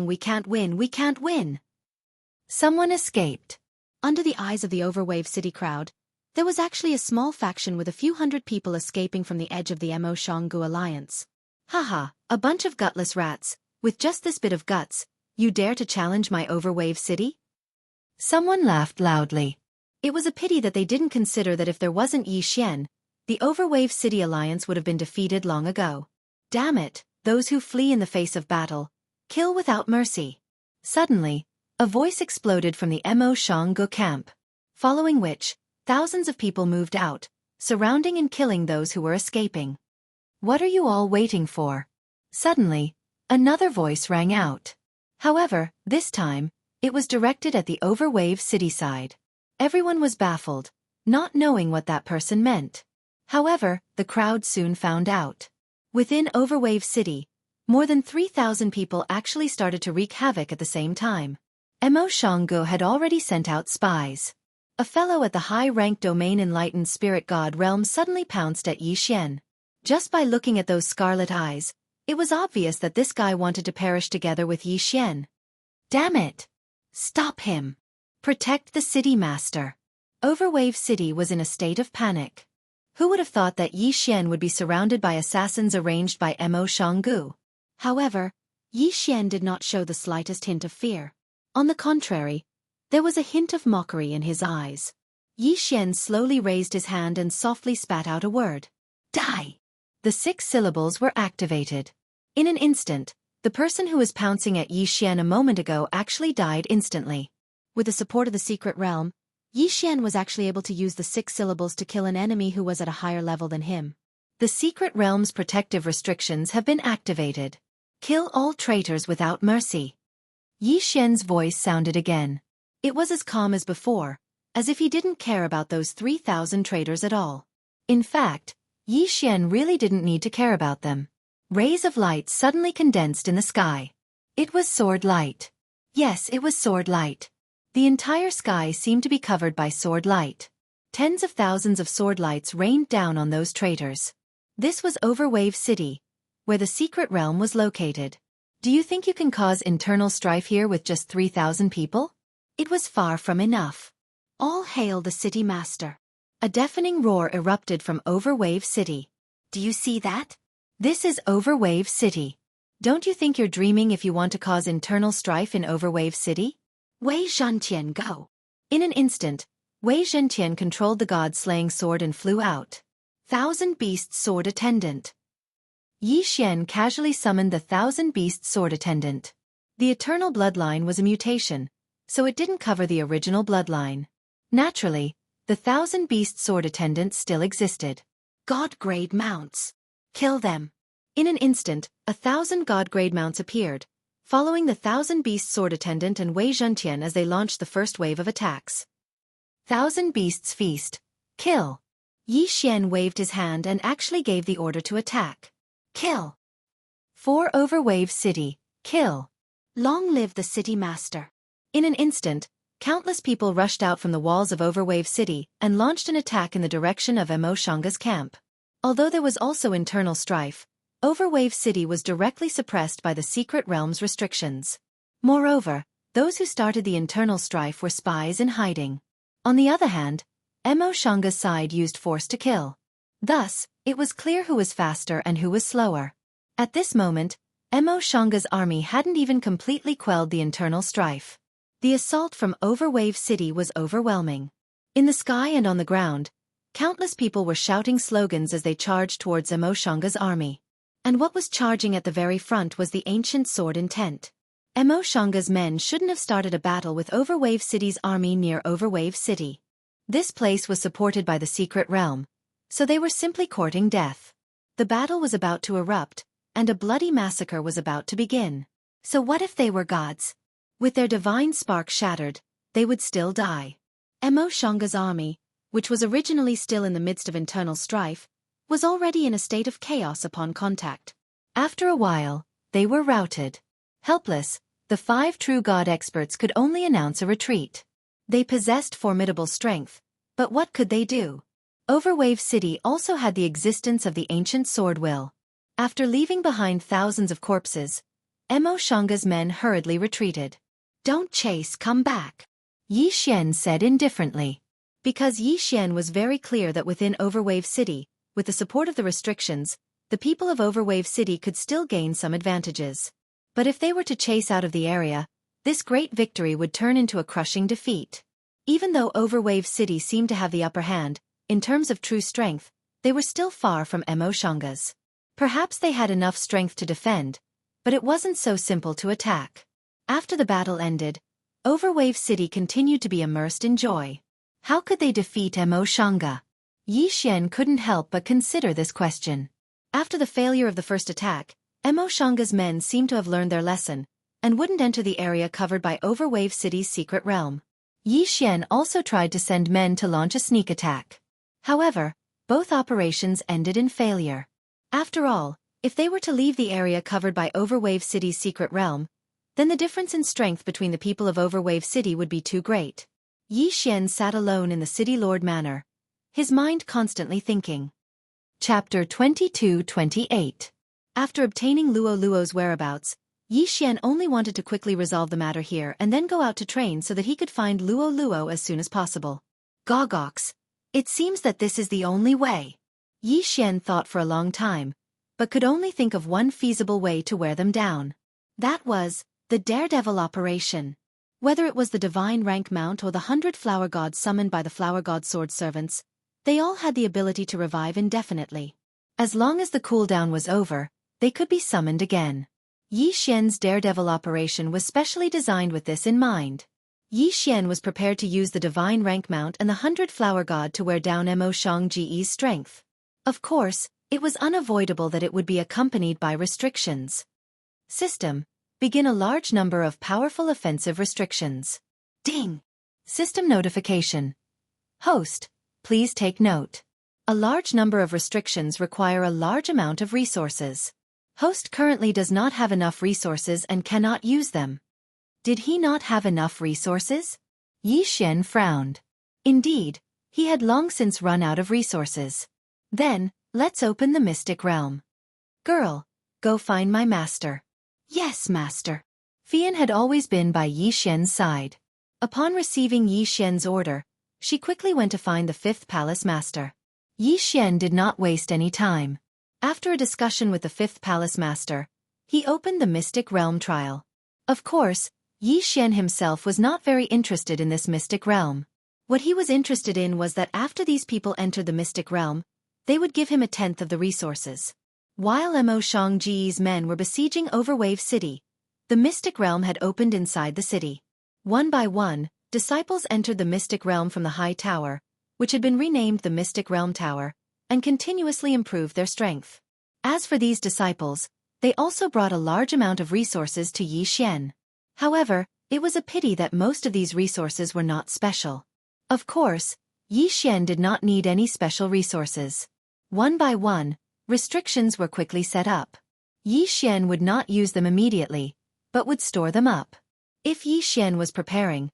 we can't win, we can't win. Someone escaped. Under the eyes of the overwave city crowd, there was actually a small faction with a few hundred people escaping from the edge of the Mo Xianggu alliance. Haha, a bunch of gutless rats, with just this bit of guts, you dare to challenge my overwave city? Someone laughed loudly. It was a pity that they didn't consider that if there wasn't Yi Xian, the overwave city alliance would have been defeated long ago. Damn it, those who flee in the face of battle, kill without mercy. Suddenly, a voice exploded from the Mo Xianggu camp, following which, thousands of people moved out, surrounding and killing those who were escaping. What are you all waiting for? Suddenly, another voice rang out. However, this time, it was directed at the overwave city side. Everyone was baffled, not knowing what that person meant. However, the crowd soon found out. Within overwave city, more than 3,000 people actually started to wreak havoc at the same time. Mo Xianggu had already sent out spies. A fellow at the high-ranked domain enlightened spirit god realm suddenly pounced at Yi Xian. Just by looking at those scarlet eyes, it was obvious that this guy wanted to perish together with Yi Xian. Damn it! Stop him! Protect the city master. Overwave city was in a state of panic. Who would have thought that Yi Xian would be surrounded by assassins arranged by Mo Xianggu? However, Yi Xian did not show the slightest hint of fear. On the contrary, there was a hint of mockery in his eyes. Yi Xian slowly raised his hand and softly spat out a word. Die! The 6 syllables were activated. In an instant, the person who was pouncing at Yi Xian a moment ago actually died instantly. With the support of the secret realm, Yi Xian was actually able to use the 6 syllables to kill an enemy who was at a higher level than him. The secret realm's protective restrictions have been activated. Kill all traitors without mercy. Yi Xian's voice sounded again. It was as calm as before, as if he didn't care about those 3,000 traitors at all. In fact, Yi Xian really didn't need to care about them. Rays of light suddenly condensed in the sky. It was sword light. Yes, it was sword light. The entire sky seemed to be covered by sword light. Tens of thousands of sword lights rained down on those traitors. This was Overwave City, where the secret realm was located. Do you think you can cause internal strife here with just 3,000 people? It was far from enough. All hail the city master. A deafening roar erupted from Overwave City. Do you see that? This is Overwave City. Don't you think you're dreaming if you want to cause internal strife in Overwave City? Wei Zhentian, go. In an instant, Wei Zhentian controlled the god-slaying sword and flew out. Thousand Beasts Sword Attendant. Yi Xian casually summoned the Thousand Beasts Sword Attendant. The Eternal Bloodline was a mutation, so it didn't cover the original bloodline. Naturally, the Thousand Beast Sword Attendant still existed. God-grade mounts. Kill them. In an instant, 1,000 God-grade mounts appeared, following the Thousand Beast Sword Attendant and Wei Zhentian as they launched the first wave of attacks. Thousand Beasts Feast. Kill. Yi Xian waved his hand and actually gave the order to attack. Kill. 4 Overwave City. Kill. Long live the city master. In an instant, countless people rushed out from the walls of Overwave City and launched an attack in the direction of Mo Xianggu's camp. Although there was also internal strife, Overwave City was directly suppressed by the secret realm's restrictions. Moreover, those who started the internal strife were spies in hiding. On the other hand, Mo Xianggu's side used force to kill. Thus, it was clear who was faster and who was slower. At this moment, Mo Xianggu's army hadn't even completely quelled the internal strife. The assault from Overwave City was overwhelming. In the sky and on the ground, countless people were shouting slogans as they charged towards Mo Xianggu's army. And what was charging at the very front was the ancient sword intent. Mo Xianggu's men shouldn't have started a battle with Overwave City's army near Overwave City. This place was supported by the secret realm, so they were simply courting death. The battle was about to erupt, and a bloody massacre was about to begin. So what if they were gods? With their divine spark shattered, they would still die. Mo Shanga's army, which was originally still in the midst of internal strife, was already in a state of chaos upon contact. After a while, they were routed. Helpless, the 5 true god experts could only announce a retreat. They possessed formidable strength, but what could they do? Overwave City also had the existence of the ancient sword will. After leaving behind thousands of corpses, Mo Shanga's men hurriedly retreated. "Don't chase, come back," Yi Xian said indifferently. Because Yi Xian was very clear that within Overwave City, with the support of the restrictions, the people of Overwave City could still gain some advantages. But if they were to chase out of the area, this great victory would turn into a crushing defeat. Even though Overwave City seemed to have the upper hand, in terms of true strength, they were still far from Mo Shanga's. Perhaps they had enough strength to defend, but it wasn't so simple to attack. After the battle ended, Overwave City continued to be immersed in joy. How could they defeat Mo Shanga? Yi Xian couldn't help but consider this question. After the failure of the first attack, Mo Shanga's men seemed to have learned their lesson, and wouldn't enter the area covered by Overwave City's secret realm. Yi Xian also tried to send men to launch a sneak attack. However, both operations ended in failure. After all, if they were to leave the area covered by Overwave City's secret realm, then the difference in strength between the people of Overwave City would be too great. Yi Xian sat alone in the City Lord Manor, his mind constantly thinking. Chapter 22-28. After obtaining Luo Luo's whereabouts, Yi Xian only wanted to quickly resolve the matter here and then go out to train so that he could find Luo Luo as soon as possible. Gogox. It seems that this is the only way. Yi Xian thought for a long time, but could only think of one feasible way to wear them down. That was the daredevil operation. Whether it was the divine rank mount or the 100 flower gods summoned by the flower god sword servants, they all had the ability to revive indefinitely. As long as the cooldown was over, they could be summoned again. Yi Xian's daredevil operation was specially designed with this in mind. Yi Xian was prepared to use the divine rank mount and the 100 flower god to wear down Mo Shangji's strength. Of course, it was unavoidable that it would be accompanied by restrictions. System. Begin a large number of powerful offensive restrictions. Ding! System notification. Host, please take note. A large number of restrictions require a large amount of resources. Host currently does not have enough resources and cannot use them. Did he not have enough resources? Yi Xian frowned. Indeed, he had long since run out of resources. Then, let's open the mystic realm. Girl, go find my master. Yes, master. Fian had always been by Yi Xian's side. Upon receiving Yi Xian's order, she quickly went to find the 5th palace master. Yi Xian did not waste any time. After a discussion with the 5th palace master, he opened the mystic realm trial. Of course, Yi Xian himself was not very interested in this mystic realm. What he was interested in was that after these people entered the mystic realm, they would give him 1/10 of the resources. While Mo Shangji's men were besieging Overwave City, the mystic realm had opened inside the city. One by one, disciples entered the mystic realm from the high tower, which had been renamed the Mystic Realm Tower, and continuously improved their strength. As for these disciples, they also brought a large amount of resources to Yi Xian. However, it was a pity that most of these resources were not special. Of course, Yi Xian did not need any special resources. One by one, restrictions were quickly set up. Yi Xian would not use them immediately, but would store them up. If Yi Xian was preparing,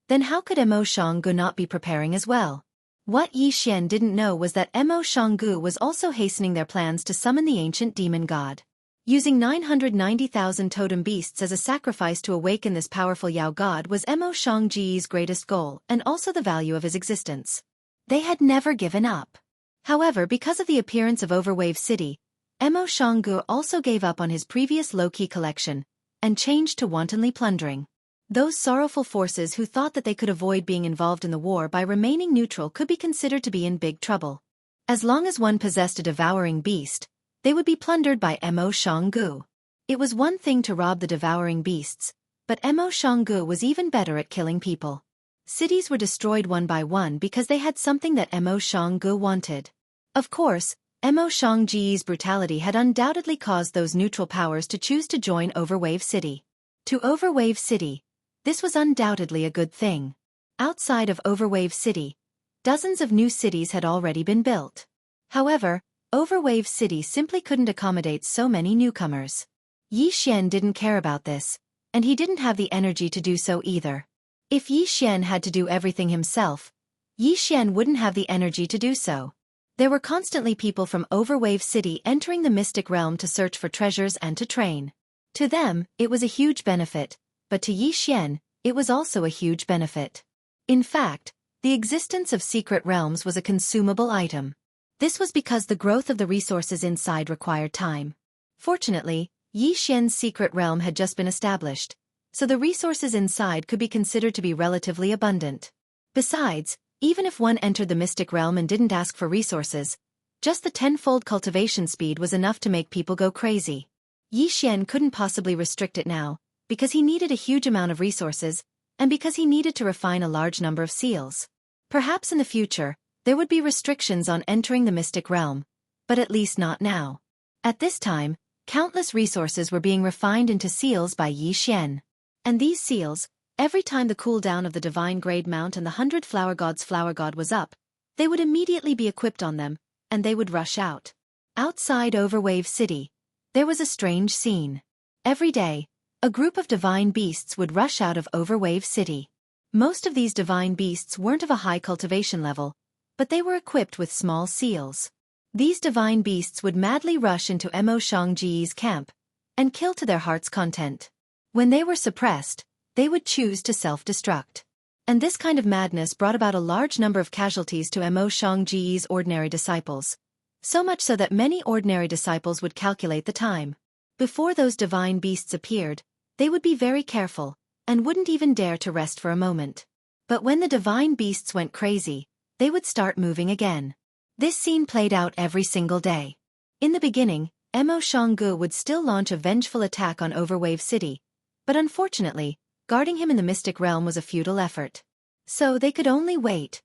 then how could Mo Shanggu not be preparing as well? What Yi Xian didn't know was that Mo Shanggu was also hastening their plans to summon the ancient demon god. Using 990,000 totem beasts as a sacrifice to awaken this powerful Yao god was Mo Shangji's greatest goal and also the value of his existence. They had never given up. However, because of the appearance of Overwave City, Mo Shanggu also gave up on his previous low-key collection and changed to wantonly plundering. Those sorrowful forces who thought that they could avoid being involved in the war by remaining neutral could be considered to be in big trouble. As long as one possessed a devouring beast, they would be plundered by Mo Shanggu. It was one thing to rob the devouring beasts, but Mo Shanggu was even better at killing people. Cities were destroyed one by one because they had something that Mo Shanggu wanted. Of course, Mo Shangji's brutality had undoubtedly caused those neutral powers to choose to join Overwave City. To Overwave City, this was undoubtedly a good thing. Outside of Overwave City, dozens of new cities had already been built. However, Overwave City simply couldn't accommodate so many newcomers. Yi Xian didn't care about this, and he didn't have the energy to do so either. If Yi Xian had to do everything himself, Yi Xian wouldn't have the energy to do so. There were constantly people from Overwave City entering the mystic realm to search for treasures and to train. To them, it was a huge benefit, but to Yi Xian, it was also a huge benefit. In fact, the existence of secret realms was a consumable item. This was because the growth of the resources inside required time. Fortunately, Yi Xian's secret realm had just been established, so the resources inside could be considered to be relatively abundant. Besides, even if one entered the mystic realm and didn't ask for resources, just the tenfold cultivation speed was enough to make people go crazy. Yi Xian couldn't possibly restrict it now, because he needed a huge amount of resources, and because he needed to refine a large number of seals. Perhaps in the future, there would be restrictions on entering the mystic realm, but at least not now. At this time, countless resources were being refined into seals by Yi Xian. And these seals, every time the cooldown of the divine grade mount and the 100 flower god was up, they would immediately be equipped on them, and they would rush out. Outside Overwave City, there was a strange scene. Every day, a group of divine beasts would rush out of Overwave City. Most of these divine beasts weren't of a high cultivation level, but they were equipped with small seals. These divine beasts would madly rush into Mo Shangji's camp and kill to their heart's content. When they were suppressed, they would choose to self-destruct. And this kind of madness brought about a large number of casualties to Mo Shangji's ordinary disciples, so much so that many ordinary disciples would calculate the time. Before those divine beasts appeared, they would be very careful, and wouldn't even dare to rest for a moment. But when the divine beasts went crazy, they would start moving again. This scene played out every single day. In the beginning, Mo Shanggu would still launch a vengeful attack on Overwave City, but unfortunately, guarding him in the mystic realm was a futile effort. So they could only wait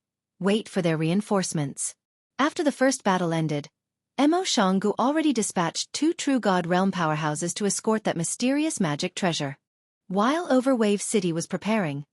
for their reinforcements. After the first battle ended, Mo Shanggu already dispatched 2 true god realm powerhouses to escort that mysterious magic treasure. While Overwave City was preparing,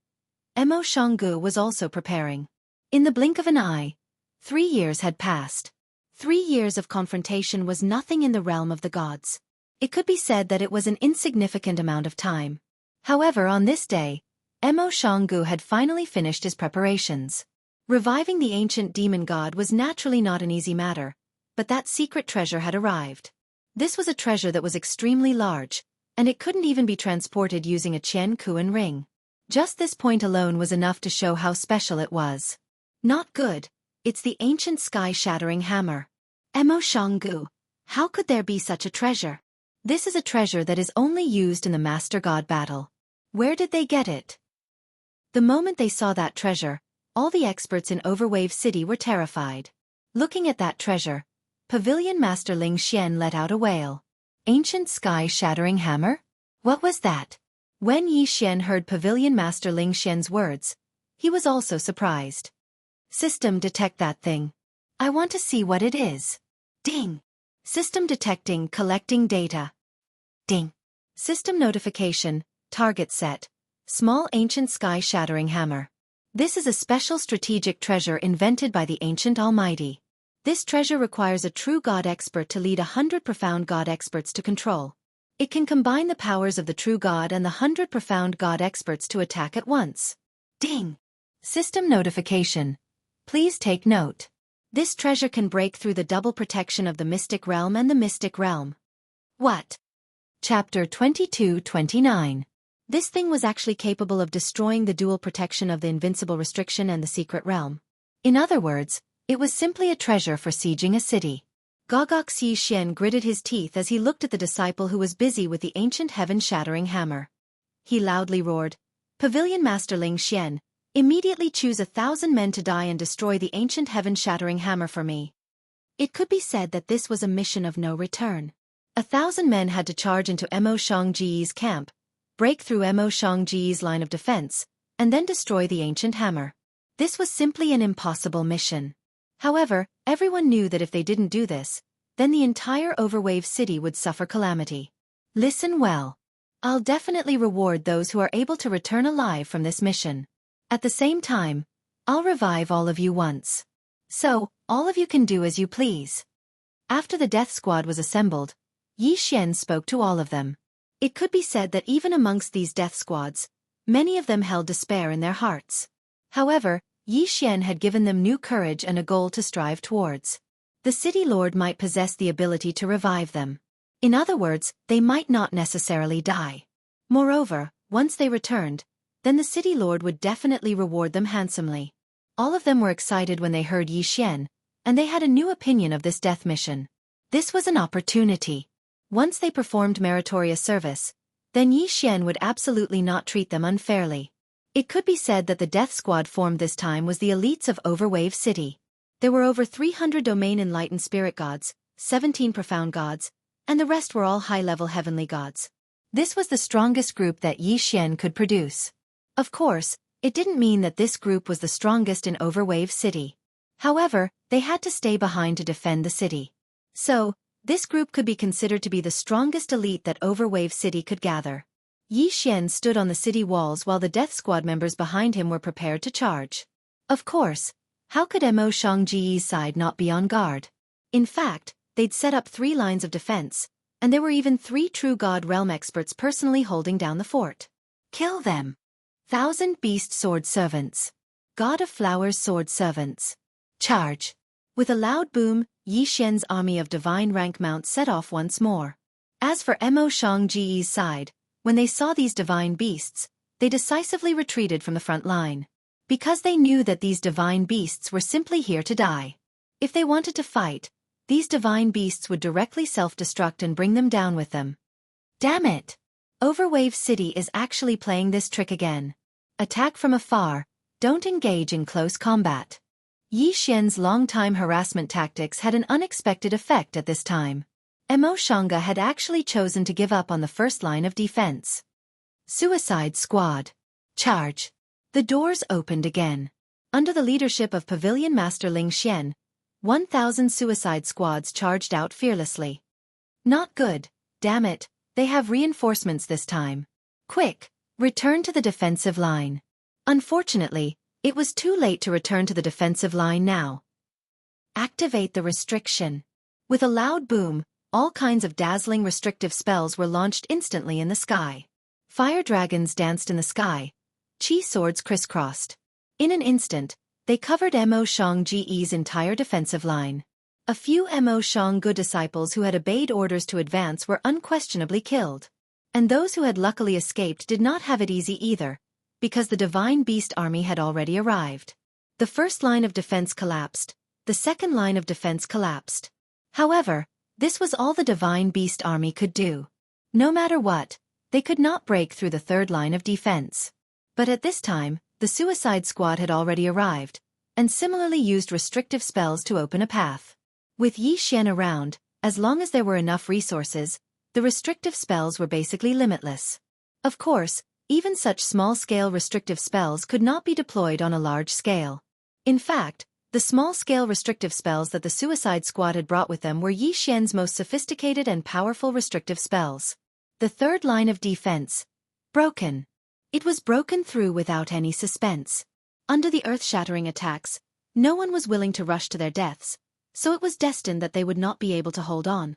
Mo Shanggu was also preparing. In the blink of an eye, 3 years had passed. 3 years of confrontation was nothing in the realm of the gods. It could be said that it was an insignificant amount of time. However, on this day, Mo Shanggu had finally finished his preparations. Reviving the ancient demon god was naturally not an easy matter, but that secret treasure had arrived. This was a treasure that was extremely large, and it couldn't even be transported using a Qian Kuan ring. Just this point alone was enough to show how special it was. Not good. It's the ancient sky-shattering hammer. Mo Shanggu, how could there be such a treasure? This is a treasure that is only used in the Master God battle. Where did they get it? The moment they saw that treasure, all the experts in Overwave City were terrified. Looking at that treasure, Pavilion Master Ling Xian let out a wail. Ancient sky-shattering hammer? What was that? When Yi Xian heard Pavilion Master Ling Xian's words, he was also surprised. System detect that thing. I want to see what it is. Ding. System detecting, collecting data. Ding. System notification, target set. Small ancient sky-shattering hammer. This is a special strategic treasure invented by the ancient Almighty. This treasure requires a true god expert to lead 100 profound god experts to control. It can combine the powers of the true god and the 100 profound god experts to attack at once. Ding. System notification. Please take note. This treasure can break through the double protection of the mystic realm and the mystic realm. What? Chapter 22-29. This thing was actually capable of destroying the dual protection of the invincible restriction and the secret realm. In other words, it was simply a treasure for sieging a city. Gogok Yi Xian gritted his teeth as he looked at the disciple who was busy with the ancient heaven-shattering hammer. He loudly roared, "Pavilion Master Ling Xian, immediately choose 1,000 men to die and destroy the ancient heaven-shattering hammer for me." It could be said that this was a mission of no return. 1,000 men had to charge into Mo Shangji's camp, break through Mo Shangji's line of defense, and then destroy the ancient hammer. This was simply an impossible mission. However, everyone knew that if they didn't do this, then the entire Overwave city would suffer calamity. Listen well. I'll definitely reward those who are able to return alive from this mission. At the same time, I'll revive all of you once. So, all of you can do as you please. After the death squad was assembled, Yi Xian spoke to all of them. It could be said that even amongst these death squads, many of them held despair in their hearts. However, Yi Xian had given them new courage and a goal to strive towards. The city lord might possess the ability to revive them. In other words, they might not necessarily die. Moreover, once they returned, then the city lord would definitely reward them handsomely. All of them were excited when they heard Yi Xian, and they had a new opinion of this death mission. This was an opportunity. Once they performed meritorious service, then Yi Xian would absolutely not treat them unfairly. It could be said that the death squad formed this time was the elites of Overwave City. There were over 300 domain enlightened spirit gods, 17 profound gods, and the rest were all high-level heavenly gods. This was the strongest group that Yi Xian could produce. Of course, it didn't mean that this group was the strongest in Overwave City. However, they had to stay behind to defend the city. So, this group could be considered to be the strongest elite that Overwave City could gather. Yi Xian stood on the city walls while the death squad members behind him were prepared to charge. Of course, how could Mo Xiangji's side not be on guard? In fact, they'd set up 3 lines of defense, and there were even 3 true God realm experts personally holding down the fort. Kill them! 1,000 beast sword servants. God of flowers sword servants. Charge! With a loud boom, Yi Xian's army of divine rank mounts set off once more. As for Mo Xiangji's side, when they saw these divine beasts, they decisively retreated from the front line. Because they knew that these divine beasts were simply here to die. If they wanted to fight, these divine beasts would directly self-destruct and bring them down with them. Damn it! Overwave City is actually playing this trick again. Attack from afar, don't engage in close combat. Yi Xian's long-time harassment tactics had an unexpected effect at this time. Mo Xiangga had actually chosen to give up on the first line of defense. Suicide Squad. Charge! The doors opened again. Under the leadership of Pavilion Master Ling Xian, 1,000 suicide squads charged out fearlessly. Not good, damn it, they have reinforcements this time. Quick, return to the defensive line. Unfortunately, it was too late to return to the defensive line now. Activate the restriction. With a loud boom, all kinds of dazzling restrictive spells were launched instantly in the sky. Fire dragons danced in the sky. Qi swords crisscrossed. In an instant, they covered Mo Xiangji's entire defensive line. A few Mo Xianggu disciples who had obeyed orders to advance were unquestionably killed. And those who had luckily escaped did not have it easy either, because the Divine Beast army had already arrived. The first line of defense collapsed, the second line of defense collapsed. However, this was all the Divine Beast army could do. No matter what, they could not break through the third line of defense. But at this time, the Suicide Squad had already arrived, and similarly used restrictive spells to open a path. With Yi Xian around, as long as there were enough resources, the restrictive spells were basically limitless. Of course, even such small-scale restrictive spells could not be deployed on a large scale. In fact, the small-scale restrictive spells that the Suicide Squad had brought with them were Yi Xian's most sophisticated and powerful restrictive spells. The third line of defense. Broken. It was broken through without any suspense. Under the earth-shattering attacks, no one was willing to rush to their deaths, so it was destined that they would not be able to hold on.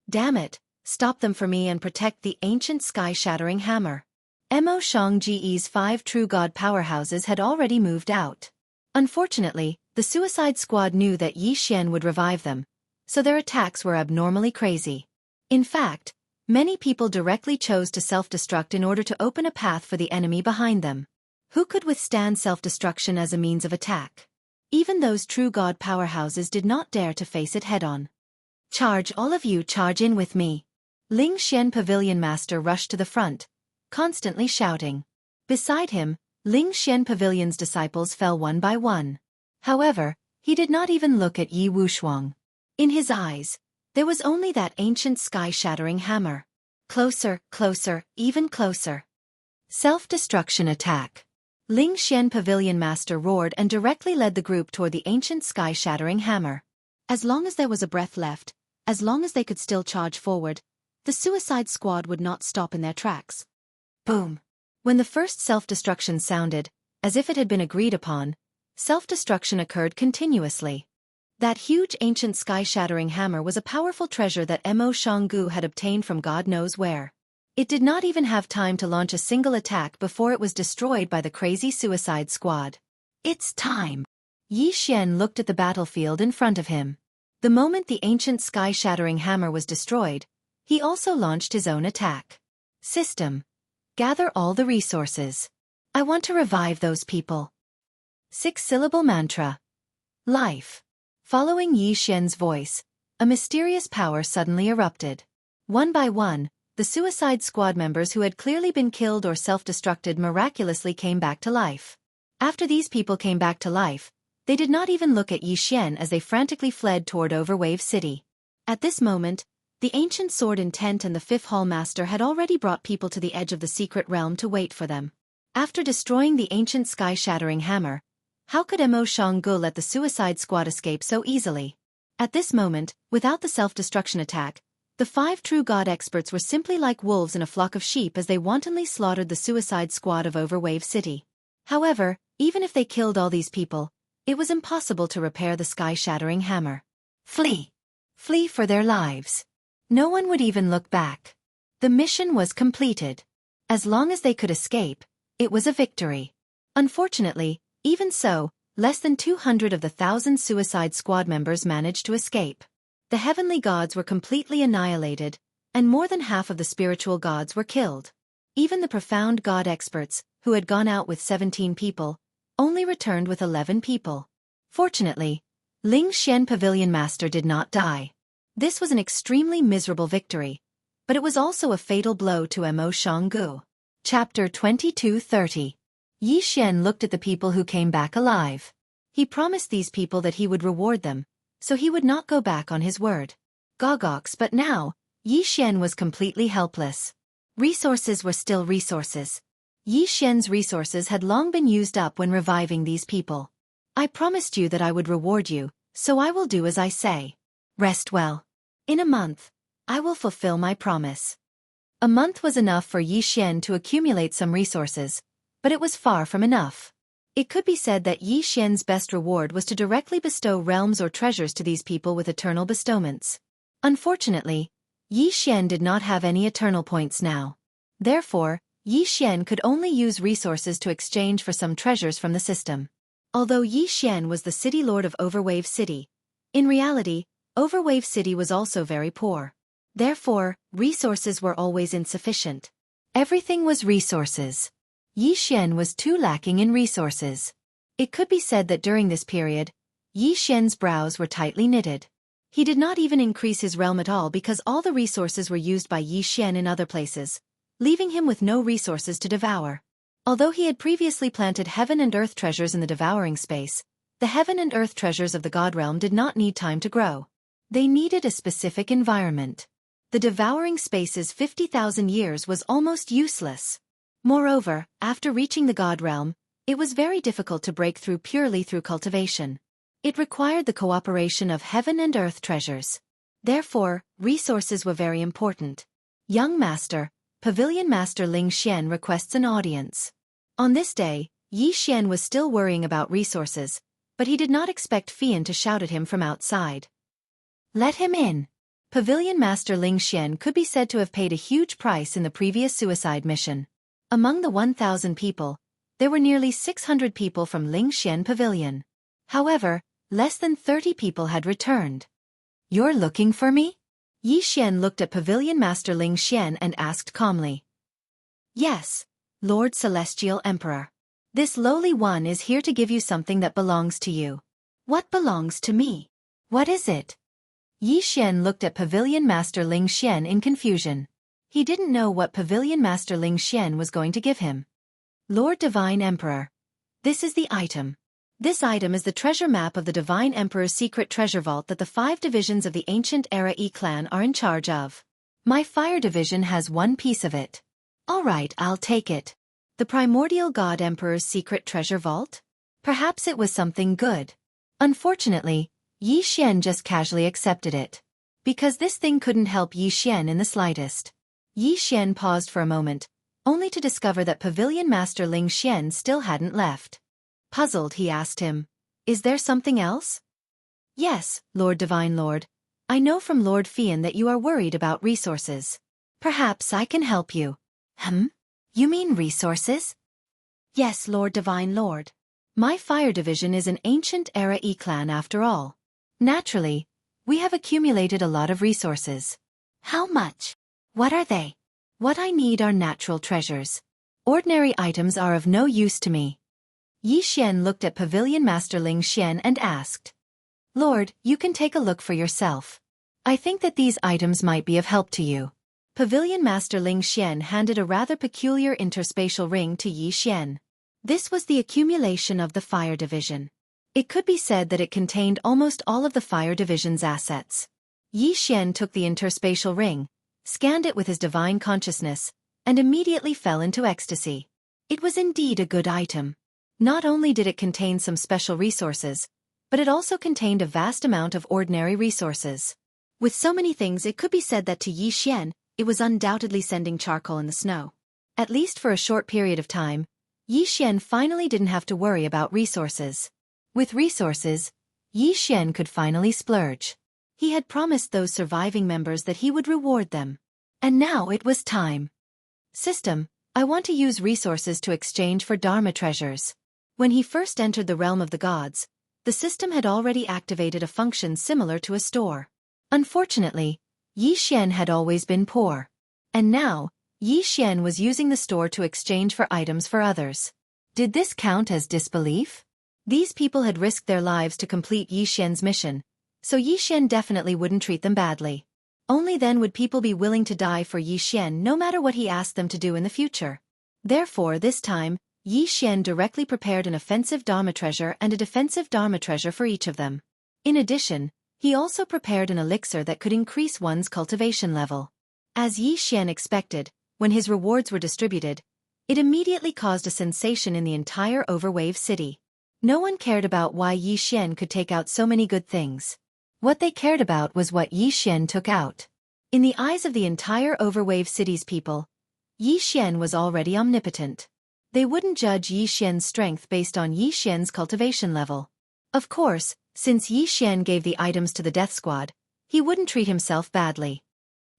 Damn it, stop them for me and protect the ancient sky-shattering hammer. Mo Xiangji's 5 true god powerhouses had already moved out. Unfortunately, the Suicide Squad knew that Yi Xian would revive them, so their attacks were abnormally crazy. In fact, many people directly chose to self-destruct in order to open a path for the enemy behind them. Who could withstand self-destruction as a means of attack? Even those true god powerhouses did not dare to face it head-on. Charge, all of you, charge in with me. Ling Xian Pavilion Master rushed to the front, constantly shouting. Beside him, Ling Xian Pavilion's disciples fell one by one. However, he did not even look at Yi Wushuang. In his eyes, there was only that ancient sky-shattering hammer. Closer, closer, even closer. Self-destruction attack. Ling Xian Pavilion Master roared and directly led the group toward the ancient sky-shattering hammer. As long as there was a breath left, As long as they could still charge forward, the suicide squad would not stop in their tracks. Boom! When the first self-destruction sounded, as if it had been agreed upon, self-destruction occurred continuously. That huge ancient sky-shattering hammer was a powerful treasure that Mo Xianghu had obtained from God knows where. It did not even have time to launch a single attack before it was destroyed by the crazy suicide squad. It's time! Yi Xian looked at the battlefield in front of him. The moment the ancient sky-shattering hammer was destroyed, he also launched his own attack. System. Gather all the resources. I want to revive those people. 6-syllable mantra. Life. Following Yi Xian's voice, a mysterious power suddenly erupted. One by one, the suicide squad members who had clearly been killed or self-destructed miraculously came back to life. After these people came back to life, they did not even look at Yi Xian as they frantically fled toward Overwave City. At this moment, the ancient sword intent and the fifth hall master had already brought people to the edge of the secret realm to wait for them. After destroying the ancient sky-shattering hammer, how could Mo Xianghu let the suicide squad escape so easily? At this moment, without the self-destruction attack, the 5 true god experts were simply like wolves in a flock of sheep as they wantonly slaughtered the suicide squad of Overwave City. However, even if they killed all these people, it was impossible to repair the sky-shattering hammer. Flee! Flee for their lives. No one would even look back. The mission was completed. As long as they could escape, it was a victory. Unfortunately, even so, less than 200 of the 1,000 suicide squad members managed to escape. The heavenly gods were completely annihilated, and more than half of the spiritual gods were killed. Even the profound god experts, who had gone out with 17 people, only returned with 11 people. Fortunately, Ling Xian Pavilion Master did not die. This was an extremely miserable victory, but it was also a fatal blow to Mo Xianghu. Chapter 22:30. Yi Xian looked at the people who came back alive. He promised these people that he would reward them, so he would not go back on his word. Gogox, but now, Yi Xian was completely helpless. Resources were still resources. Yi Xian's resources had long been used up when reviving these people. I promised you that I would reward you, so I will do as I say. Rest well. In a month, I will fulfill my promise. A month was enough for Yi Xian to accumulate some resources, but it was far from enough. It could be said that Yi Xian's best reward was to directly bestow realms or treasures to these people with eternal bestowments. Unfortunately, Yi Xian did not have any eternal points now. Therefore, Yi Xian could only use resources to exchange for some treasures from the system. Although Yi Xian was the city lord of Overwave City, in reality, Overwave City was also very poor. Therefore, resources were always insufficient. Everything was resources. Yi Xian was too lacking in resources. It could be said that during this period, Yi Xian's brows were tightly knitted. He did not even increase his realm at all because all the resources were used by Yi Xian in other places, leaving him with no resources to devour. Although he had previously planted heaven and earth treasures in the devouring space, the heaven and earth treasures of the god realm did not need time to grow. They needed a specific environment. The devouring space's 50,000 years was almost useless. Moreover, after reaching the god realm, it was very difficult to break through purely through cultivation. It required the cooperation of heaven and earth treasures. Therefore, resources were very important. Young Master, Pavilion Master Ling Xian requests an audience. On this day, Yi Xian was still worrying about resources, but he did not expect Fian to shout at him from outside. Let him in. Pavilion Master Ling Xian could be said to have paid a huge price in the previous suicide mission. Among the 1,000 people, there were nearly 600 people from Ling Xian Pavilion. However, less than 30 people had returned. You're looking for me? Yi Xian looked at Pavilion Master Ling Xian and asked calmly. Yes, Lord Celestial Emperor. This lowly one is here to give you something that belongs to you. What belongs to me? What is it? Yi Xian looked at Pavilion Master Ling Xian in confusion. He didn't know what Pavilion Master Ling Xian was going to give him. Lord Divine Emperor. This is the item. This item is the treasure map of the Divine Emperor's secret treasure vault that the 5 divisions of the Ancient Era E clan are in charge of. My fire division has one piece of it. Alright, I'll take it. The Primordial God Emperor's secret treasure vault? Perhaps it was something good. Unfortunately, Yi Xian just casually accepted it. Because this thing couldn't help Yi Xian in the slightest. Yi Xian paused for a moment, only to discover that Pavilion Master Ling Xian still hadn't left. Puzzled, he asked him, "Is there something else?" "Yes, Lord Divine Lord. I know from Lord Fian that you are worried about resources. Perhaps I can help you." You mean resources? "Yes, Lord Divine Lord. My fire division is an ancient era E-clan after all. Naturally, we have accumulated a lot of resources." "How much? What are they?" "What I need are natural treasures. Ordinary items are of no use to me." Yi Xian looked at Pavilion Master Ling Xian and asked, "Lord, you can take a look for yourself. I think that these items might be of help to you." Pavilion Master Ling Xian handed a rather peculiar interspatial ring to Yi Xian. This was the accumulation of the fire division. It could be said that it contained almost all of the fire division's assets. Yi Xian took the interspatial ring, scanned it with his divine consciousness, and immediately fell into ecstasy. It was indeed a good item. Not only did it contain some special resources, but it also contained a vast amount of ordinary resources. With so many things, it could be said that to Yi Xian, it was undoubtedly sending charcoal in the snow. At least for a short period of time, Yi Xian finally didn't have to worry about resources. With resources, Yi Xian could finally splurge. He had promised those surviving members that he would reward them. And now it was time. "System, I want to use resources to exchange for Dharma treasures." When he first entered the realm of the gods, the system had already activated a function similar to a store. Unfortunately, Yi Xian had always been poor. And now, Yi Xian was using the store to exchange for items for others. Did this count as disbelief? These people had risked their lives to complete Yi Xian's mission, so Yi Xian definitely wouldn't treat them badly. Only then would people be willing to die for Yi Xian no matter what he asked them to do in the future. Therefore, this time, Yi Xian directly prepared an offensive Dharma treasure and a defensive Dharma treasure for each of them. In addition, he also prepared an elixir that could increase one's cultivation level. As Yi Xian expected, when his rewards were distributed, it immediately caused a sensation in the entire Overwave city. No one cared about why Yi Xian could take out so many good things. What they cared about was what Yi Xian took out. In the eyes of the entire Overwave city's people, Yi Xian was already omnipotent. They wouldn't judge Yi Xian's strength based on Yi Xian's cultivation level. Of course, since Yi Xian gave the items to the death squad, he wouldn't treat himself badly.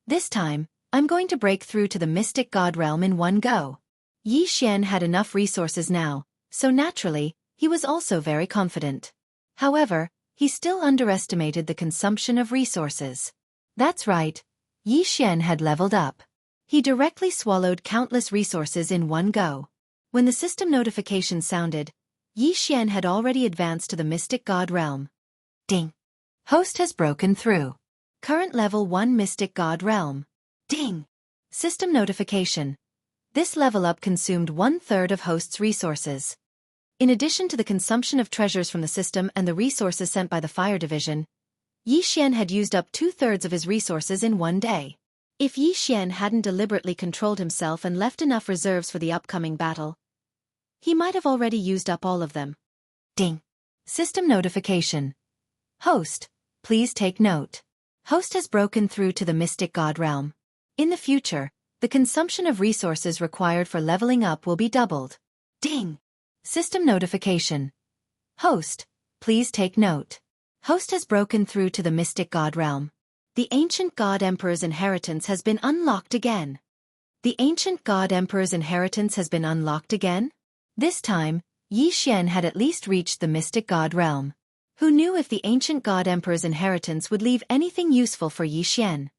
"This time, I'm going to break through to the mystic god realm in one go." Yi Xian had enough resources now, so naturally, he was also very confident. However, he still underestimated the consumption of resources. That's right, Yi Xian had leveled up. He directly swallowed countless resources in one go. When the system notification sounded, Yi Xian had already advanced to the mystic god realm. Ding! Host has broken through. Current level 1 mystic god realm. Ding! System notification. This level up consumed 1/3 of host's resources. In addition to the consumption of treasures from the system and the resources sent by the fire division, Yi Xian had used up 2/3 of his resources in one day. If Yi Xian hadn't deliberately controlled himself and left enough reserves for the upcoming battle, he might have already used up all of them. Ding! System notification. Host, please take note. Host has broken through to the mystic god realm. In the future, the consumption of resources required for leveling up will be doubled. Ding! System notification. Host, please take note. Host has broken through to the mystic god realm. The ancient god emperor's inheritance has been unlocked again. The ancient god emperor's inheritance has been unlocked again? This time, Yi Xian had at least reached the mystic god realm. Who knew if the ancient god emperor's inheritance would leave anything useful for Yi Xian?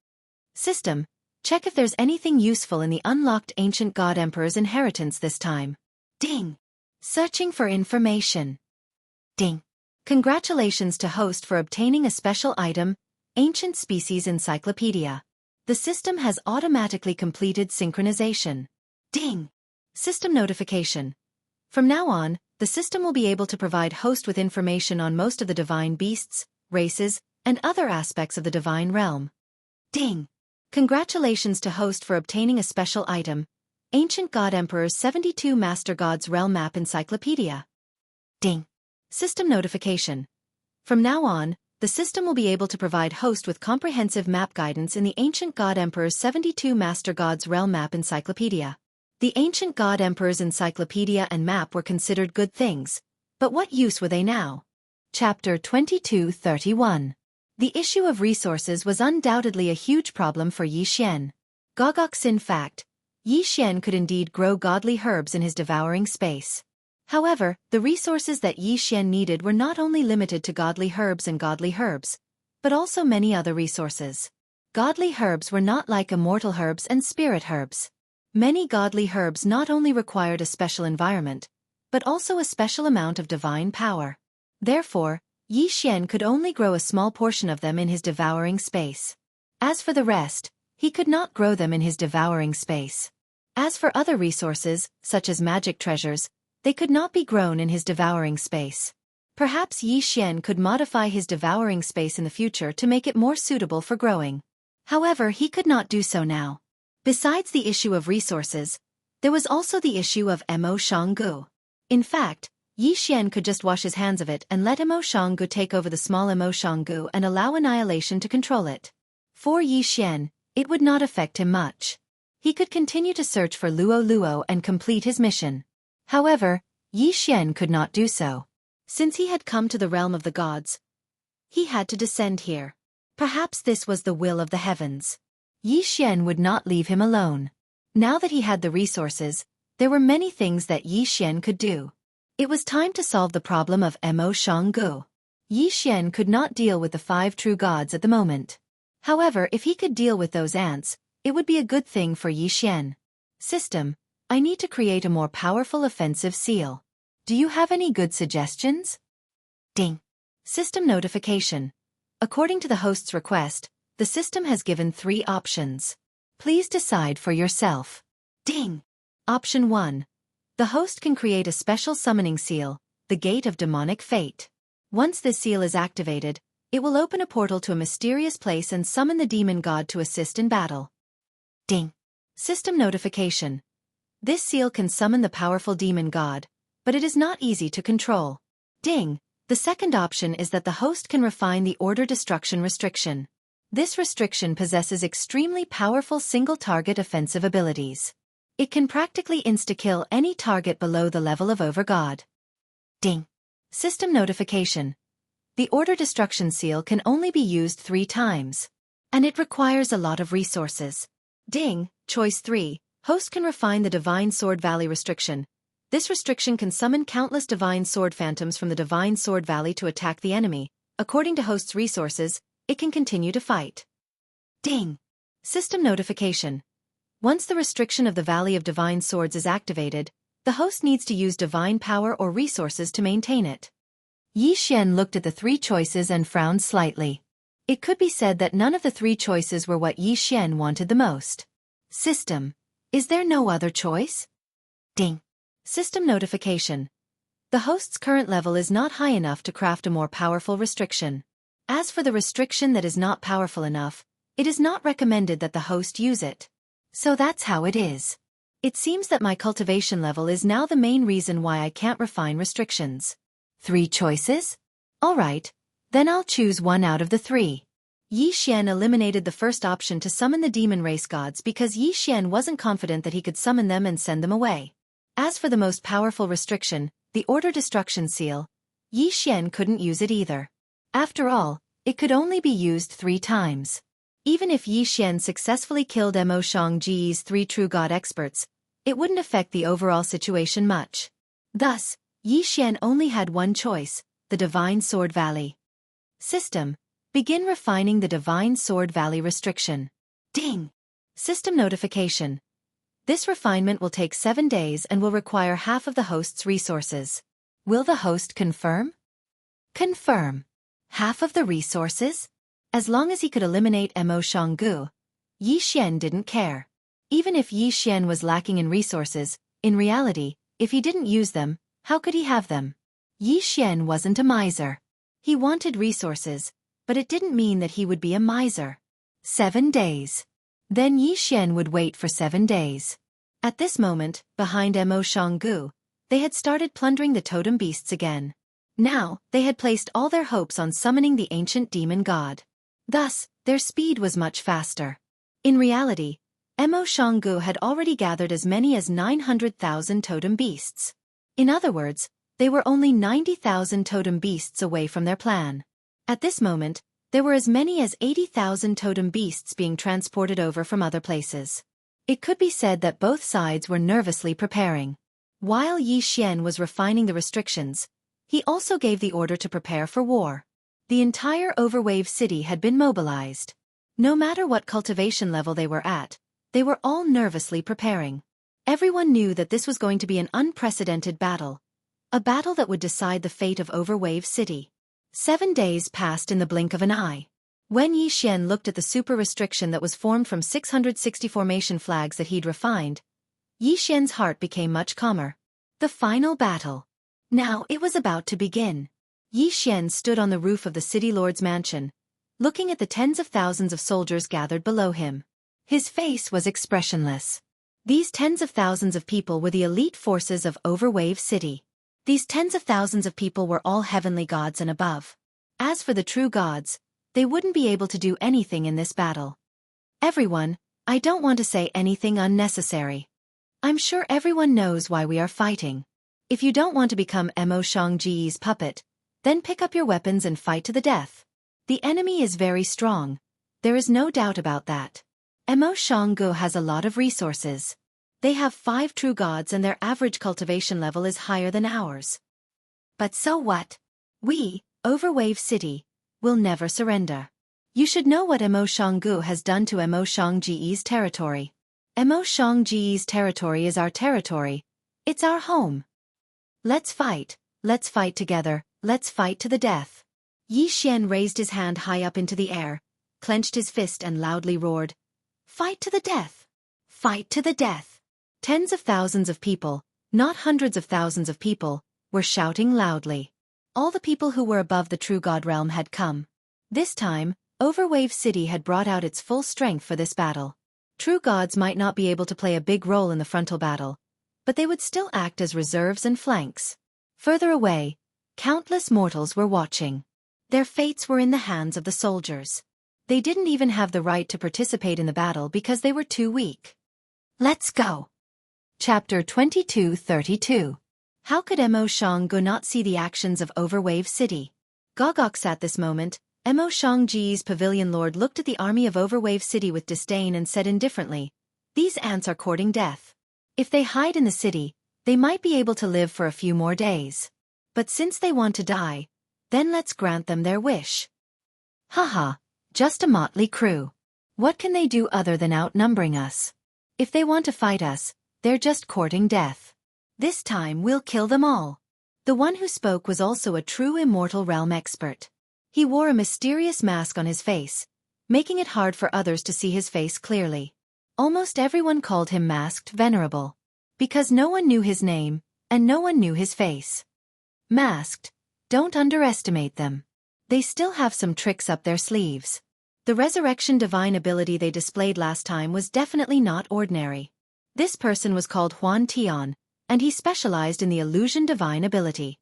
System, check if there's anything useful in the unlocked ancient god emperor's inheritance this time. Ding! Searching for information. Ding! Congratulations to host for obtaining a special item, Ancient Species Encyclopedia. The system has automatically completed synchronization. Ding! System notification. From now on, the system will be able to provide host with information on most of the divine beasts, races, and other aspects of the divine realm. Ding! Congratulations to host for obtaining a special item, Ancient God Emperor's 72 Master Gods Realm Map Encyclopedia. Ding! System notification. From now on, the system will be able to provide host with comprehensive map guidance in the Ancient God Emperor's 72 Master Gods Realm Map Encyclopedia. The Ancient God Emperor's encyclopedia and map were considered good things, but what use were they now? Chapter 22:31. The issue of resources was undoubtedly a huge problem for Yi Xian. Gogox in fact, Yi Xian could indeed grow godly herbs in his devouring space. However, the resources that Yi Xian needed were not only limited to godly herbs, but also many other resources. Godly herbs were not like immortal herbs and spirit herbs. Many godly herbs not only required a special environment, but also a special amount of divine power. Therefore, Yi Xian could only grow a small portion of them in his devouring space. As for the rest, he could not grow them in his devouring space. As for other resources, such as magic treasures, they could not be grown in his devouring space. Perhaps Yi Xian could modify his devouring space in the future to make it more suitable for growing. However, he could not do so now. Besides the issue of resources, there was also the issue of Mo Shanggu. In fact, Yi Xian could just wash his hands of it and let Mo Shanggu take over the small Mo Shanggu and allow annihilation to control it. For Yi Xian, it would not affect him much. He could continue to search for Luo Luo and complete his mission. However, Yi Xian could not do so. Since he had come to the realm of the gods, he had to descend here. Perhaps this was the will of the heavens. Yi Xian would not leave him alone. Now that he had the resources, there were many things that Yi Xian could do. It was time to solve the problem of Mo Shanggu. Yi Xian could not deal with the 5 true gods at the moment. However, if he could deal with those ants, it would be a good thing for Yi Xian. System, I need to create a more powerful offensive seal. Do you have any good suggestions? Ding. System notification. According to the host's request, the system has given 3 options. Please decide for yourself. Ding. Option 1. The host can create a special summoning seal, the Gate of Demonic Fate. Once this seal is activated, it will open a portal to a mysterious place and summon the demon god to assist in battle. Ding. System notification. This seal can summon the powerful demon god, but it is not easy to control. Ding. The second option is that the host can refine the order destruction restriction. This restriction possesses extremely powerful single-target offensive abilities. It can practically insta-kill any target below the level of Overgod. Ding. System notification. The order destruction seal can only be used 3 times. And it requires a lot of resources. Ding. Choice 3. Host can refine the Divine Sword Valley restriction. This restriction can summon countless Divine Sword Phantoms from the Divine Sword Valley to attack the enemy. According to host's resources, it can continue to fight. Ding. System notification. Once the restriction of the Valley of Divine Swords is activated, the host needs to use divine power or resources to maintain it. Yi Xian looked at the 3 choices and frowned slightly. It could be said that none of the 3 choices were what Yi Xian wanted the most. System. Is there no other choice? Ding. System notification. The host's current level is not high enough to craft a more powerful restriction. As for the restriction that is not powerful enough, it is not recommended that the host use it. So that's how it is. It seems that my cultivation level is now the main reason why I can't refine restrictions. 3 choices? Alright, then I'll choose one out of the 3. Yi Xian eliminated the first option to summon the demon race gods because Yi Xian wasn't confident that he could summon them and send them away. As for the most powerful restriction, the Order Destruction Seal, Yi Xian couldn't use it either. After all, it could only be used 3 times. Even if Yi Xian successfully killed Mo Shangji's 3 true god experts, it wouldn't affect the overall situation much. Thus, Yi Xian only had one choice, the Divine Sword Valley. System. Begin refining the Divine Sword Valley restriction. Ding! System notification. This refinement will take 7 days and will require half of the host's resources. Will the host confirm? Confirm. Half of the resources? As long as he could eliminate Mo Shanggu, Yi Xian didn't care. Even if Yi Xian was lacking in resources, in reality, if he didn't use them, how could he have them? Yi Xian wasn't a miser. He wanted resources, but it didn't mean that he would be a miser. 7 days. Then Yi Xian would wait for 7 days. At this moment, behind Mo Shanggu, they had started plundering the totem beasts again. Now, they had placed all their hopes on summoning the ancient demon god. Thus, their speed was much faster. In reality, Xianxia had already gathered as many as 900,000 totem beasts. In other words, they were only 90,000 totem beasts away from their plan. At this moment, there were as many as 80,000 totem beasts being transported over from other places. It could be said that both sides were nervously preparing. While Yi Xian was refining the restrictions, he also gave the order to prepare for war. The entire Overwave city had been mobilized. No matter what cultivation level they were at, they were all nervously preparing. Everyone knew that this was going to be an unprecedented battle. A battle that would decide the fate of Overwave city. 7 days passed in the blink of an eye. When Yi Xian looked at the super restriction that was formed from 660 formation flags that he'd refined, Yi Xian's heart became much calmer. The final battle. Now it was about to begin. Yi Xian stood on the roof of the city lord's mansion, looking at the tens of thousands of soldiers gathered below him. His face was expressionless. These tens of thousands of people were the elite forces of Overwave city. These tens of thousands of people were all heavenly gods and above. As for the true gods, they wouldn't be able to do anything in this battle. Everyone, I don't want to say anything unnecessary. I'm sure everyone knows why we are fighting. If you don't want to become Xianxia's puppet, then pick up your weapons and fight to the death. The enemy is very strong. There is no doubt about that. Xianxia has a lot of resources. They have 5 true gods and their average cultivation level is higher than ours. But so what? We, Overwave City, will never surrender. You should know what Xianxia has done to Xianxia's territory. Xianxia's territory is our territory. It's our home. Let's fight together, let's fight to the death. Yi Xian raised his hand high up into the air, clenched his fist and loudly roared, "Fight to the death! Fight to the death!" Tens of thousands of people, not hundreds of thousands of people, were shouting loudly. All the people who were above the true god realm had come. This time, Overwave City had brought out its full strength for this battle. True gods might not be able to play a big role in the frontal battle, but they would still act as reserves and flanks. Further away, countless mortals were watching. Their fates were in the hands of the soldiers. They didn't even have the right to participate in the battle because they were too weak. Let's go! Chapter 2232. How could Xianxia not see the actions of Overwave City? Gogox at this moment, Xianxia's pavilion lord looked at the army of Overwave City with disdain and said indifferently, "These ants are courting death. If they hide in the city, they might be able to live for a few more days. But since they want to die, then let's grant them their wish." Haha, just a motley crew. What can they do other than outnumbering us? If they want to fight us, they're just courting death. This time we'll kill them all. The one who spoke was also a true immortal realm expert. He wore a mysterious mask on his face, making it hard for others to see his face clearly. Almost everyone called him Masked Venerable, because no one knew his name, and no one knew his face. Masked, don't underestimate them. They still have some tricks up their sleeves. The resurrection divine ability they displayed last time was definitely not ordinary. This person was called Huan Tian, and he specialized in the illusion divine ability.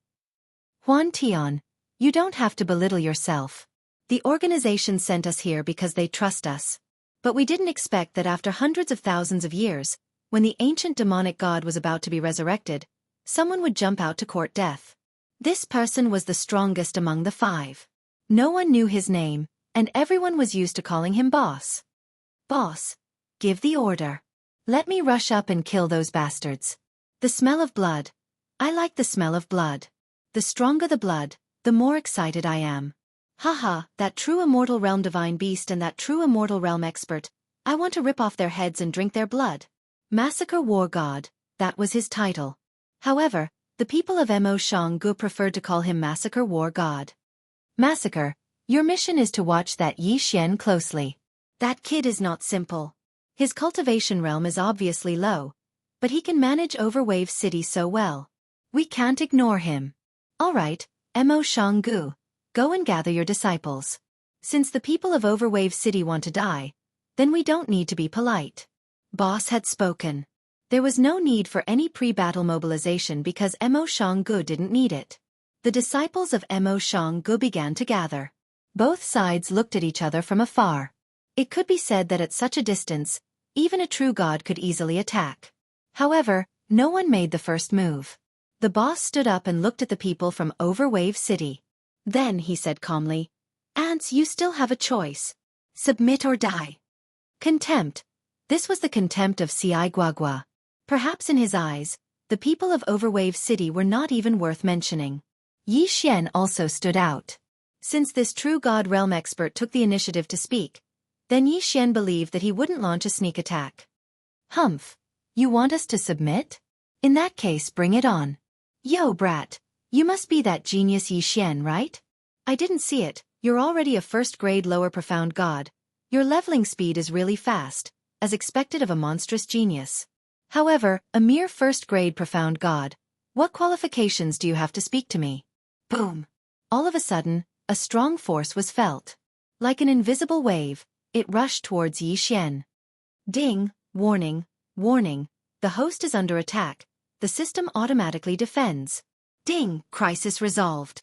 Huan Tian, you don't have to belittle yourself. The organization sent us here because they trust us. But we didn't expect that after hundreds of thousands of years, when the ancient demonic god was about to be resurrected, someone would jump out to court death. This person was the strongest among the 5. No one knew his name, and everyone was used to calling him boss. Boss, give the order. Let me rush up and kill those bastards. The smell of blood. I like the smell of blood. The stronger the blood, the more excited I am. Haha, that true immortal realm divine beast and that true immortal realm expert, I want to rip off their heads and drink their blood. Massacre War God, that was his title. However, the people of Xianxia preferred to call him Massacre War God. Massacre, your mission is to watch that Yi Xian closely. That kid is not simple. His cultivation realm is obviously low, but he can manage Overwave City so well. We can't ignore him. Alright, Xianxia, go and gather your disciples. Since the people of Overwave City want to die, then we don't need to be polite. Boss had spoken. There was no need for any pre-battle mobilization because Xianxia didn't need it. the disciples of Mo Xianggu began to gather. Both sides looked at each other from afar. It could be said that at such a distance, even a true god could easily attack. However, no one made the first move. The boss stood up and looked at the people from Overwave City. Then he said calmly, "Ants, you still have a choice. Submit or die." Contempt. This was the contempt of Ci Guagua. Perhaps in his eyes, the people of Overwave City were not even worth mentioning. Yi Xian also stood out. Since this true god realm expert took the initiative to speak, then Yi Xian believed that he wouldn't launch a sneak attack. "Humph. You want us to submit? In that case, bring it on. Yo, brat. You must be that genius Yi Xian, right? I didn't see it. You're already a first-grade lower profound god. Your leveling speed is really fast, as expected of a monstrous genius. However, a mere first-grade profound god, what qualifications do you have to speak to me?" Boom! All of a sudden, a strong force was felt. Like an invisible wave, it rushed towards Yi Xian. Ding! Warning! Warning! The host is under attack. The system automatically defends. Ding! Crisis resolved.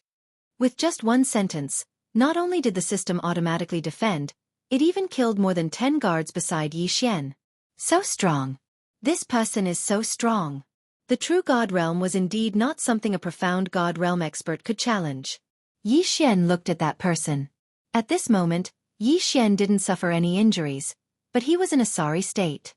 With just one sentence, not only did the system automatically defend, it even killed more than 10 guards beside Yi Xian. So strong. This person is so strong. The true god realm was indeed not something a profound god realm expert could challenge. Yi Xian looked at that person. At this moment, Yi Xian didn't suffer any injuries, but he was in a sorry state.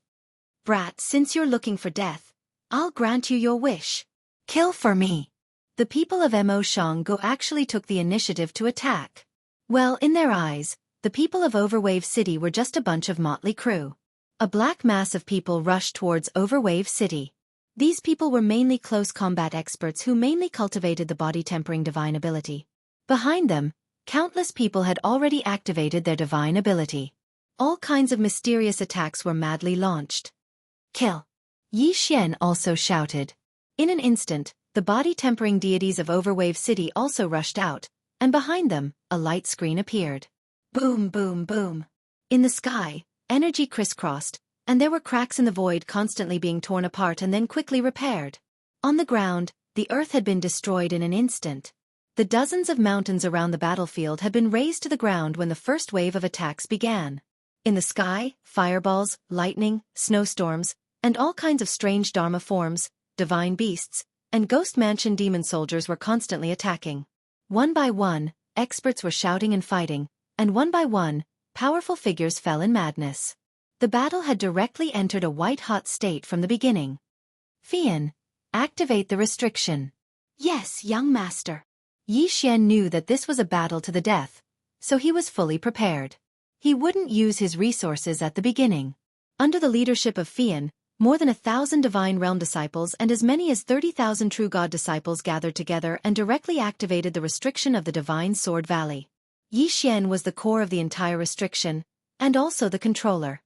"Brat, since you're looking for death, I'll grant you your wish. Kill for me." The people of Mo Xianggu actually took the initiative to attack. Well, in their eyes, the people of Overwave City were just a bunch of motley crew. A black mass of people rushed towards Overwave City. These people were mainly close combat experts who mainly cultivated the body-tempering divine ability. Behind them, countless people had already activated their divine ability. All kinds of mysterious attacks were madly launched. "Kill!" Yi Xian also shouted. In an instant, the body-tempering deities of Overwave City also rushed out, and behind them, a light screen appeared. Boom, boom, boom. In the sky, energy crisscrossed, and there were cracks in the void constantly being torn apart and then quickly repaired. On the ground, the earth had been destroyed in an instant. The dozens of mountains around the battlefield had been razed to the ground when the first wave of attacks began. In the sky, fireballs, lightning, snowstorms, and all kinds of strange dharma forms, divine beasts, and ghost mansion demon soldiers were constantly attacking. One by one, experts were shouting and fighting, and one by one, powerful figures fell in madness. The battle had directly entered a white-hot state from the beginning. "Fian, activate the restriction." "Yes, young master." Yi Xian knew that this was a battle to the death, so he was fully prepared. He wouldn't use his resources at the beginning. Under the leadership of Fian, more than 1,000 Divine Realm disciples and as many as 30,000 True God disciples gathered together and directly activated the restriction of the Divine Sword Valley. Yi Xian was the core of the entire restriction, and also the controller.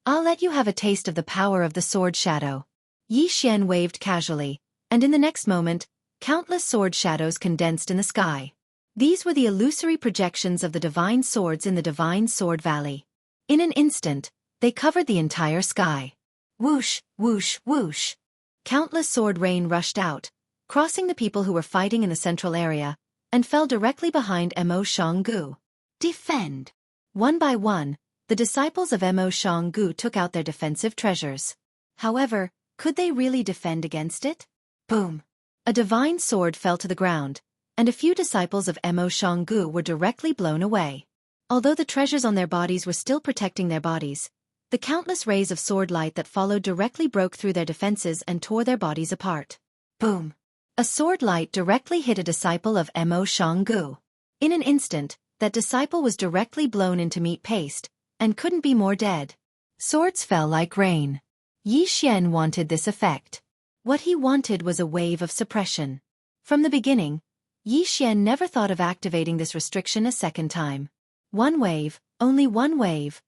"I'll let you have a taste of the power of the sword shadow." Yi Xian waved casually, and in the next moment, countless sword shadows condensed in the sky. These were the illusory projections of the divine swords in the Divine Sword Valley. In an instant, they covered the entire sky. Whoosh, whoosh, whoosh. Countless sword rain rushed out, crossing the people who were fighting in the central area, and fell directly behind Mo Xianggu. "Defend!" One by one, the disciples of Mo Xianggu took out their defensive treasures. However, could they really defend against it? Boom! A divine sword fell to the ground, and a few disciples of Mo Xianggu were directly blown away. Although the treasures on their bodies were still protecting their bodies, the countless rays of sword light that followed directly broke through their defenses and tore their bodies apart. Boom! A sword light directly hit a disciple of Mo Xianggu. In an instant, that disciple was directly blown into meat paste, and couldn't be more dead. Swords fell like rain. Yi Xian wanted this effect. What he wanted was a wave of suppression. From the beginning, Yi Xian never thought of activating this restriction a second time. One wave, only one wave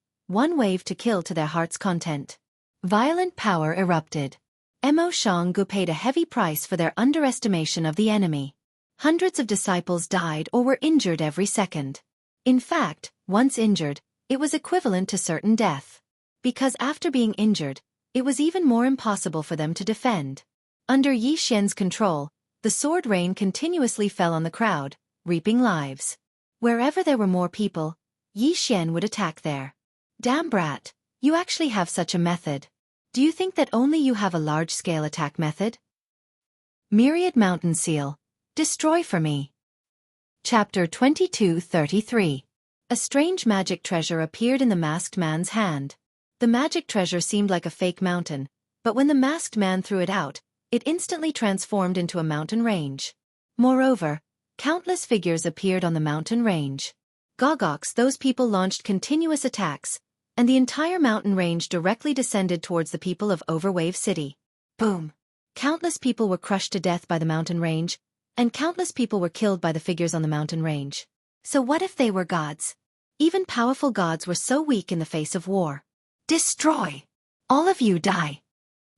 to kill to their heart's content. Violent power erupted. Mo Xianggu paid a heavy price for their underestimation of the enemy. Hundreds of disciples died or were injured every second. In fact, once injured, it was equivalent to certain death. Because after being injured, it was even more impossible for them to defend. Under Yi Xian's control, The sword rain continuously fell on the crowd, reaping lives. Wherever there were more people, Yi Xian would attack there. Damn brat, you actually have such a method. Do you think that only you have a large-scale attack method? Myriad Mountain Seal. Destroy for me. Chapter 22:33. A strange magic treasure appeared in the masked man's hand. The magic treasure seemed like a fake mountain, but when the masked man threw it out, it instantly transformed into a mountain range. Moreover, countless figures appeared on the mountain range. Gogox, those people launched continuous attacks, and the entire mountain range directly descended towards the people of Overwave City. Boom! Countless people were crushed to death by the mountain range, and countless people were killed by the figures on the mountain range. So what if they were gods? Even powerful gods were so weak in the face of war. Destroy! All of you die!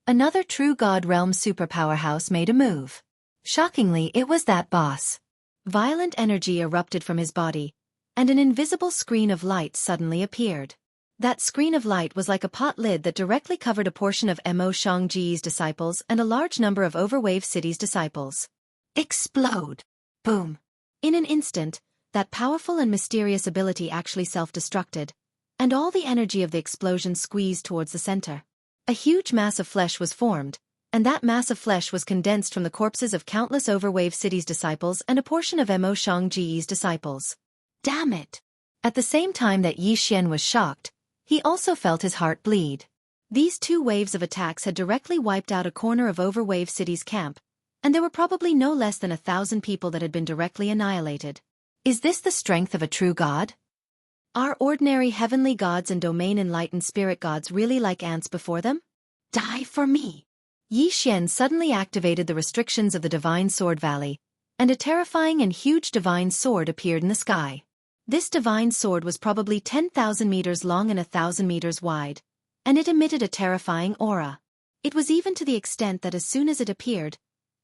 Another true God Realm superpower house made a move. Shockingly, it was that boss. Violent energy erupted from his body, and an invisible screen of light suddenly appeared. That screen of light was like a pot lid that directly covered a portion of Mo Shangji's disciples and a large number of Overwave City's disciples. Explode! Boom! In an instant, that powerful and mysterious ability actually self-destructed, and all the energy of the explosion squeezed towards the center. A huge mass of flesh was formed, and that mass of flesh was condensed from the corpses of countless Overwave City's disciples and a portion of Mo Shangji's disciples. Damn it! At the same time that Yi Xian was shocked, he also felt his heart bleed. These two waves of attacks had directly wiped out a corner of Overwave City's camp, and there were probably no less than 1,000 people that had been directly annihilated. Is this the strength of a true god? Are ordinary heavenly gods and domain-enlightened spirit gods really like ants before them? Die for me! Yi Xian suddenly activated the restrictions of the Divine Sword Valley, and a terrifying and huge divine sword appeared in the sky. This divine sword was probably 10,000 meters long and 1,000 meters wide, and it emitted a terrifying aura. It was even to the extent that as soon as it appeared,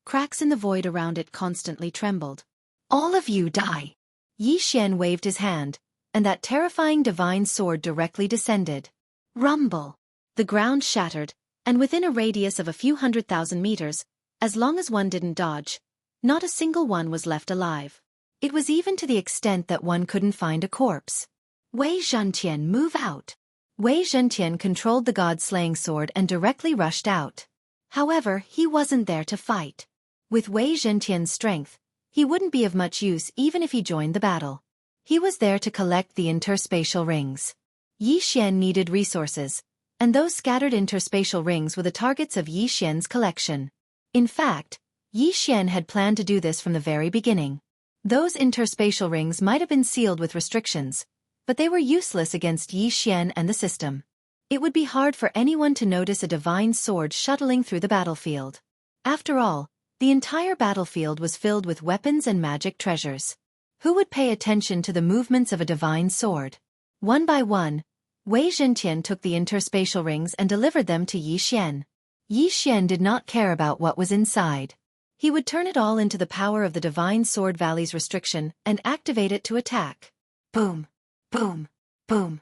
cracks in the void around it constantly trembled. All of you die! Yi Xian waved his hand, and that terrifying divine sword directly descended. Rumble! The ground shattered, and within a radius of a few 100,000 meters, as long as one didn't dodge, not a single one was left alive. It was even to the extent that one couldn't find a corpse. Wei Zhentian, move out! Wei Zhentian controlled the god-slaying sword and directly rushed out. However, he wasn't there to fight. With Wei Zhentian's strength, he wouldn't be of much use even if he joined the battle. He was there to collect the interspatial rings. Yi Xian needed resources, and those scattered interspatial rings were the targets of Yi Xian's collection. In fact, Yi Xian had planned to do this from the very beginning. Those interspatial rings might have been sealed with restrictions, but they were useless against Yi Xian and the system. It would be hard for anyone to notice a divine sword shuttling through the battlefield. After all, the entire battlefield was filled with weapons and magic treasures. Who would pay attention to the movements of a divine sword? One by one, Wei Zhentian took the interspatial rings and delivered them to Yi Xian. Yi Xian did not care about what was inside. He would turn it all into the power of the Divine Sword Valley's restriction and activate it to attack. Boom! Boom! Boom!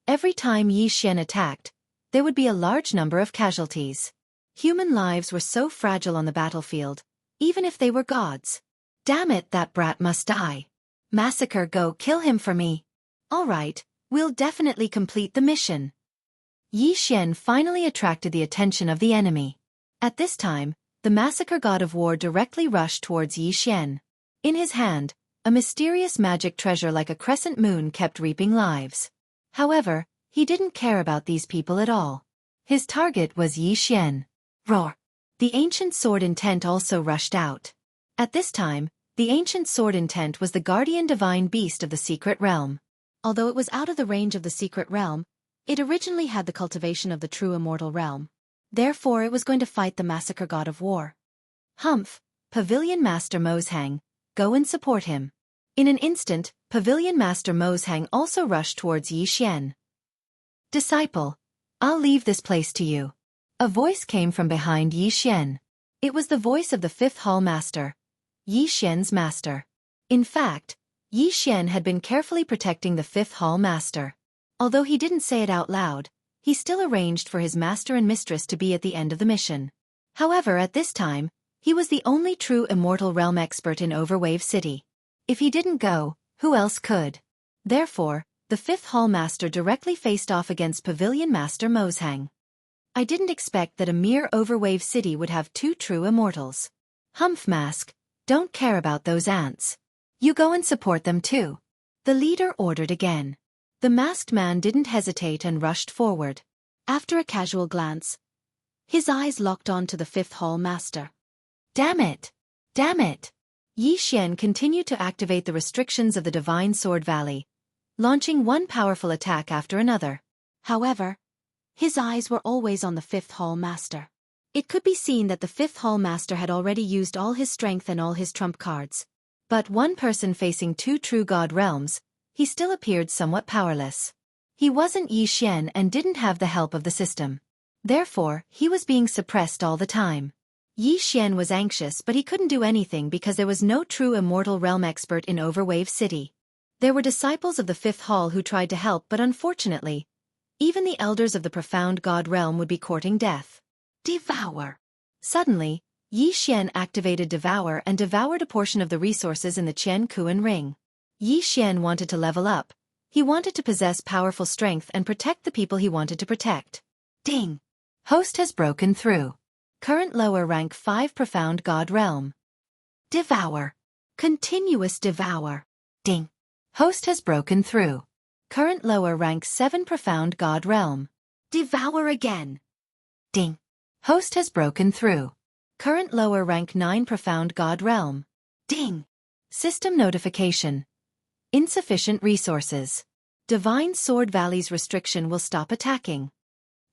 Every time Yi Xian attacked, there would be a large number of casualties. Human lives were so fragile on the battlefield, even if they were gods. Damn it, that brat must die. Massacre, go kill him for me. All right, we'll definitely complete the mission. Yi Xian finally attracted the attention of the enemy. At this time, the massacre god of war directly rushed towards Yi Xian. In his hand, a mysterious magic treasure like a crescent moon kept reaping lives. However, he didn't care about these people at all. His target was Yi Xian. Roar! The ancient sword intent also rushed out. At this time, the ancient sword intent was the guardian divine beast of the secret realm. Although it was out of the range of the secret realm, it originally had the cultivation of the true immortal realm. Therefore it was going to fight the massacre god of war. Humph! Pavilion Master Mozhang, go and support him. In an instant, Pavilion Master Mozhang also rushed towards Yi Xian. Disciple, I'll leave this place to you. A voice came from behind Yi Xian. It was the voice of the fifth hall master, Yi Xian's master. In fact, Yi Xian had been carefully protecting the fifth hall master. Although he didn't say it out loud, he still arranged for his master and mistress to be at the end of the mission. However, at this time, He was the only true immortal realm expert in Overwave City. If he didn't go, who else could? Therefore, the Fifth Hall Master directly faced off against Pavilion Master Mozhang. I didn't expect that a mere Overwave City would have two true immortals. Humph Mask, don't care about those ants. You go and support them too. The leader ordered again. The masked man didn't hesitate and rushed forward. After a casual glance, his eyes locked on to the Fifth Hall Master. Damn it! Damn it! Yi Xian continued to activate the restrictions of the Divine Sword Valley, launching one powerful attack after another. However, his eyes were always on the Fifth Hall Master. It could be seen that the Fifth Hall Master had already used all his strength and all his trump cards. But one person facing two true god realms, he still appeared somewhat powerless. He wasn't Yi Xian and didn't have the help of the system. Therefore, he was being suppressed all the time. Yi Xian was anxious, but he couldn't do anything because there was no true immortal realm expert in Overwave City. There were disciples of the Fifth Hall who tried to help, but unfortunately, even the elders of the profound god realm would be courting death. Devour! Suddenly, Yi Xian activated Devour and devoured a portion of the resources in the Qian ring. Yi Xian wanted to level up. He wanted to possess powerful strength and protect the people he wanted to protect. Ding! Host has broken through. Current lower rank 5 profound god realm. Devour. Continuous devour. Ding! Host has broken through. Current lower rank 7 profound god realm. Devour again. Ding! Host has broken through. Current lower rank 9 profound god realm. Ding! System notification. Insufficient resources. Divine Sword Valley's restriction will stop attacking.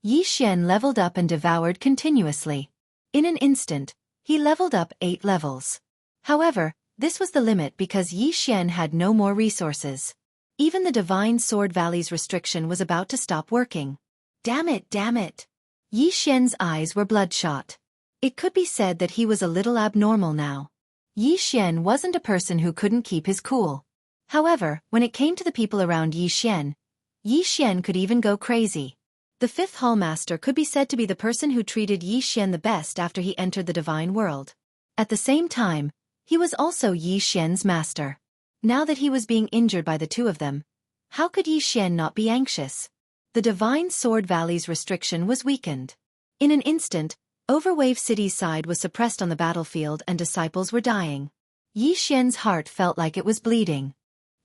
Yi Xian leveled up and devoured continuously. In an instant, he leveled up 8 levels. However, this was the limit because Yi Xian had no more resources. Even the Divine Sword Valley's restriction was about to stop working. Damn it, damn it! Yi Xian's eyes were bloodshot. It could be said that he was a little abnormal now. Yi Xian wasn't a person who couldn't keep his cool. However, when it came to the people around Yi Xian could even go crazy. The Fifth Hall Master could be said to be the person who treated Yi Xian the best after he entered the divine world. At the same time, he was also Yi Xian's master. Now that he was being injured by the two of them, how could Yi Xian not be anxious? The Divine Sword Valley's restriction was weakened. In an instant, Overwave City's side was suppressed on the battlefield and disciples were dying. Yi Xian's heart felt like it was bleeding.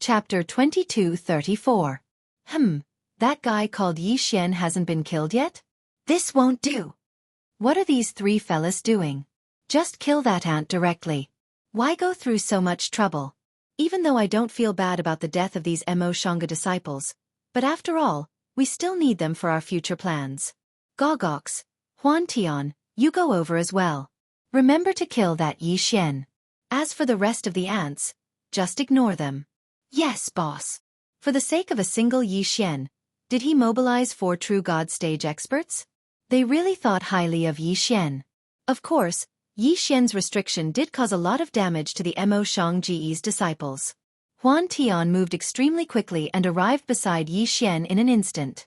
Chapter 22:34. That guy called Yi Xian hasn't been killed yet? This won't do. What are these three fellas doing? Just kill that ant directly. Why go through so much trouble? Even though I don't feel bad about the death of these Mo Shanga disciples, but after all, we still need them for our future plans. Gogox, Huan Tian, you go over as well. Remember to kill that Yi Xian. As for the rest of the ants, just ignore them. Yes, boss. For the sake of a single Yi Xian, did he mobilize 4 true god stage experts? They really thought highly of Yi Xian. Of course, Yi Xian's restriction did cause a lot of damage to the Mo Shangji's disciples. Huan Tian moved extremely quickly and arrived beside Yi Xian in an instant.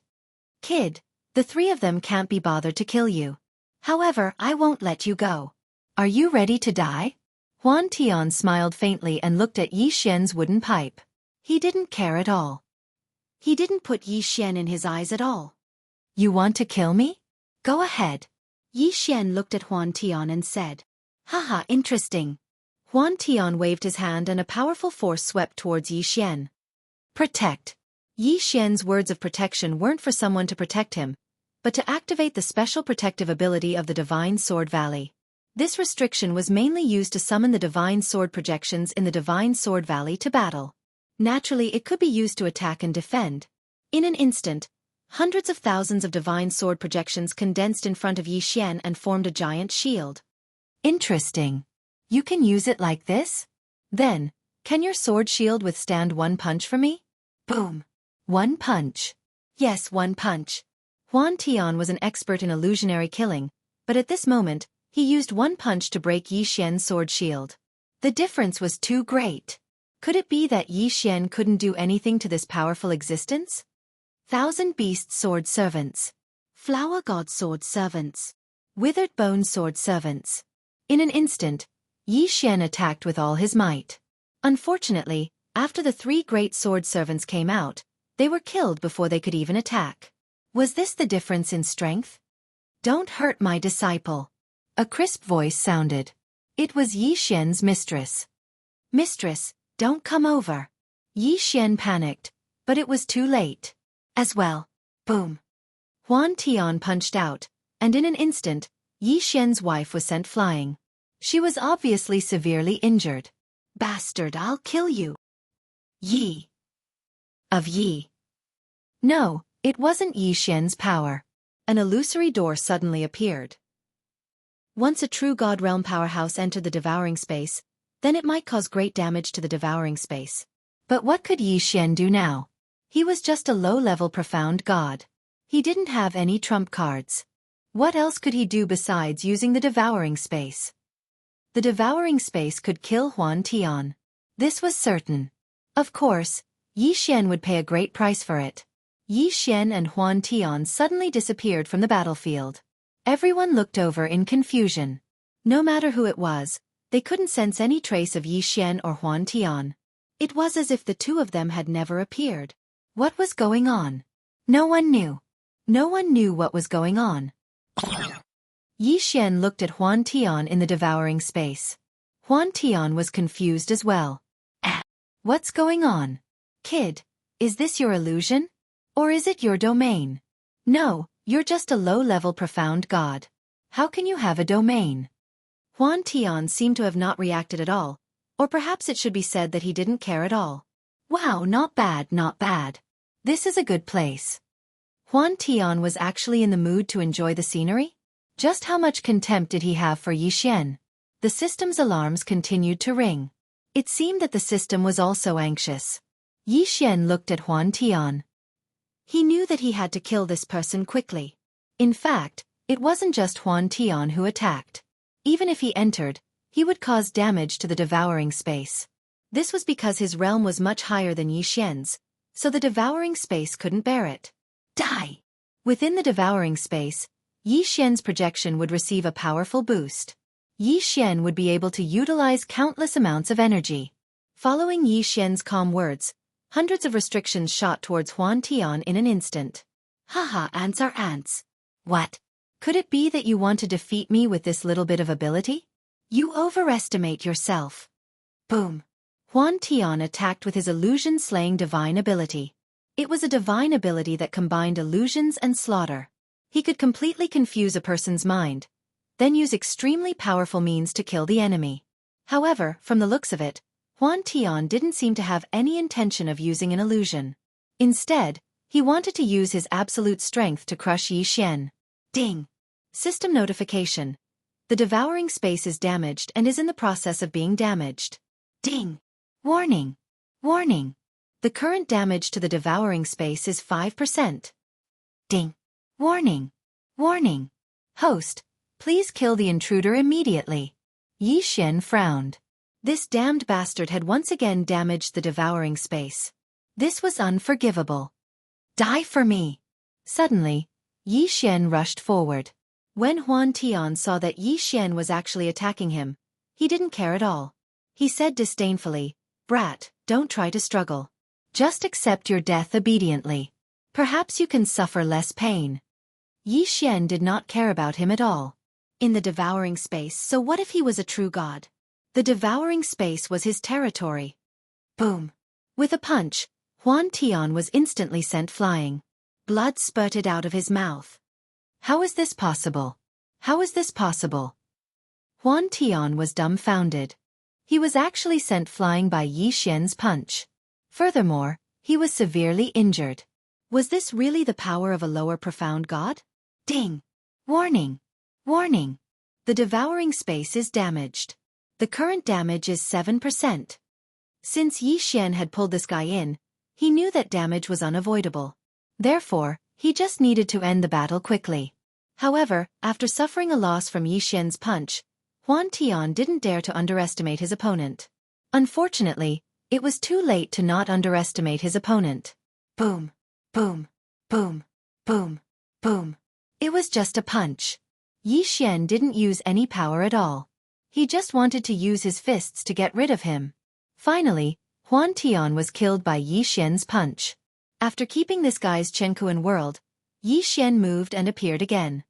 Kid, the 3 of them can't be bothered to kill you. However, I won't let you go. Are you ready to die? Huan Tian smiled faintly and looked at Yi Xian's wooden pipe. He didn't care at all. He didn't put Yi Xian in his eyes at all. You want to kill me? Go ahead. Yi Xian looked at Huan Tian and said, Haha, interesting. Huan Tian waved his hand and a powerful force swept towards Yi Xian. Protect. Yi Xian's words of protection weren't for someone to protect him, but to activate the special protective ability of the Divine Sword Valley. This restriction was mainly used to summon the Divine Sword projections in the Divine Sword Valley to battle. Naturally, it could be used to attack and defend. In an instant, hundreds of thousands of Divine Sword projections condensed in front of Yi Xian and formed a giant shield. Interesting. You can use it like this? Then, can your sword shield withstand one punch from me? Boom. One punch. Yes, one punch. Huan Tian was an expert in illusionary killing, but at this moment, he used one punch to break Yi Xian's sword shield. The difference was too great. Could it be that Yi Xian couldn't do anything to this powerful existence? Thousand Beast Sword Servants. Flower God Sword Servants. Withered Bone Sword Servants. In an instant, Yi Xian attacked with all his might. Unfortunately, after the three great sword servants came out, they were killed before they could even attack. Was this the difference in strength? "Don't hurt my disciple." A crisp voice sounded. It was Yi Xian's mistress. "Mistress, don't come over." Yi Xian panicked, but it was too late. As well. Boom. Huan Tian punched out, and in an instant, Yi Xian's wife was sent flying. She was obviously severely injured. "Bastard, I'll kill you." Yi. Of Yi. No, it wasn't Yi Xian's power. An illusory door suddenly appeared. Once a true God Realm powerhouse entered the devouring space, then it might cause great damage to the devouring space. But what could Yi Xian do now? He was just a low-level profound god. He didn't have any trump cards. What else could he do besides using the devouring space? The devouring space could kill Huan Tian. This was certain. Of course, Yi Xian would pay a great price for it. Yi Xian and Huan Tian suddenly disappeared from the battlefield. Everyone looked over in confusion. No matter who it was, they couldn't sense any trace of Yi Xian or Huan Tian. It was as if the two of them had never appeared. What was going on? No one knew. No one knew what was going on. Yi Xian looked at Huan Tian in the devouring space. Huan Tian was confused as well. What's going on? Kid, is this your illusion? Or is it your domain? No, you're just a low-level profound god. How can you have a domain? Huan Tian seemed to have not reacted at all, or perhaps it should be said that he didn't care at all. Wow, not bad, not bad. This is a good place. Huan Tian was actually in the mood to enjoy the scenery? Just how much contempt did he have for Yi Xian? The system's alarms continued to ring. It seemed that the system was also anxious. Yi Xian looked at Huan Tian. He knew that he had to kill this person quickly. In fact, it wasn't just Huan Tian who attacked. Even if he entered, he would cause damage to the devouring space. This was because his realm was much higher than Yi Xian's, so the devouring space couldn't bear it. Die! Within the devouring space, Yi Xian's projection would receive a powerful boost. Yi Xian would be able to utilize countless amounts of energy. Following Yi Xian's calm words, hundreds of restrictions shot towards Huan Tian in an instant. Haha, ants are ants. What? Could it be that you want to defeat me with this little bit of ability? You overestimate yourself. Boom. Huan Tian attacked with his illusion-slaying divine ability. It was a divine ability that combined illusions and slaughter. He could completely confuse a person's mind, then use extremely powerful means to kill the enemy. However, from the looks of it, Huan Tian didn't seem to have any intention of using an illusion. Instead, he wanted to use his absolute strength to crush Yi Xian. Ding! System notification. The devouring space is damaged and is in the process of being damaged. Ding! Warning! Warning! The current damage to the devouring space is 5%. Ding! Warning! Warning! Host, please kill the intruder immediately. Yi Xian frowned. This damned bastard had once again damaged the devouring space. This was unforgivable. Die for me! Suddenly, Yi Xian rushed forward. When Huan Tian saw that Yi Xian was actually attacking him, he didn't care at all. He said disdainfully, "Brat, don't try to struggle. Just accept your death obediently. Perhaps you can suffer less pain." Yi Xian did not care about him at all. In the devouring space, so what if he was a true god? The devouring space was his territory. Boom! With a punch, Huan Tian was instantly sent flying. Blood spurted out of his mouth. How is this possible? How is this possible? Huan Tian was dumbfounded. He was actually sent flying by Yi Xian's punch. Furthermore, he was severely injured. Was this really the power of a lower profound god? Ding! Warning! Warning! The devouring space is damaged. The current damage is 7%. Since Yi Xian had pulled this guy in, he knew that damage was unavoidable. Therefore, he just needed to end the battle quickly. However, after suffering a loss from Yi Xian's punch, Huan Tian didn't dare to underestimate his opponent. Unfortunately, it was too late to not underestimate his opponent. Boom! Boom! Boom! Boom! Boom! It was just a punch. Yi Xian didn't use any power at all. He just wanted to use his fists to get rid of him. Finally, Huan Tian was killed by Yi Xian's punch. After keeping this guy's Jianghu world, Yi Xian moved and appeared again.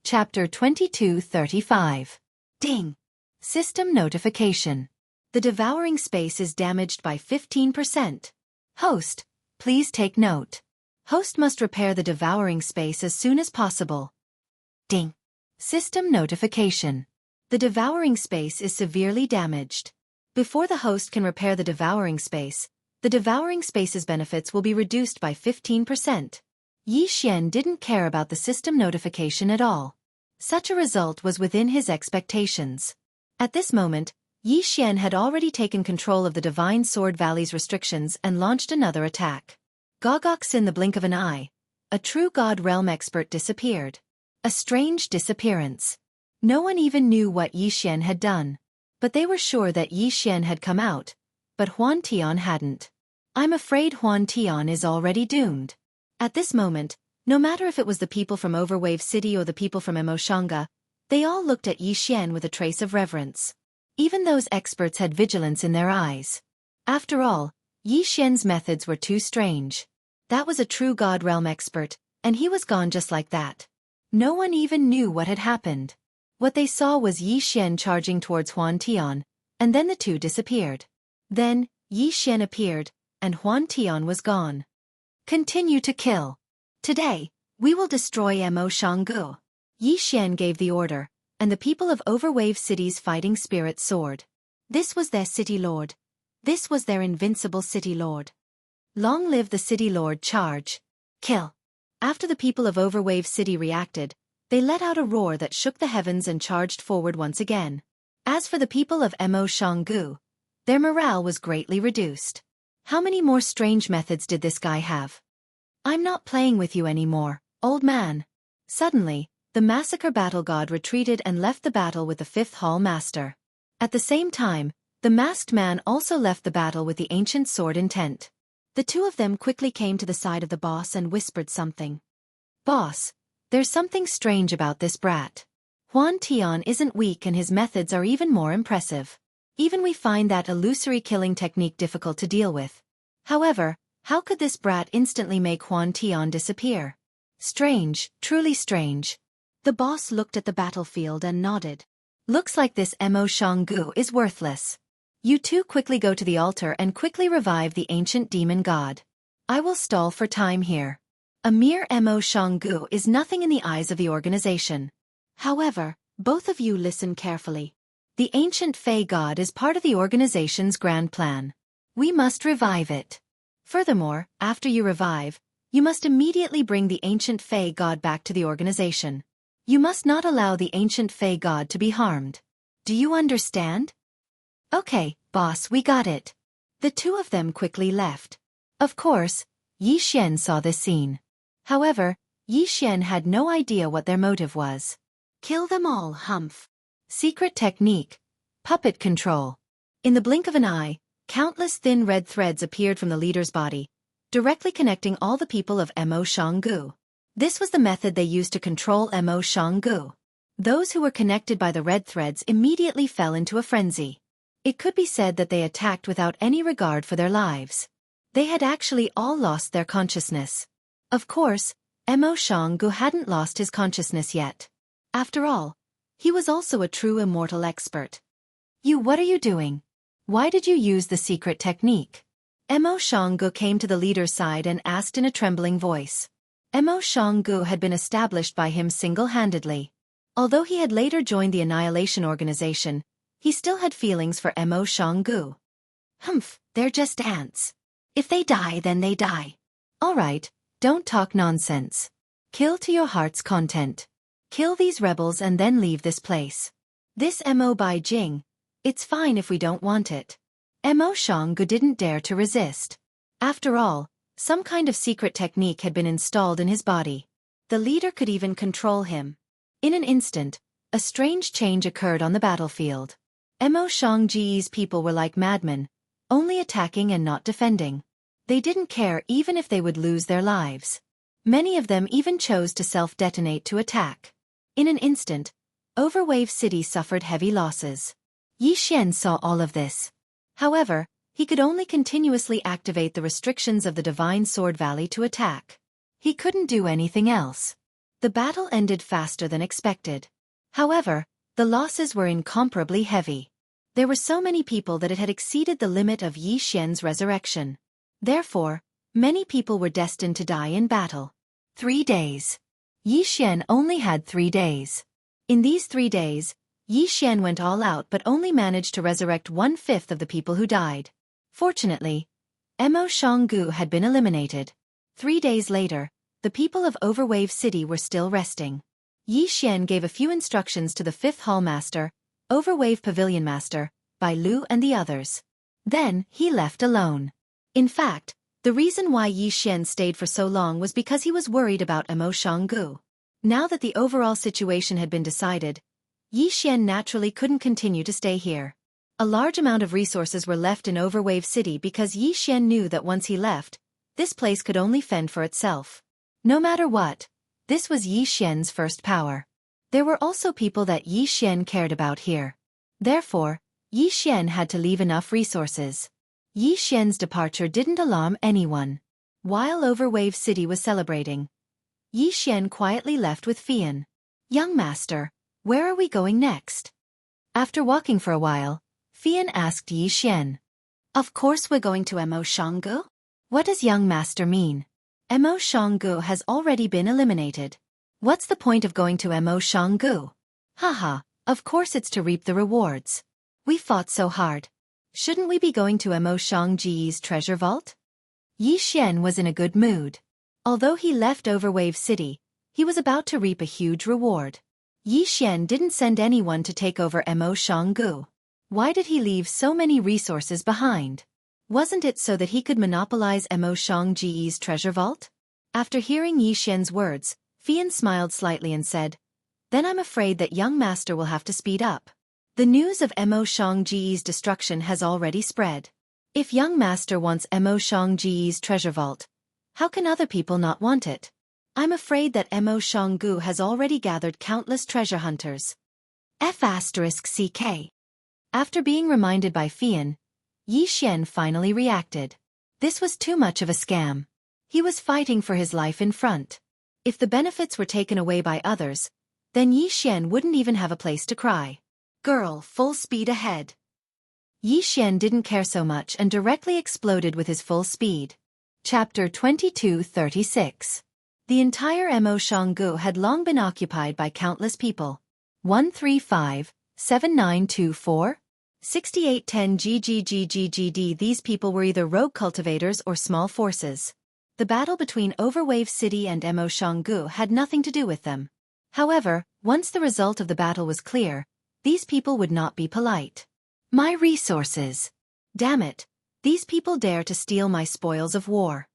Chapter 22:35. Ding! System notification. The devouring space is damaged by 15%. Host, please take note. Host must repair the devouring space as soon as possible. Ding! System notification. The devouring space is severely damaged. Before the host can repair the devouring space's benefits will be reduced by 15%. Yi Xian didn't care about the system notification at all. Such a result was within his expectations. At this moment, Yi Xian had already taken control of the Divine Sword Valley's restrictions and launched another attack. Gogox in the blink of an eye. A true God Realm expert disappeared. A strange disappearance. No one even knew what Yi Xian had done. But they were sure that Yi Xian had come out. But Huan Tian hadn't. I'm afraid Huan Tian is already doomed. At this moment, no matter if it was the people from Overwave City or the people from Xianxia, they all looked at Yi Xian with a trace of reverence. Even those experts had vigilance in their eyes. After all, Yi Xian's methods were too strange. That was a true God Realm expert, and he was gone just like that. No one even knew what had happened. What they saw was Yi Xian charging towards Huan Tian, and then the two disappeared. Then, Yi Xian appeared, and Huan Tian was gone. Continue to kill. Today, we will destroy Xianghu. Yi Xian gave the order, and the people of Overwave City's fighting spirit soared. This was their city lord. This was their invincible city lord. Long live the city lord! Charge! Kill! After the people of Overwave City reacted, they let out a roar that shook the heavens and charged forward once again. As for the people of Xianghu, their morale was greatly reduced. How many more strange methods did this guy have? I'm not playing with you anymore, old man. Suddenly, the massacre battle god retreated and left the battle with the fifth hall master. At the same time, the masked man also left the battle with the ancient sword in tent. The two of them quickly came to the side of the boss and whispered something. Boss, there's something strange about this brat. Huan Tian isn't weak and his methods are even more impressive. Even we find that illusory killing technique difficult to deal with. However, how could this brat instantly make Huan Tian disappear? Strange, truly strange. The boss looked at the battlefield and nodded. Looks like this Xianghu is worthless. You two quickly go to the altar and quickly revive the ancient demon god. I will stall for time here. A mere Xianghu is nothing in the eyes of the organization. However, both of you listen carefully. The ancient Fey god is part of the organization's grand plan. We must revive it. Furthermore, after you revive, you must immediately bring the ancient Fey god back to the organization. You must not allow the ancient Fey god to be harmed. Do you understand? Okay, boss, we got it. The two of them quickly left. Of course, Yi Xian saw this scene. However, Yi Xian had no idea what their motive was. Kill them all, humph. Secret technique. Puppet control. In the blink of an eye, countless thin red threads appeared from the leader's body, directly connecting all the people of Xianghu. This was the method they used to control Xianghu. Those who were connected by the red threads immediately fell into a frenzy. It could be said that they attacked without any regard for their lives. They had actually all lost their consciousness. Of course, Xianghu hadn't lost his consciousness yet. After all, he was also a true immortal expert. What are you doing? Why did you use the secret technique? Xianghu came to the leader's side and asked in a trembling voice. Xianghu had been established by him single-handedly. Although he had later joined the Annihilation Organization, he still had feelings for Xianghu. Humph, they're just ants. If they die, then they die. Alright, don't talk nonsense. Kill to your heart's content. Kill these rebels and then leave this place. This Bai Jing, it's fine if we don't want it. Xianghu didn't dare to resist. After all, some kind of secret technique had been installed in his body. The leader could even control him. In an instant, a strange change occurred on the battlefield. Xianghu's people were like madmen, only attacking and not defending. They didn't care even if they would lose their lives. Many of them even chose to self-detonate to attack. In an instant, Overwave City suffered heavy losses. Yi Xian saw all of this. However, he could only continuously activate the restrictions of the Divine Sword Valley to attack. He couldn't do anything else. The battle ended faster than expected. However, the losses were incomparably heavy. There were so many people that it had exceeded the limit of Yi Xian's resurrection. Therefore, many people were destined to die in battle. 3 days. Yi Xian only had 3 days. In these 3 days, Yi Xian went all out but only managed to resurrect 1/5 of the people who died. Fortunately, Xianghu had been eliminated. 3 days later, the people of Overwave City were still resting. Yi Xian gave a few instructions to the 5th Hall Master, Overwave Pavilion Master, Bai Lu and the others. Then, he left alone. In fact, the reason why Yi Xian stayed for so long was because he was worried about Xianghu. Now that the overall situation had been decided, Yi Xian naturally couldn't continue to stay here. A large amount of resources were left in Overwave City because Yi Xian knew that once he left, this place could only fend for itself. No matter what, this was Yi Xian's first power. There were also people that Yi Xian cared about here. Therefore, Yi Xian had to leave enough resources. Yi Xian's departure didn't alarm anyone. While Overwave City was celebrating, Yi Xian quietly left with Fian. "Young master, where are we going next?" After walking for a while, Fian asked Yi Xian. "Of course we're going to Xianghu." "What does young master mean?" Xianghu has already been eliminated. What's the point of going to Xianghu? Haha, of course it's to reap the rewards. We fought so hard. Shouldn't we be going to Xiangji's treasure vault? Yi Xian was in a good mood. Although he left Overwave City, he was about to reap a huge reward. Yi Xian didn't send anyone to take over Xianghu. Why did he leave so many resources behind? Wasn't it so that he could monopolize Xiangji's treasure vault? After hearing Yi Xian's words, Fian smiled slightly and said, "Then I'm afraid that young master will have to speed up. The news of Xiangji's destruction has already spread. If young master wants Xiangji's treasure vault, how can other people not want it? I'm afraid that Xianghu has already gathered countless treasure hunters." F***CK. After being reminded by Fian, Yi Xian finally reacted. This was too much of a scam. He was fighting for his life in front. If the benefits were taken away by others, then Yi Xian wouldn't even have a place to cry. "Girl, full speed ahead." Yi Xian didn't care so much and directly exploded with his full speed. Chapter 2236. The entire Xianghu had long been occupied by countless people. 135-7924? 6810 GGGGGD. These people were either rogue cultivators or small forces. The battle between Overwave City and Xianghu had nothing to do with them. However, once the result of the battle was clear, these people would not be polite. "My resources. Damn it, these people dare to steal my spoils of war."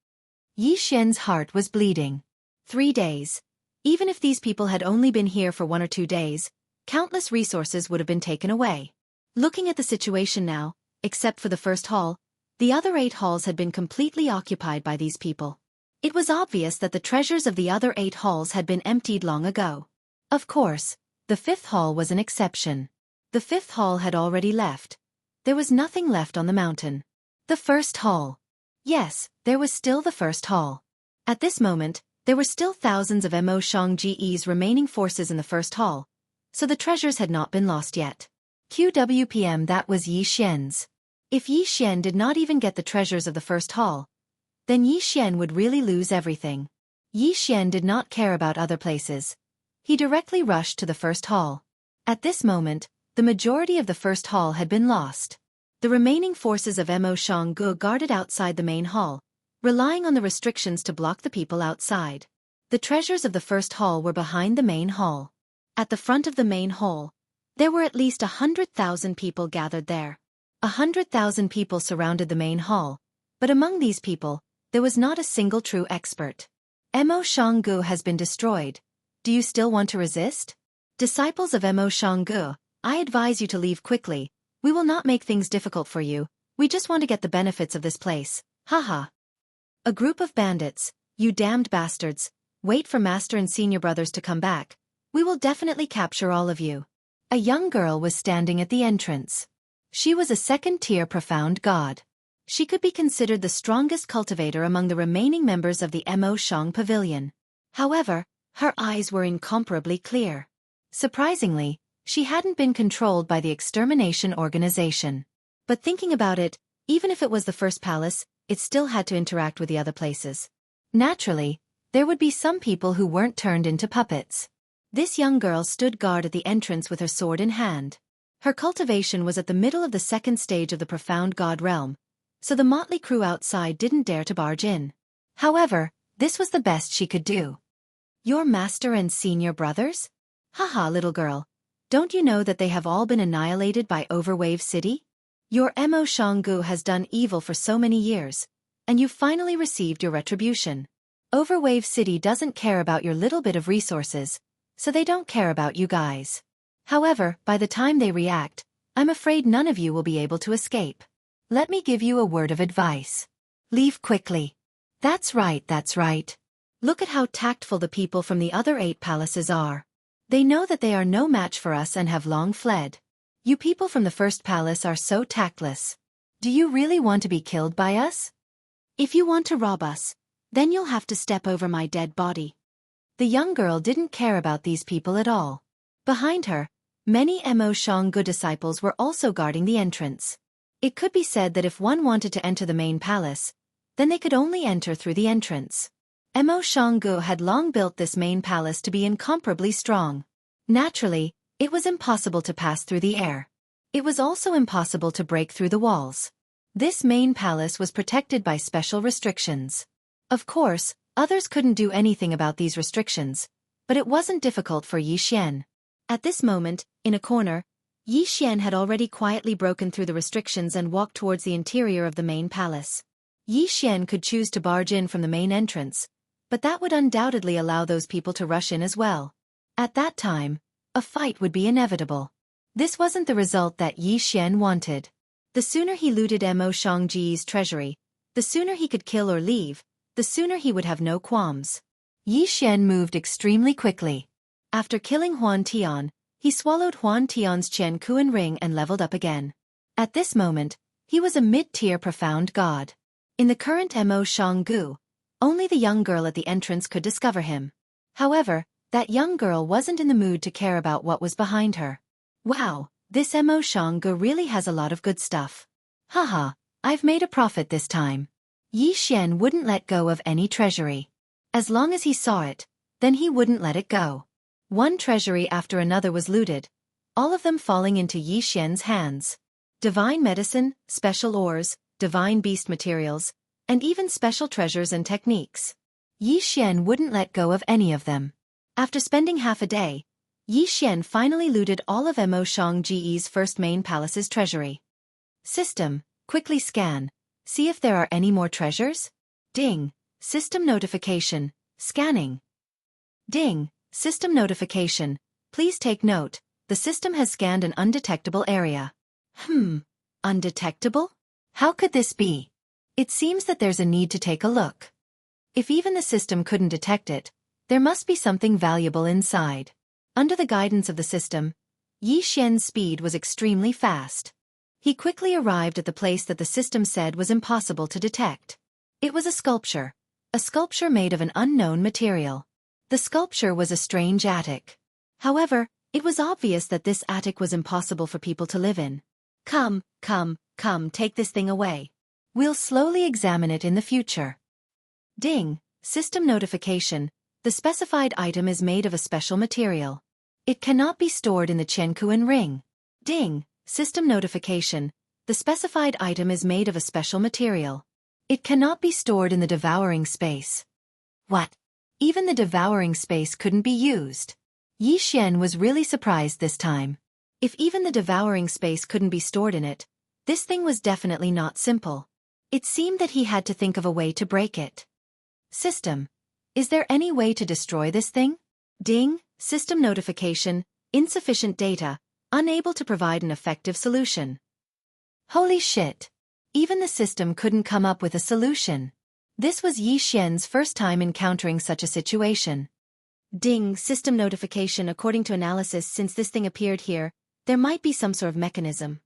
Yi Xian's heart was bleeding. 3 days. Even if these people had only been here for 1 or 2 days, countless resources would have been taken away. Looking at the situation now, except for the first hall, the other 8 halls had been completely occupied by these people. It was obvious that the treasures of the other 8 halls had been emptied long ago. Of course, the 5th hall was an exception. The 5th hall had already left. There was nothing left on the mountain. The 1st hall. Yes, there was still the 1st hall. At this moment, there were still thousands of Xiangji's remaining forces in the 1st hall, so the treasures had not been lost yet. QWPM. That was Yi Xian's. If Yi Xian did not even get the treasures of the 1st hall, then Yi Xian would really lose everything. Yi Xian did not care about other places. He directly rushed to the 1st hall. At this moment, the majority of the 1st hall had been lost. The remaining forces of Xianghu guarded outside the main hall, relying on the restrictions to block the people outside. The treasures of the 1st hall were behind the main hall. At the front of the main hall, there were at least 100,000 people gathered there. 100,000 people surrounded the main hall, but among these people, there was not a single true expert. Xianghu has been destroyed. Do you still want to resist? Disciples of Xianghu, I advise you to leave quickly. We will not make things difficult for you. We just want to get the benefits of this place. Haha. A group of bandits, you damned bastards. Wait for Master and Senior Brothers to come back. We will definitely capture all of you. A young girl was standing at the entrance. She was a second-tier profound god. She could be considered the strongest cultivator among the remaining members of the Mo Shang Pavilion. However, her eyes were incomparably clear. Surprisingly, she hadn't been controlled by the extermination organization. But thinking about it, even if it was the first palace, it still had to interact with the other places. Naturally, there would be some people who weren't turned into puppets. This young girl stood guard at the entrance with her sword in hand. Her cultivation was at the middle of the second stage of the profound god realm, so the motley crew outside didn't dare to barge in. However, this was the best she could do. Your master and senior brothers? Haha, little girl. Don't you know that they have all been annihilated by Overwave City? Your Mo Shanggu has done evil for so many years, and you've finally received your retribution. Overwave City doesn't care about your little bit of resources, so they don't care about you guys. However, by the time they react, I'm afraid none of you will be able to escape. Let me give you a word of advice. Leave quickly. That's right, that's right. Look at how tactful the people from the other 8 palaces are. They know that they are no match for us and have long fled. You people from the first palace are so tactless. Do you really want to be killed by us? If you want to rob us, then you'll have to step over my dead body. The young girl didn't care about these people at all. Behind her, many Mo Shanggu disciples were also guarding the entrance. It could be said that if one wanted to enter the main palace, then they could only enter through the entrance. Mo Shanggu had long built this main palace to be incomparably strong. Naturally, it was impossible to pass through the air. It was also impossible to break through the walls. This main palace was protected by special restrictions. Of course, others couldn't do anything about these restrictions, but it wasn't difficult for Yi Xian. At this moment, in a corner, Yi Xian had already quietly broken through the restrictions and walked towards the interior of the main palace. Yi Xian could choose to barge in from the main entrance, but that would undoubtedly allow those people to rush in as well. At that time, a fight would be inevitable. This wasn't the result that Yi Xian wanted. The sooner he looted Mo Shangji's treasury, the sooner he could kill or leave, the sooner he would have no qualms. Yi Xian moved extremely quickly. After killing Huan Tian, he swallowed Huan Tian's Qian Kuan ring and leveled up again. At this moment, he was a mid-tier profound god. In the current Mo Shanggu, only the young girl at the entrance could discover him. However, that young girl wasn't in the mood to care about what was behind her. Wow, this Mo Shanggu really has a lot of good stuff. Haha, I've made a profit this time. Yi Xian wouldn't let go of any treasury. As long as he saw it, then he wouldn't let it go. One treasury after another was looted, all of them falling into Yi Xian's hands. Divine medicine, special ores, divine beast materials, and even special treasures and techniques. Yi Xian wouldn't let go of any of them. After spending half a day, Yi Xian finally looted all of Mo Shangji's first main palace's treasury. System, quickly scan. See if there are any more treasures? Ding. System notification. Scanning. Ding. System notification. Please take note, the system has scanned an undetectable area. Undetectable? How could this be? It seems that there's a need to take a look. If even the system couldn't detect it, there must be something valuable inside. Under the guidance of the system, Yi Xian's speed was extremely fast. He quickly arrived at the place that the system said was impossible to detect. It was a sculpture made of an unknown material. The sculpture was a strange attic. However, it was obvious that this attic was impossible for people to live in. Come, take this thing away. We'll slowly examine it in the future. Ding, system notification. The specified item is made of a special material. It cannot be stored in the Qiankuan ring. Ding, system notification. The specified item is made of a special material. It cannot be stored in the devouring space. What? Even the devouring space couldn't be used. Yi Xian was really surprised this time. If even the devouring space couldn't be stored in it, this thing was definitely not simple. It seemed that he had to think of a way to break it. System. Is there any way to destroy this thing? Ding, system notification, insufficient data, unable to provide an effective solution. Holy shit! Even the system couldn't come up with a solution. This was Yi Xian's first time encountering such a situation. Ding, system notification. According to analysis, since this thing appeared here, there might be some sort of mechanism.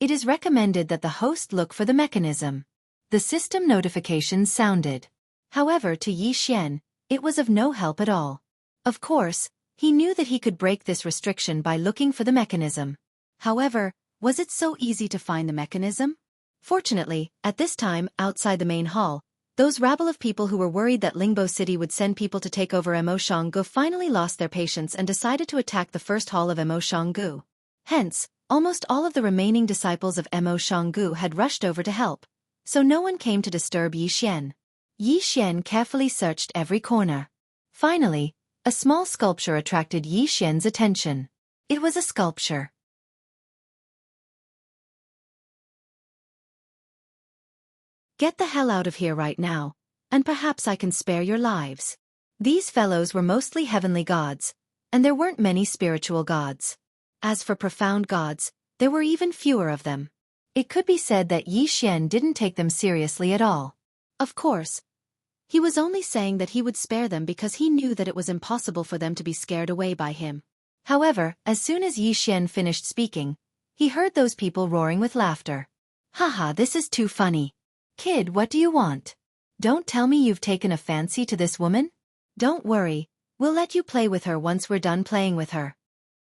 It is recommended that the host look for the mechanism. The system notification sounded. However, to Yi Xian, it was of no help at all. Of course, he knew that he could break this restriction by looking for the mechanism. However, was it so easy to find the mechanism? Fortunately, at this time, outside the main hall, those rabble of people who were worried that Lingbo City would send people to take over Mo Xianggu finally lost their patience and decided to attack the first hall of Mo Xianggu. Hence, almost all of the remaining disciples of Mo Xianggu had rushed over to help, so no one came to disturb Yi Xian. Yi Xian carefully searched every corner. Finally, a small sculpture attracted Yi Xian's attention. It was a sculpture. Get the hell out of here right now, and perhaps I can spare your lives. These fellows were mostly heavenly gods, and there weren't many spiritual gods. As for profound gods, there were even fewer of them. It could be said that Yi Xian didn't take them seriously at all. Of course, he was only saying that he would spare them because he knew that it was impossible for them to be scared away by him. However, as soon as Yi Xian finished speaking, he heard those people roaring with laughter. Haha, this is too funny. Kid, what do you want? Don't tell me you've taken a fancy to this woman? Don't worry, we'll let you play with her once we're done playing with her.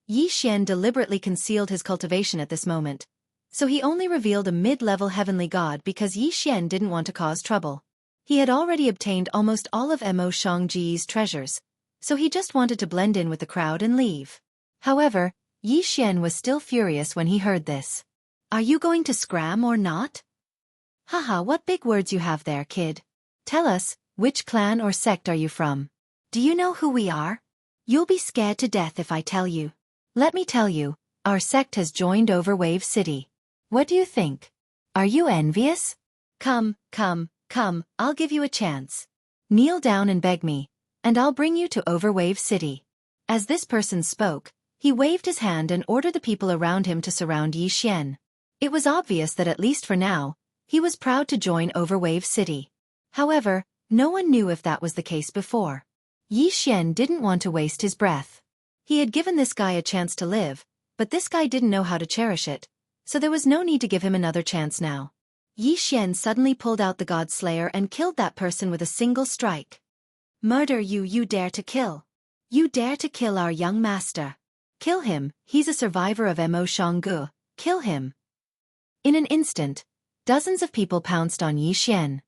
Yi Xian deliberately concealed his cultivation at this moment, so he only revealed a mid-level heavenly god because Yi Xian didn't want to cause trouble. He had already obtained almost all of Mo Xiangji's treasures, so he just wanted to blend in with the crowd and leave. However, Yi Xian was still furious when he heard this. Are you going to scram or not? Haha, what big words you have there, kid. Tell us, which clan or sect are you from? Do you know who we are? You'll be scared to death if I tell you. Let me tell you, our sect has joined Overwave City. What do you think? Are you envious? Come, I'll give you a chance. Kneel down and beg me, and I'll bring you to Overwave City. As this person spoke, he waved his hand and ordered the people around him to surround Yi Xian. It was obvious that at least for now, he was proud to join Overwave City. However, no one knew if that was the case before. Yi Xian didn't want to waste his breath. He had given this guy a chance to live, but this guy didn't know how to cherish it, so there was no need to give him another chance now. Yi Xian suddenly pulled out the God Slayer and killed that person with a single strike. Murder you dare to kill. You dare to kill our young master. Kill him, he's a survivor of Mo Xianggu, kill him. In an instant, dozens of people pounced on Yi Xian.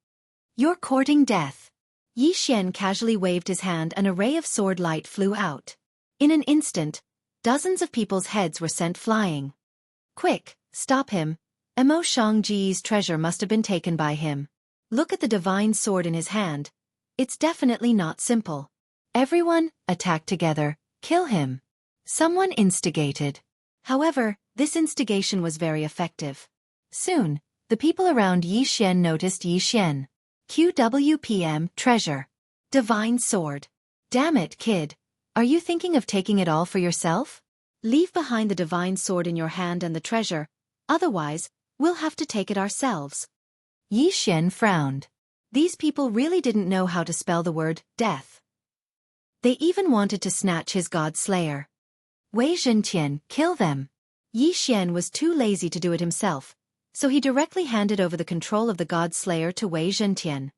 You're courting death. Yi Xian casually waved his hand and a ray of sword light flew out. In an instant, dozens of people's heads were sent flying. Quick, stop him. Mo Xiangji's treasure must have been taken by him. Look at the divine sword in his hand. It's definitely not simple. Everyone, attack together, kill him. Someone instigated. However, this instigation was very effective. Soon, the people around Yi Xian noticed Yi Xian. QWPM, treasure. Divine sword. Damn it, kid. Are you thinking of taking it all for yourself? Leave behind the divine sword in your hand and the treasure, otherwise, we'll have to take it ourselves. Yi Xian frowned. These people really didn't know how to spell the word death. They even wanted to snatch his God Slayer. Wei Zhentian, kill them. Yi Xian was too lazy to do it himself, so he directly handed over the control of the God Slayer to Wei Zhentian.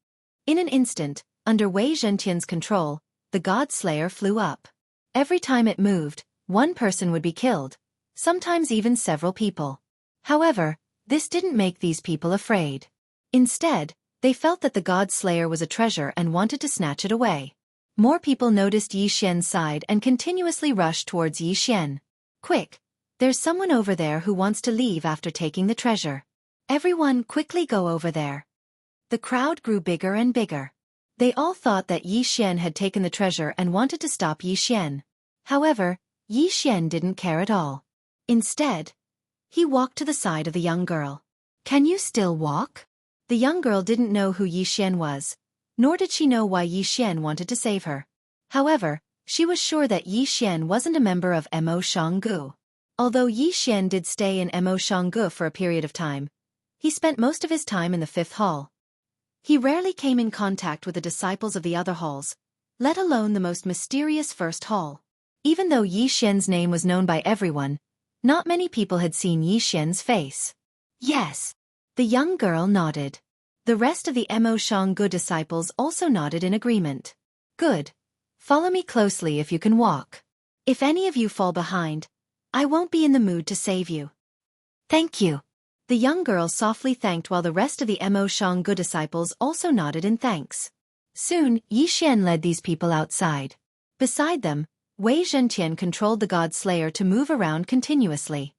In an instant, under Wei Zhentian's control, the God Slayer flew up. Every time it moved, one person would be killed, sometimes even several people. However, this didn't make these people afraid. Instead, they felt that the God Slayer was a treasure and wanted to snatch it away. More people noticed Yi Xian's side and continuously rushed towards Yi Xian. Quick! There's someone over there who wants to leave after taking the treasure. Everyone quickly go over there. The crowd grew bigger and bigger. They all thought that Yi Xian had taken the treasure and wanted to stop Yi Xian. However, Yi Xian didn't care at all. Instead, he walked to the side of the young girl. Can you still walk? The young girl didn't know who Yi Xian was, nor did she know why Yi Xian wanted to save her. However, she was sure that Yi Xian wasn't a member of Mo Xianggu. Although Yi Xian did stay in Mo Xianggu for a period of time, he spent most of his time in the 5th hall. He rarely came in contact with the disciples of the other halls, let alone the most mysterious 1st hall. Even though Yi Xian's name was known by everyone, not many people had seen Yi Xian's face. Yes. The young girl nodded. The rest of the Mo Xianggu disciples also nodded in agreement. Good. Follow me closely if you can walk. If any of you fall behind, I won't be in the mood to save you. Thank you. The young girl softly thanked while the rest of the Mo Xianggu disciples also nodded in thanks. Soon, Yi Xian led these people outside. Beside them, Wei Zhentian controlled the god slayer to move around continuously.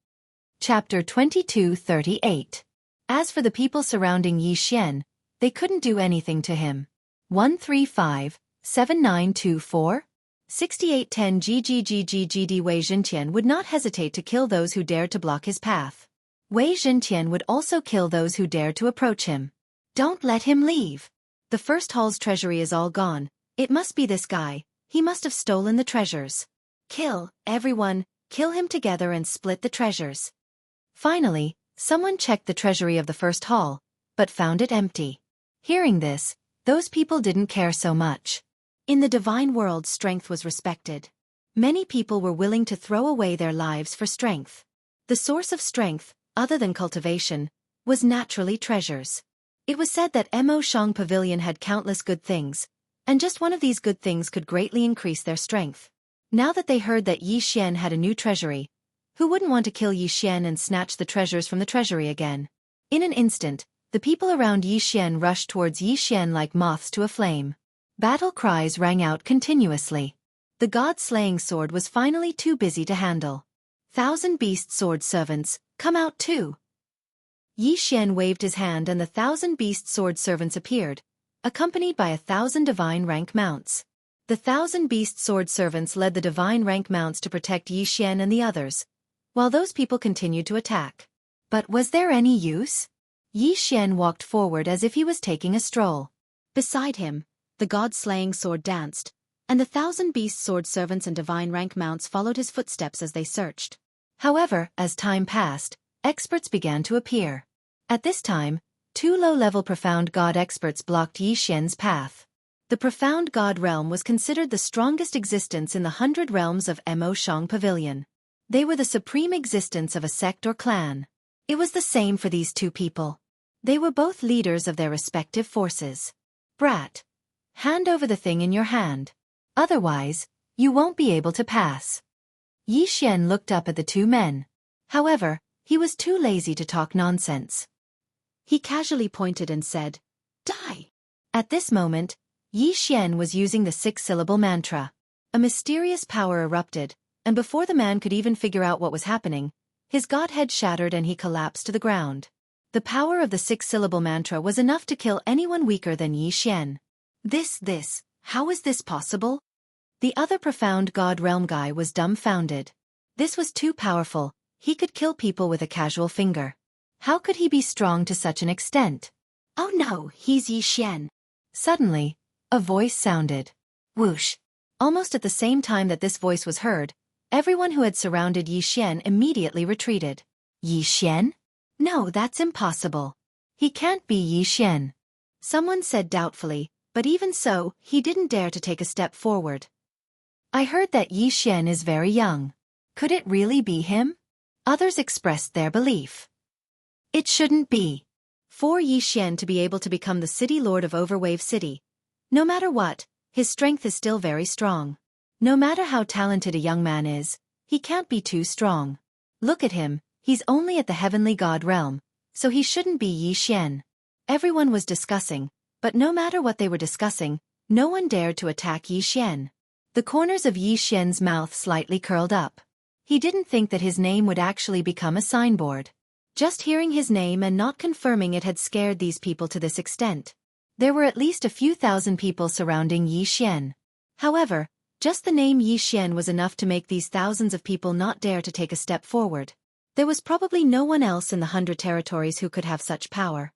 Chapter 22:38. As for the people surrounding Yi Xian, they couldn't do anything to him. 135-7924? 6810 GGGGGD Wei Zhentian would not hesitate to kill those who dared to block his path. Wei Zhentian would also kill those who dared to approach him. Don't let him leave. The first hall's treasury is all gone. It must be this guy. He must have stolen the treasures. Kill, everyone, kill him together and split the treasures. Finally, someone checked the treasury of the first hall, but found it empty. Hearing this, those people didn't care so much. In the divine world, strength was respected. Many people were willing to throw away their lives for strength. The source of strength, other than cultivation, was naturally treasures. It was said that Mo Shang Pavilion had countless good things, and just one of these good things could greatly increase their strength. Now that they heard that Yi Xian had a new treasury, who wouldn't want to kill Yi Xian and snatch the treasures from the treasury again? In an instant, the people around Yi Xian rushed towards Yi Xian like moths to a flame. Battle cries rang out continuously. The god-slaying sword was finally too busy to handle. 1,000 beast sword servants, come out too. Yi Xian waved his hand and the 1,000 beast sword servants appeared, accompanied by 1,000 divine rank mounts. The 1,000 beast sword servants led the divine rank mounts to protect Yi Xian and the others, while those people continued to attack. But was there any use? Yi Xian walked forward as if he was taking a stroll. Beside him, the god-slaying sword danced, and the 1,000 beast sword servants and divine rank mounts followed his footsteps as they searched. However, as time passed, experts began to appear. At this time, 2 low-level profound god experts blocked Yi Xian's path. The profound god realm was considered the strongest existence in the 100 realms of Mo Shang Pavilion. They were the supreme existence of a sect or clan. It was the same for these 2 people. They were both leaders of their respective forces. Brat, hand over the thing in your hand. Otherwise, you won't be able to pass. Yi Xian looked up at the 2 men. However, he was too lazy to talk nonsense. He casually pointed and said, "Die." At this moment, Yi Xian was using the 6-syllable mantra. A mysterious power erupted, and before the man could even figure out what was happening, his godhead shattered and he collapsed to the ground. The power of the 6-syllable mantra was enough to kill anyone weaker than Yi Xian. How is this possible? The other profound god realm guy was dumbfounded. This was too powerful. He could kill people with a casual finger. How could he be strong to such an extent? Oh no, he's Yi Xian. Suddenly, a voice sounded. Whoosh. Almost at the same time that this voice was heard, everyone who had surrounded Yi Xian immediately retreated. Yi Xian? No, that's impossible. He can't be Yi Xian. Someone said doubtfully, but even so, he didn't dare to take a step forward. I heard that Yi Xian is very young. Could it really be him? Others expressed their belief. It shouldn't be. For Yi Xian to be able to become the city lord of Overwave City, no matter what, his strength is still very strong. No matter how talented a young man is, he can't be too strong. Look at him, he's only at the heavenly god realm, so he shouldn't be Yi Xian. Everyone was discussing, but no matter what they were discussing, no one dared to attack Yi Xian. The corners of Yi Xian's mouth slightly curled up. He didn't think that his name would actually become a signboard. Just hearing his name and not confirming it had scared these people to this extent. There were at least a few thousand people surrounding Yi Xian. However, just the name Yi Xian was enough to make these thousands of people not dare to take a step forward. There was probably no one else in the 100 territories who could have such power.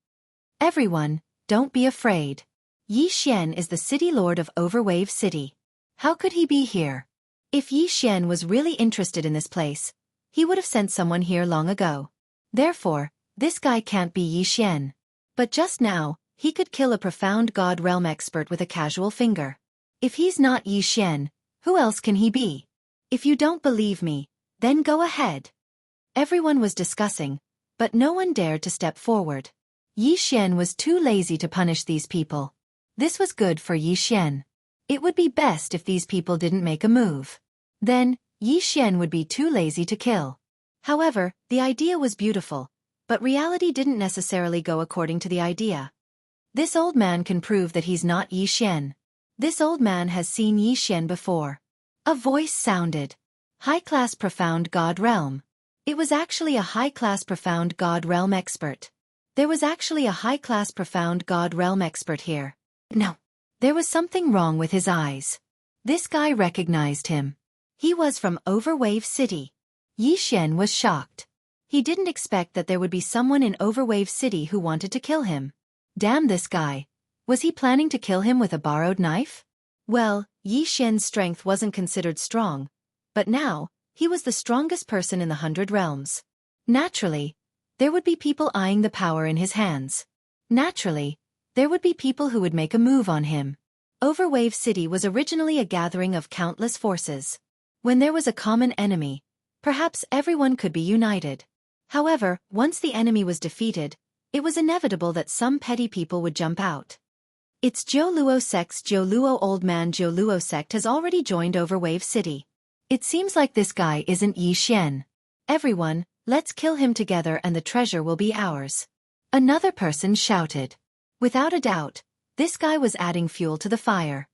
Everyone, don't be afraid. Yi Xian is the city lord of Overwave City. How could he be here? If Yi Xian was really interested in this place, he would have sent someone here long ago. Therefore, this guy can't be Yi Xian. But just now, he could kill a profound god realm expert with a casual finger. If he's not Yi Xian, who else can he be? If you don't believe me, then go ahead. Everyone was discussing, but no one dared to step forward. Yi Xian was too lazy to punish these people. This was good for Yi Xian. It would be best if these people didn't make a move. Then, Yi Xian would be too lazy to kill. However, the idea was beautiful, but reality didn't necessarily go according to the idea. This old man can prove that he's not Yi Xian. This old man has seen Yi Xian before. A voice sounded. High-class profound god realm. It was actually a high-class profound god realm expert. There was actually a high-class profound god realm expert here. No. There was something wrong with his eyes. This guy recognized him. He was from Overwave City. Yi Xian was shocked. He didn't expect that there would be someone in Overwave City who wanted to kill him. Damn this guy. Was he planning to kill him with a borrowed knife? Well, Yi Xian's strength wasn't considered strong, but now, he was the strongest person in the 100 realms. Naturally, there would be people eyeing the power in his hands. Naturally, there would be people who would make a move on him. Overwave City was originally a gathering of countless forces. When there was a common enemy, perhaps everyone could be united. However, once the enemy was defeated, it was inevitable that some petty people would jump out. It's Zhou Luo sect's Zhou Luo old man Zhou Luo sect has already joined Overwave City. It seems like this guy isn't Yi Xian. Everyone, let's kill him together and the treasure will be ours. Another person shouted. Without a doubt, this guy was adding fuel to the fire.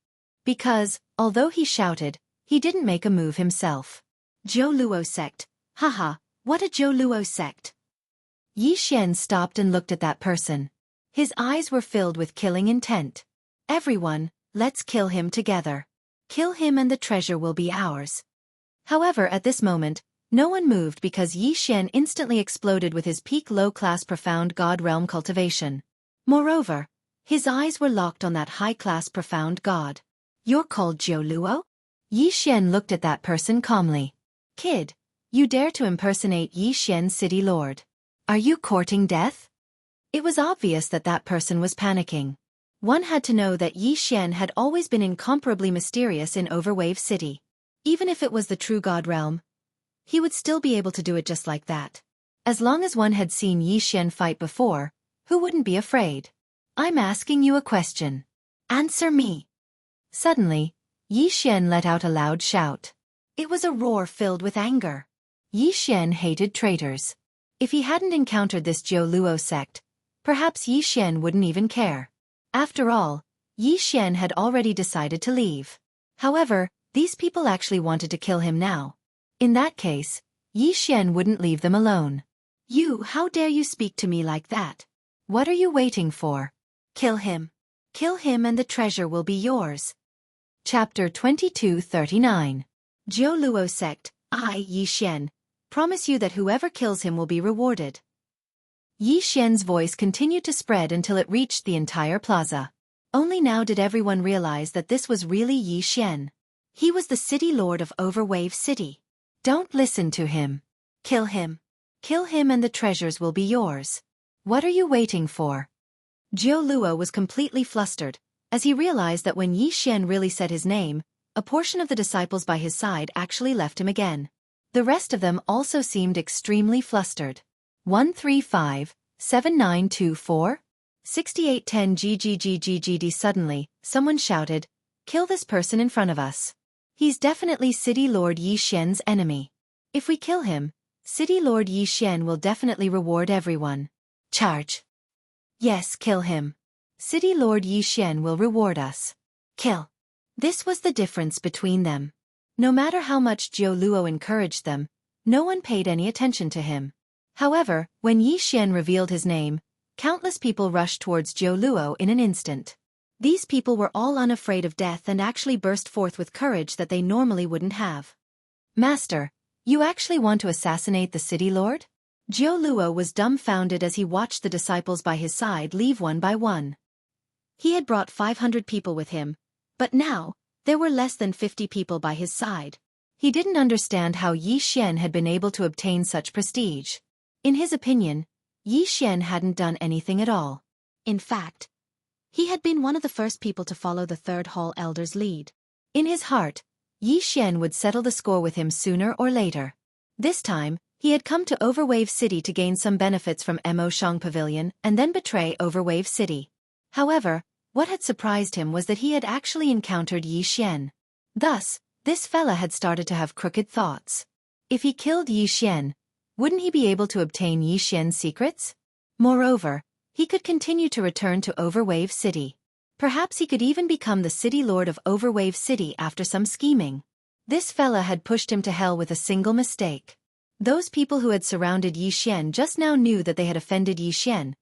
Because, although he shouted, he didn't make a move himself. Zhou Luo sect. Haha, what a Zhou Luo sect. Yi Xian stopped and looked at that person. His eyes were filled with killing intent. Everyone, let's kill him together. Kill him and the treasure will be ours. However, at this moment, no one moved because Yi Xian instantly exploded with his peak low-class profound god realm cultivation. Moreover, his eyes were locked on that high-class profound god. You're called Zhou Luo? Yi Xian looked at that person calmly. Kid, you dare to impersonate Yi Xian's city lord. Are you courting death? It was obvious that that person was panicking. One had to know that Yi Xian had always been incomparably mysterious in Overwave City. Even if it was the true god realm, he would still be able to do it just like that. As long as one had seen Yi Xian fight before, who wouldn't be afraid? I'm asking you a question. Answer me. Suddenly, Yi Xian let out a loud shout. It was a roar filled with anger. Yi Xian hated traitors. If he hadn't encountered this Zhou Luo sect, perhaps Yi Xian wouldn't even care. After all, Yi Xian had already decided to leave. However, these people actually wanted to kill him now. In that case, Yi Xian wouldn't leave them alone. You, how dare you speak to me like that? What are you waiting for? Kill him. Kill him and the treasure will be yours. Chapter 2239. Zhou Luo sect, I, Yi Xian, promise you that whoever kills him will be rewarded. Yi Xian's voice continued to spread until it reached the entire plaza. Only now did everyone realize that this was really Yi Xian. He was the city lord of Overwave City. Don't listen to him. Kill him. Kill him and the treasures will be yours. What are you waiting for? Zhou Luo was completely flustered, as he realized that when Yi Xian really said his name, a portion of the disciples by his side actually left him again. The rest of them also seemed extremely flustered. 135, 7924? 6810 GGGGGD. Suddenly, someone shouted, kill this person in front of us. He's definitely City Lord Yi Xian's enemy. If we kill him, City Lord Yi Xian will definitely reward everyone. Charge. Yes, kill him. City Lord Yi Xian will reward us. Kill. This was the difference between them. No matter how much Zhou Luo encouraged them, no one paid any attention to him. However, when Yi Xian revealed his name, countless people rushed towards Zhou Luo in an instant. These people were all unafraid of death and actually burst forth with courage that they normally wouldn't have. Master, you actually want to assassinate the city lord? Zhou Luo was dumbfounded as he watched the disciples by his side leave one by one. He had brought 500 people with him, but now, there were less than 50 people by his side. He didn't understand how Yi Xian had been able to obtain such prestige. In his opinion, Yi Xian hadn't done anything at all. In fact, he had been one of the first people to follow the Third Hall Elder's lead. In his heart, Yi Xian would settle the score with him sooner or later. This time, He had come to Overwave City to gain some benefits from Mo Shang Pavilion and then betray Overwave City. However, what had surprised him was that he had actually encountered Yi Xian. Thus, this fella had started to have crooked thoughts. If he killed Yi Xian, wouldn't he be able to obtain Yi Xian's secrets? Moreover, he could continue to return to Overwave City. Perhaps he could even become the city lord of Overwave City after some scheming. This fella had pushed him to hell with a single mistake. Those people who had surrounded Yi Xian just now knew that they had offended Yi Xian,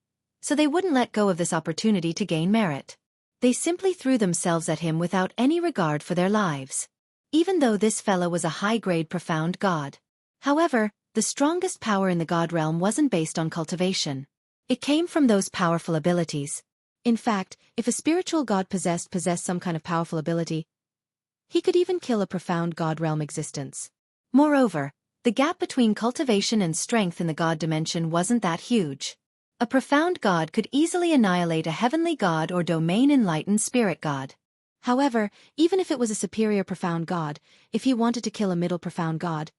so they wouldn't let go of this opportunity to gain merit. They simply threw themselves at him without any regard for their lives. Even though this fella was a high-grade profound god. However, the strongest power in the god realm wasn't based on cultivation. It came from those powerful abilities. In fact, if a spiritual god possessed some kind of powerful ability, he could even kill a profound god realm existence. Moreover, the gap between cultivation and strength in the god dimension wasn't that huge. A profound god could easily annihilate a heavenly god or domain-enlightened spirit god. However, even if it was a superior profound god, if he wanted to kill a middle profound god,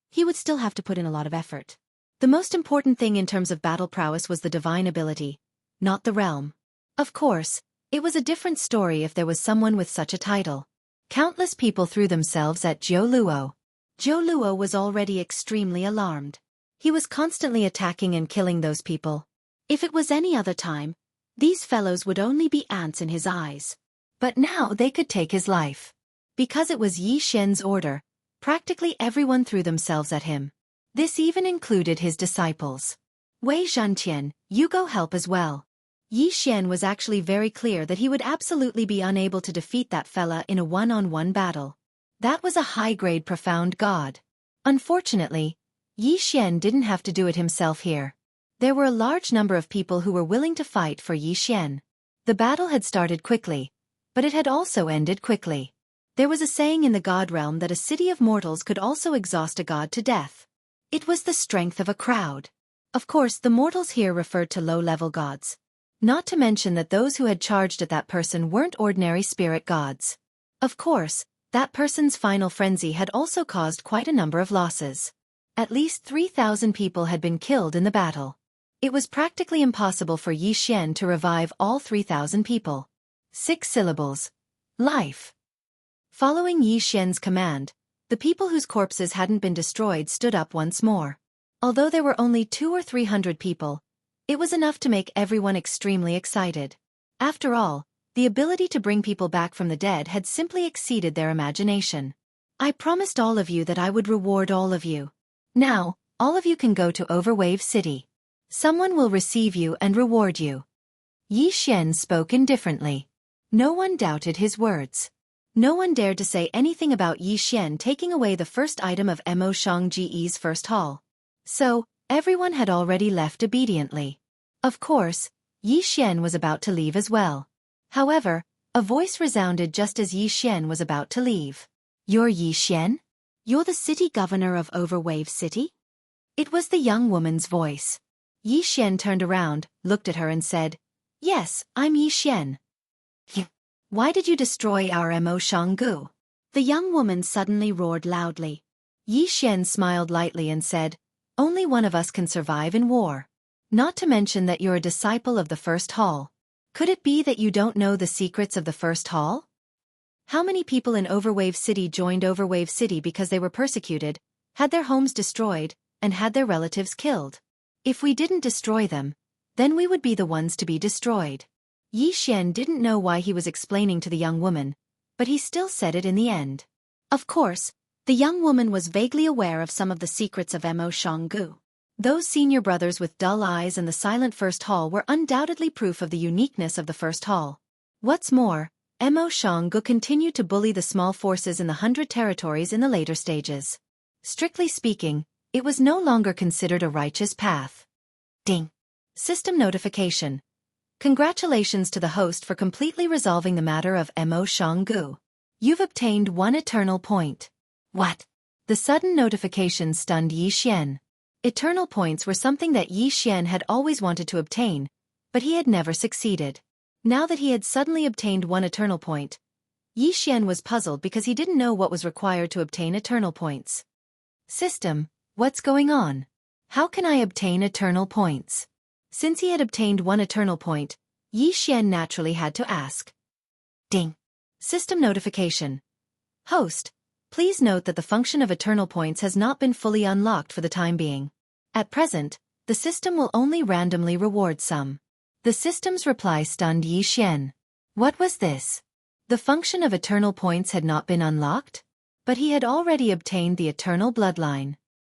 he would still have to put in a lot of effort. The most important thing in terms of battle prowess was the divine ability, not the realm. Of course, it was a different story if there was someone with such a title. Countless people threw themselves at Zhou Luo. Zhou Luo was already extremely alarmed. He was constantly attacking and killing those people. If it was any other time, these fellows would only be ants in his eyes. But now they could take his life. Because it was Yi Xian's order, practically everyone threw themselves at him. This even included his disciples. Wei Zhantian, you go help as well. Yi Xian was actually very clear that he would absolutely be unable to defeat that fella in a one-on-one battle. That was a high-grade profound god. Unfortunately, Yi Xian didn't have to do it himself here. There were a large number of people who were willing to fight for Yi Xian. The battle had started quickly, but it had also ended quickly. There was a saying in the god realm that a city of mortals could also exhaust a god to death. It was the strength of a crowd. Of course, the mortals here referred to low-level gods. Not to mention that those who had charged at that person weren't ordinary spirit gods. Of course, that person's final frenzy had also caused quite a number of losses. At least 3,000 people had been killed in the battle. It was practically impossible for Yi Xian to revive all 3,000 people. 6 syllables. Life. Following Yi Xian's command, the people whose corpses hadn't been destroyed stood up once more. Although there were only 200 or 300 people, it was enough to make everyone extremely excited. After all, the ability to bring people back from the dead had simply exceeded their imagination. I promised all of you that I would reward all of you. Now, all of you can go to Overwave City. Someone will receive you and reward you. Yi Xian spoke indifferently. No one doubted his words. No one dared to say anything about Yi Xian taking away the first item of Mo Shang Ji's first hall. So, everyone had already left obediently. Of course, Yi Xian was about to leave as well. However, a voice resounded just as Yi Xian was about to leave. You're Yi Xian? You're the city governor of Overwave City? It was the young woman's voice. Yi Xian turned around, looked at her and said, Yes, I'm Yi Xian. Why did you destroy our Mo Shanggu? The young woman suddenly roared loudly. Yi Xian smiled lightly and said, Only one of us can survive in war. Not to mention that you're a disciple of the first hall. Could it be that you don't know the secrets of the first hall? How many people in Overwave City joined Overwave City because they were persecuted, had their homes destroyed, and had their relatives killed? If we didn't destroy them, then we would be the ones to be destroyed. Yi Xian didn't know why he was explaining to the young woman, but he still said it in the end. Of course, the young woman was vaguely aware of some of the secrets of Mo Shanggu. Those senior brothers with dull eyes and the silent first hall were undoubtedly proof of the uniqueness of the first hall. What's more, Mo Shanggu continued to bully the small forces in the 100 territories in the later stages. Strictly speaking, it was no longer considered a righteous path. Ding. System notification. Congratulations to the host for completely resolving the matter of Mo Shanggu. You've obtained 1 eternal point. What? The sudden notification stunned Yi Xian. Eternal points were something that Yi Xian had always wanted to obtain, but he had never succeeded. Now that he had suddenly obtained 1 eternal point, Yi Xian was puzzled because he didn't know what was required to obtain eternal points. System, What's going on? How can I obtain eternal points? Since he had obtained one eternal point, Yi Xian naturally had to ask. Ding. System notification. Host, please note that the function of eternal points has not been fully unlocked for the time being. At present, the system will only randomly reward some. The system's reply stunned Yi Xian. What was this? The function of eternal points had not been unlocked? But he had already obtained the eternal bloodline.